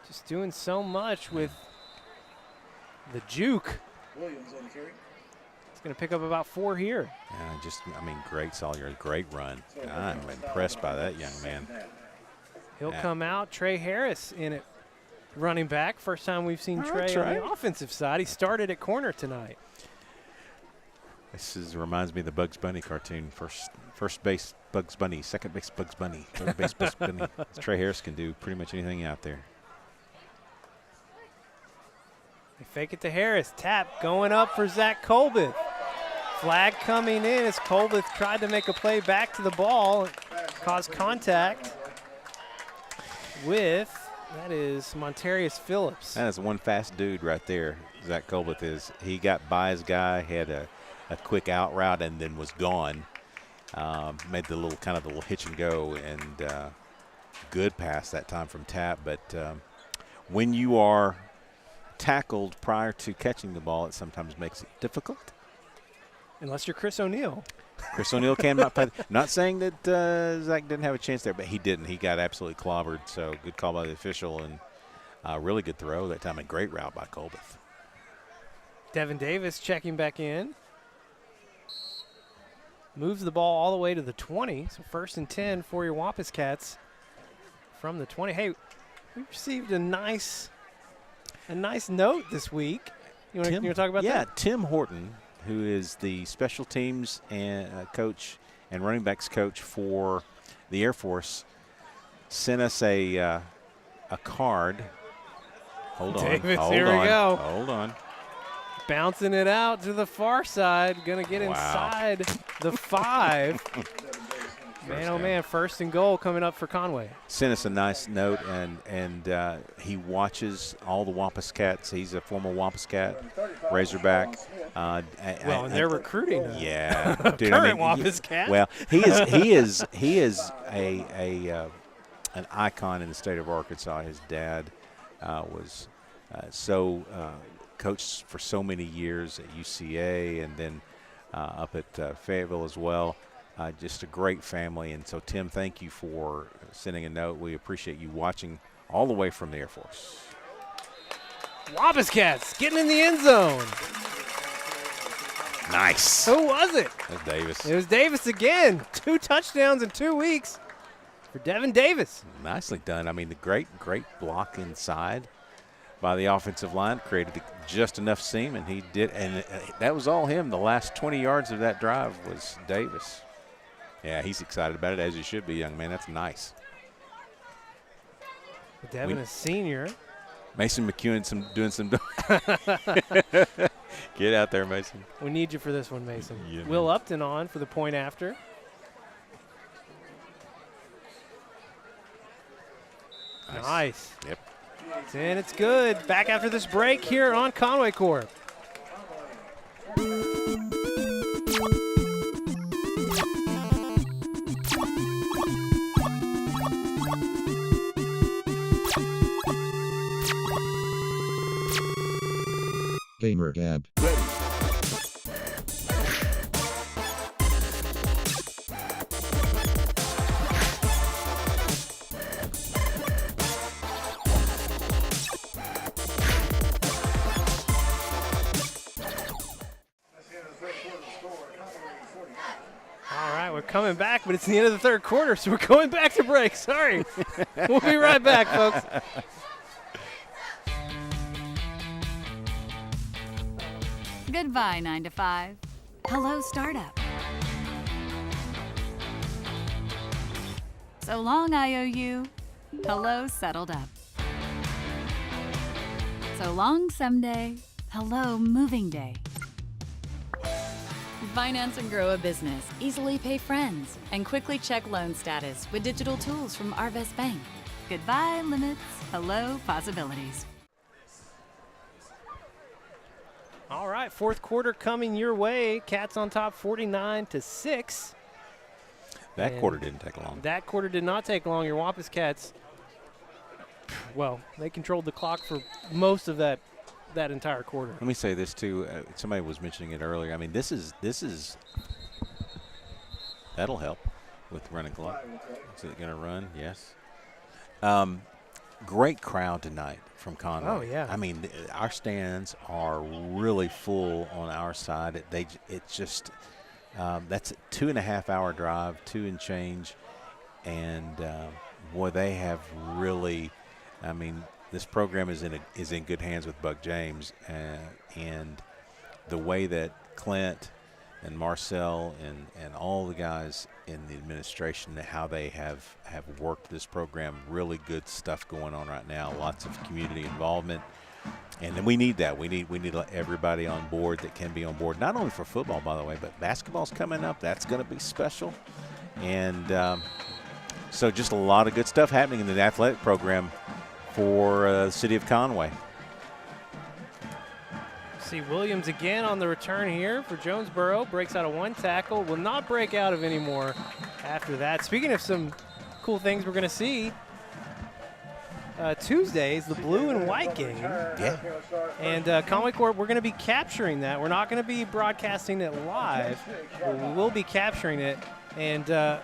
just doing so much with the juke. Williams on the carry. He's going to pick up about 4 here. Yeah, great solid yard, great run. I'm impressed by that young man. He'll come out. Trey Harris in it, running back. First time we've seen Trey on the offensive side. He started at corner tonight. This reminds me of the Bugs Bunny cartoon. First base Bugs Bunny, second base Bugs Bunny, third base Bugs Bunny. Trey Harris can do pretty much anything out there. They fake it to Harris. Tap going up for Zach Colbeth. Flag coming in as Colbeth tried to make a play back to the ball. Caused contact with, that is Montarius Phillips. That is one fast dude right there. Zach Colbeth is. He got by his guy, had a quick out route, and then was gone. Made the little hitch and go, and good pass that time from Tap. But when you are tackled prior to catching the ball, it sometimes makes it difficult. Unless you're Chris O'Neal. Chris O'Neal cannot play. Not saying that Zach didn't have a chance there, but he didn't. He got absolutely clobbered, so good call by the official, and really good throw that time. A great route by Colbeth. Devin Davis checking back in. Moves the ball all the way to the 20, so 1st and 10 for your Wampus Cats from the 20. Hey, we received a nice note this week. You want to talk about that? Yeah, Tim Horton, who is the special teams and coach and running backs coach for the Air Force, sent us a card. Hold on. Here we go. Hold on. Bouncing it out to the far side. Going to get inside the 5. Man, oh man, 1st and goal coming up for Conway. Sent us a nice note, and he watches all the Wampus Cats. He's a former Wampus Cat, Razorback. And they're recruiting. Yeah, dude, current Wampus Cat. Well, he is an icon in the state of Arkansas. His dad was coached for so many years at UCA, and then up at Fayetteville as well. Just a great family. And so, Tim, thank you for sending a note. We appreciate you watching all the way from the Air Force. Wampus Cats getting in the end zone. Nice. Who was it? It was Davis. It was Davis again. 2 touchdowns in 2 weeks for Devin Davis. Nicely done. I mean, the great block inside by the offensive line created just enough seam, and he did. And that was all him. The last 20 yards of that drive was Davis. Yeah, he's excited about it, as he should be, young man. That's nice. Devin is senior. Mason McEwen doing some. Get out there, Mason. We need you for this one, Mason. Yeah, Will Upton on for the point after. Nice. Yep. It's in, it's good. Back after this break here on Conway Corp. Gamer Gab. Coming back, but it's the end of the 3rd quarter, so we're going back to break. Sorry. We'll be right back, folks. Goodbye, 9 to 5. Hello, startup. So long, IOU. Hello, settled up. So long, someday. Hello, moving day. Finance and grow a business, easily pay friends, and quickly check loan status with digital tools from Arvest Bank. Goodbye, limits. Hello, possibilities. All right, fourth quarter coming your way. Cats on top 49-6. That quarter didn't take long. That quarter did not take long. Your Wampus Cats, well, they controlled the clock for most of that entire quarter. Let me say this too. Somebody was mentioning it earlier. I mean, this is that'll help with running clock. Is it going to run? Yes. Great crowd tonight from Conway. Oh yeah. I mean, our stands are really full on our side. It's just that's a 2.5 hour drive, 2 and change, and boy, they have really. I mean, this program is in good hands with Buck James, and the way that Clint and Marcel and all the guys in the administration, how they have worked this program, really good stuff going on right now. Lots of community involvement, and then we need that. We need everybody on board that can be on board, not only for football, by the way, but basketball's coming up. That's going to be special, and so just a lot of good stuff happening in the athletic program for the city of Conway. See Williams again on the return here for Jonesboro. Breaks out of 1 tackle. Will not break out of any more after that. Speaking of some cool things we're going to see, Tuesday is the blue and white game. Yeah. And Conway Corp, we're going to be capturing that. We're not going to be broadcasting it live, but we will be capturing it. And I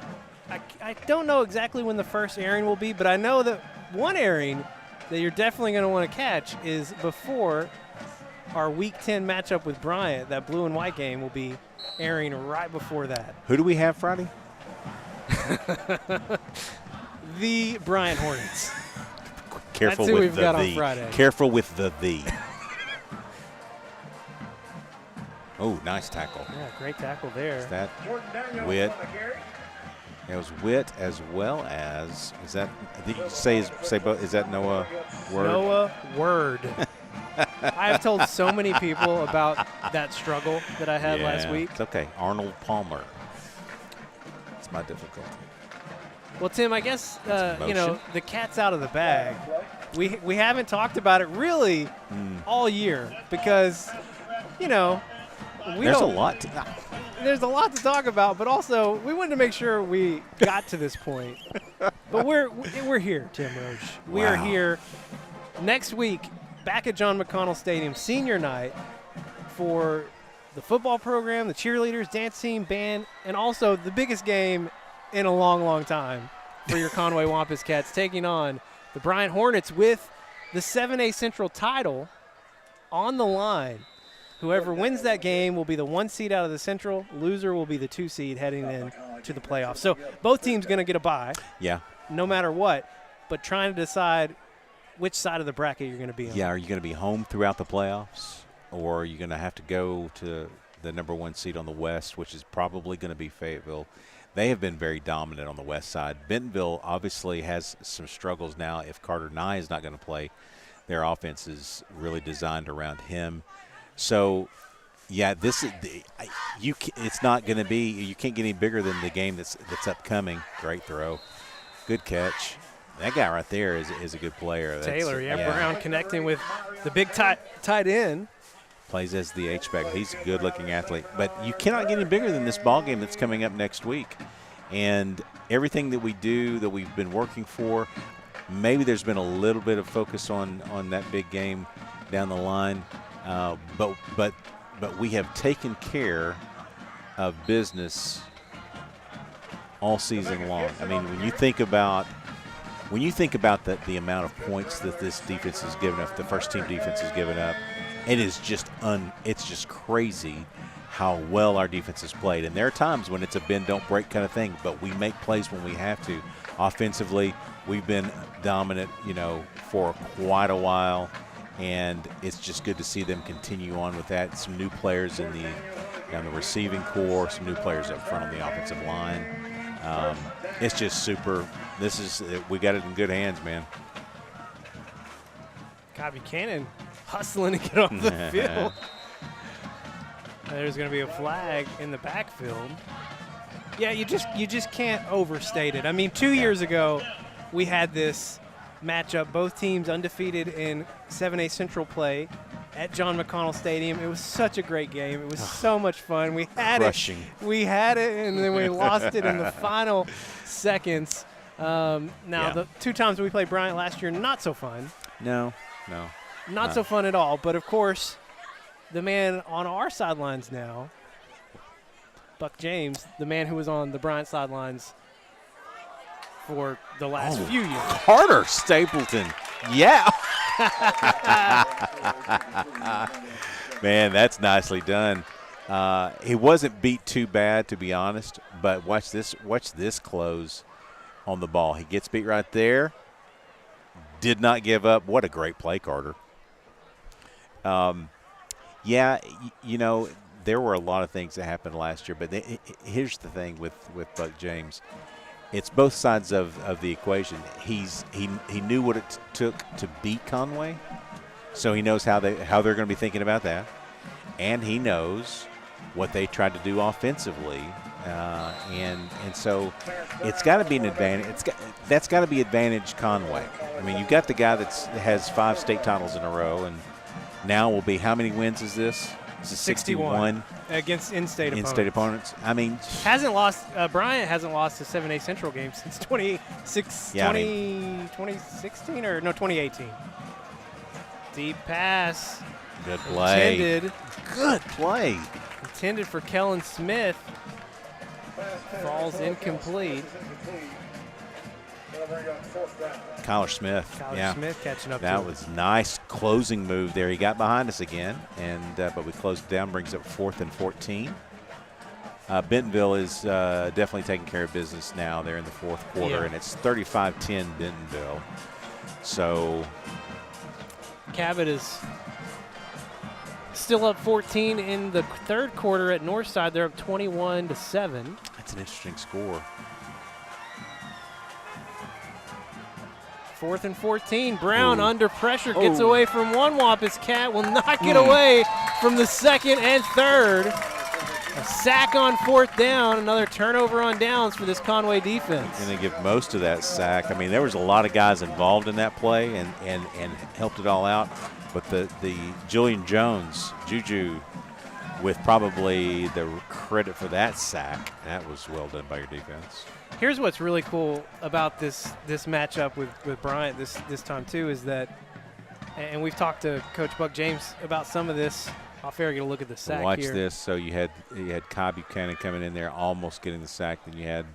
don't know exactly when the first airing will be, but I know that one airing that you're definitely going to want to catch is before our Week 10 matchup with Bryant. That blue and white game will be airing right before that. Who do we have Friday? The Bryant Hornets. Careful That's who with we've the got the. on Friday. Careful with the. Oh, nice tackle. Yeah, great tackle there. Is that Witt? It was Witt as well as, is that, did you say both, is that Noah Word? Noah Word. I have told so many people about that struggle that I had last week. It's okay. Arnold Palmer. It's my difficulty. Well, Tim, I guess, the cat's out of the bag. We haven't talked about it really all year because, there's a lot. There's a lot to talk about, but also we wanted to make sure we got to this point. But we're here, Tim Roach. We are here next week back at John McConnell Stadium, senior night, for the football program, the cheerleaders, dance team, band, and also the biggest game in a long, long time for your Conway Wampus Cats, taking on the Bryant Hornets with the 7A Central title on the line. Whoever wins that game will be the 1 seed out of the Central. Loser will be the 2 seed heading in to the playoffs. So both teams going to get a bye. Yeah. No matter what, but trying to decide which side of the bracket you're going to be on. Yeah, are you going to be home throughout the playoffs, or are you going to have to go to the number 1 seed on the West, which is probably going to be Fayetteville? They have been very dominant on the West side. Bentonville obviously has some struggles now. If Carter Nye is not going to play, their offense is really designed around him. So, yeah, this is it's not going to be. You can't get any bigger than the game that's upcoming. Great throw, good catch. That guy right there is a good player. Taylor, Brown connecting with the big tight end. Plays as the H-back. He's a good-looking athlete. But you cannot get any bigger than this ball game that's coming up next week. And everything that we do, that we've been working for, maybe there's been a little bit of focus on that big game down the line. But we have taken care of business all season long. I mean, when you think about the amount of points that this defense has given up, the first team defense has given up, it's just crazy how well our defense has played. And there are times when it's a bend don't break kind of thing, but we make plays when we have to. Offensively, we've been dominant, for quite a while. And it's just good to see them continue on with that. Some new players down the receiving core, some new players up front on the offensive line. It's just super. We got it in good hands, man. God, Buchanan hustling to get off the field. There's going to be a flag in the backfield. Yeah, you just can't overstate it. I mean, 2 years ago, we had this matchup. Both teams undefeated in 7A Central play at John McConnell Stadium. It was such a great game. It was so much fun. We had Crushing. We had it, and then we lost it in the final seconds. The 2 times we played Bryant last year, not so fun. No. Not so fun at all. But, of course, the man on our sidelines now, Buck James, the man who was on the Bryant sidelines for the last few years. Carter Stapleton. Yeah. Man, that's nicely done. He wasn't beat too bad, to be honest, but watch this close on the ball. He gets beat right there. Did not give up. What a great play, Carter. There were a lot of things that happened last year, but here's the thing with Buck James. It's both sides of the equation. He knew what it took to beat Conway, so he knows how they're going to be thinking about that, and he knows what they tried to do offensively, and so it's got to be an advantage. That's got to be advantage Conway. I mean, you've got the guy that has 5 state titles in a row, and now will be how many wins is this? This is 61 against in-state opponents. I mean, Bryant hasn't lost a 7A Central game since 2016 or 2018. Deep pass. Good play. Good play. Intended for Kellen Smith. Falls incomplete. Kyler Smith. Smith catching up. That was nice closing move there. He got behind us again, but we closed it down, brings up 4th and 14. Bentonville is definitely taking care of business now. They're in the 4th quarter, and it's 35-10 Bentonville. So Cabot is still up 14 in the 3rd quarter at Northside. They're up 21-7. That's an interesting score. 4th and 14. Brown under pressure gets away from one Wampus Cat. Will not get away from the 2nd and 3rd. A sack on 4th down. Another turnover on downs for this Conway defense. And they give most of that sack. I mean, there was a lot of guys involved in that play and helped it all out. But the Julian Jones, Juju, with probably the credit for that sack. That was well done by your defense. Here's what's really cool about this matchup with Bryant this time too is that, and we've talked to Coach Buck James about some of this. I'll fair get a look at the sack Watch here. this. So you had Kai Buchanan coming in there, almost getting the sack. Then you had,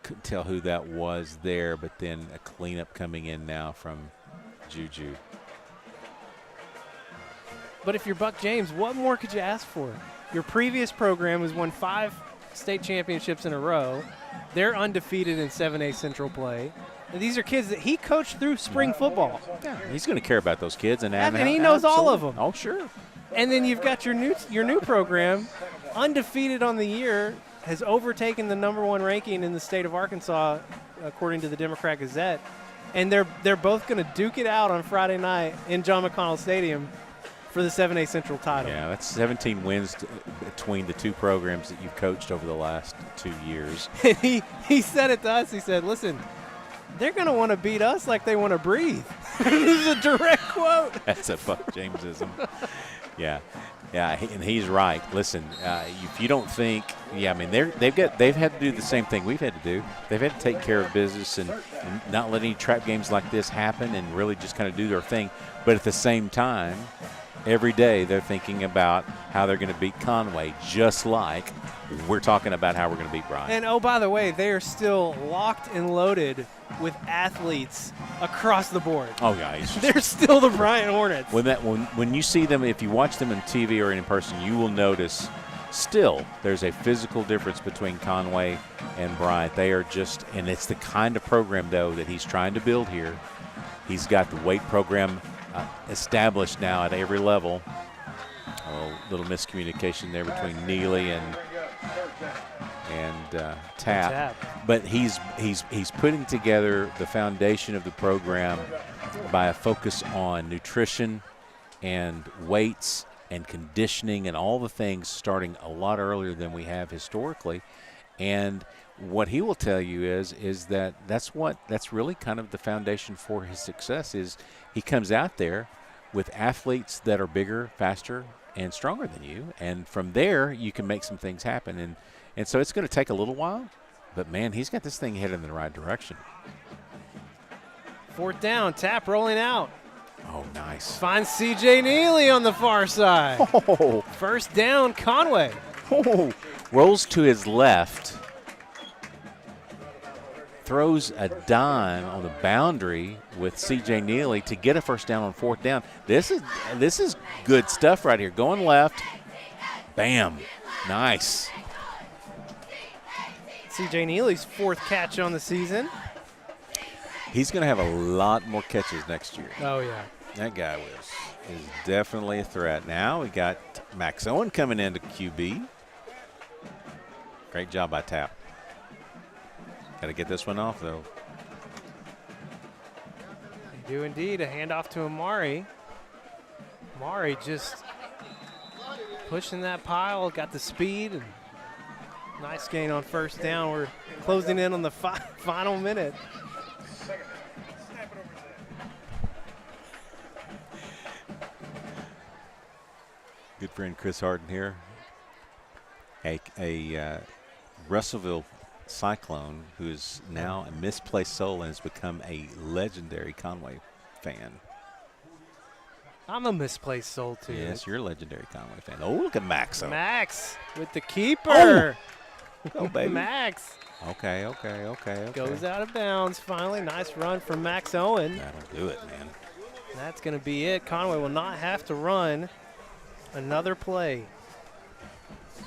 couldn't tell who that was there, but then a cleanup coming in now from Juju. But if you're Buck James, what more could you ask for? Your previous program has won 5 state championships in a row. They're undefeated in 7A Central play. And these are kids that he coached through spring football. Yeah, he's going to care about those kids, and he knows all of them. Oh, sure. And then you've got your new program, undefeated on the year, has overtaken the #1 ranking in the state of Arkansas, according to the Democrat Gazette. And they're both going to duke it out on Friday night in John McConnell Stadium for the 7A Central title. Yeah, that's 17 wins between the 2 programs that you've coached over the last 2 years. And he said it to us. He said, listen, they're going to want to beat us like they want to breathe. This is a direct quote. That's a Buck Jamesism. Yeah, and he's right. Listen, if you don't think, I mean, they've had to do the same thing we've had to do. They've had to take care of business and not let any trap games like this happen and really just kind of do their thing. But at the same time, every day they're thinking about how they're going to beat Conway, just like we're talking about how we're going to beat Bryant. And, oh, by the way, they are still locked and loaded with athletes across the board. Oh, guys. They're still the Bryant Hornets. When you see them, if you watch them on TV or in person, you will notice still there's a physical difference between Conway and Bryant. They are just – and it's the kind of program, though, that he's trying to build here. He's got the weight program established now at every level. A little miscommunication there between Neely and Tapp. But he's putting together the foundation of the program by a focus on nutrition and weights and conditioning and all the things starting a lot earlier than we have historically. And what he will tell you is that that's really kind of the foundation for his success. Is he comes out there with athletes that are bigger, faster, and stronger than you, and from there you can make some things happen. And so it's going to take a little while, but man, he's got this thing headed in the right direction. 4th down, Tap rolling out. Oh, nice. Finds C.J. Neely on the far side. Oh. 1st down, Conway. Oh. Rolls to his left. Throws a dime on the boundary with C.J. Neely to get a 1st down on 4th down. This is good stuff right here. Going left. Bam. Nice. C.J. Neely's 4th catch on the season. He's going to have a lot more catches next year. Oh, yeah. That guy is definitely a threat. Now we got Max Owen coming into QB. Great job by Tap. Got to get this one off, though. They do indeed. A handoff to Amari. Amari just pushing that pile, got the speed, and nice gain on 1st down. We're closing in on the final minute. Good friend Chris Harden here. A Russellville Cyclone who's now a misplaced soul and has become a legendary Conway fan. I'm a misplaced soul, too. Yes, you're a legendary Conway fan. Oh, look at Max. Max with the keeper. Oh, baby. Max. Okay. Goes out of bounds finally. Nice run from Max Owen. That'll do it, man. That's going to be it. Conway will not have to run another play.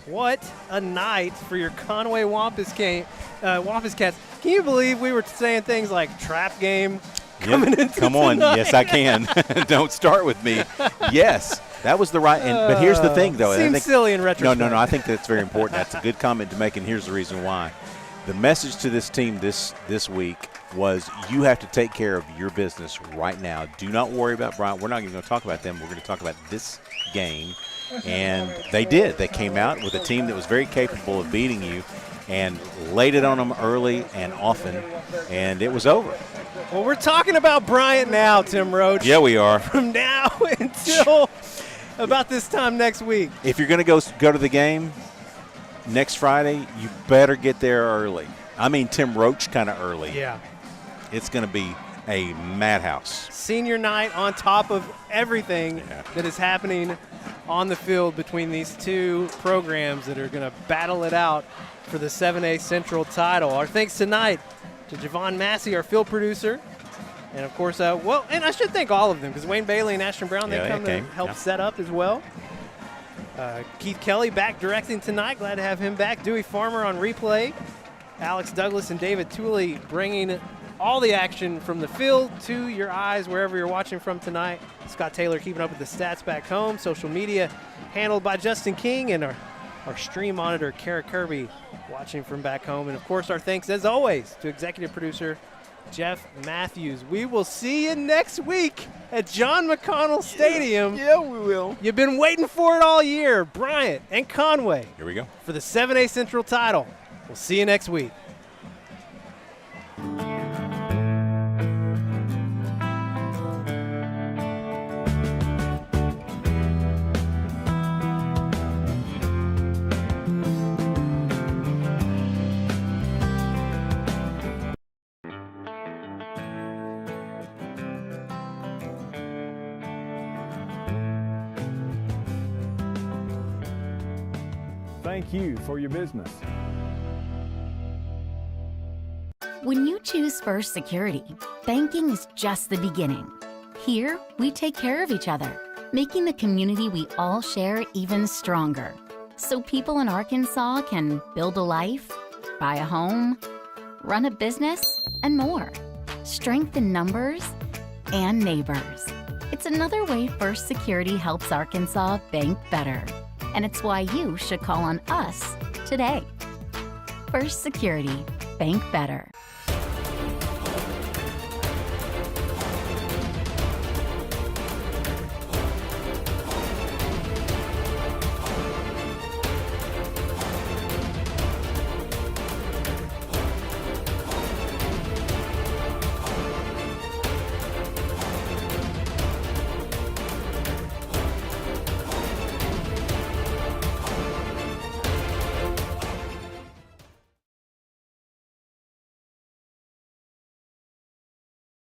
What a night for your Conway Wampus Cats. Can you believe we were saying things like trap game coming into Come on. tonight? Yes, I can. Don't start with me. Yes, that was the right. But here's the thing, though. Seems silly in retrospect. No. I think that's very important. That's a good comment to make, and here's the reason why. The message to this team this week was you have to take care of your business right now. Do not worry about Bryant. We're not even going to talk about them. We're going to talk about this game. And they did. They came out with a team that was very capable of beating you and laid it on them early and often, and it was over. Well, we're talking about Bryant now, Tim Roach. Yeah, we are. From now until about this time next week. If you're going to go to the game next Friday, you better get there early. I mean, Tim Roach kind of early. Yeah. It's going to be a madhouse. Senior night on top of everything that is happening on the field between these two programs that are going to battle it out for the 7A Central title. Our thanks tonight to Javon Massey, our field producer. And, of course, and I should thank all of them because Wayne Bailey and Ashton Brown, they come to help set up as well. Keith Kelly back directing tonight. Glad to have him back. Dewey Farmer on replay. Alex Douglas and David Tooley bringing all the action from the field to your eyes wherever you're watching from tonight. Scott Taylor keeping up with the stats back home. Social media handled by Justin King, and our stream monitor, Kara Kirby, watching from back home. And, of course, our thanks, as always, to executive producer Jeff Matthews. We will see you next week at John McConnell Stadium. Yeah, we will. You've been waiting for it all year. Bryant and Conway. Here we go. For the 7A Central title. We'll see you next week. Thank you for your business. When you choose First Security, banking is just the beginning. Here, we take care of each other, making the community we all share even stronger. So people in Arkansas can build a life, buy a home, run a business, and more. Strength in numbers and neighbors. It's another way First Security helps Arkansas bank better. And it's why you should call on us today. First Security, bank better.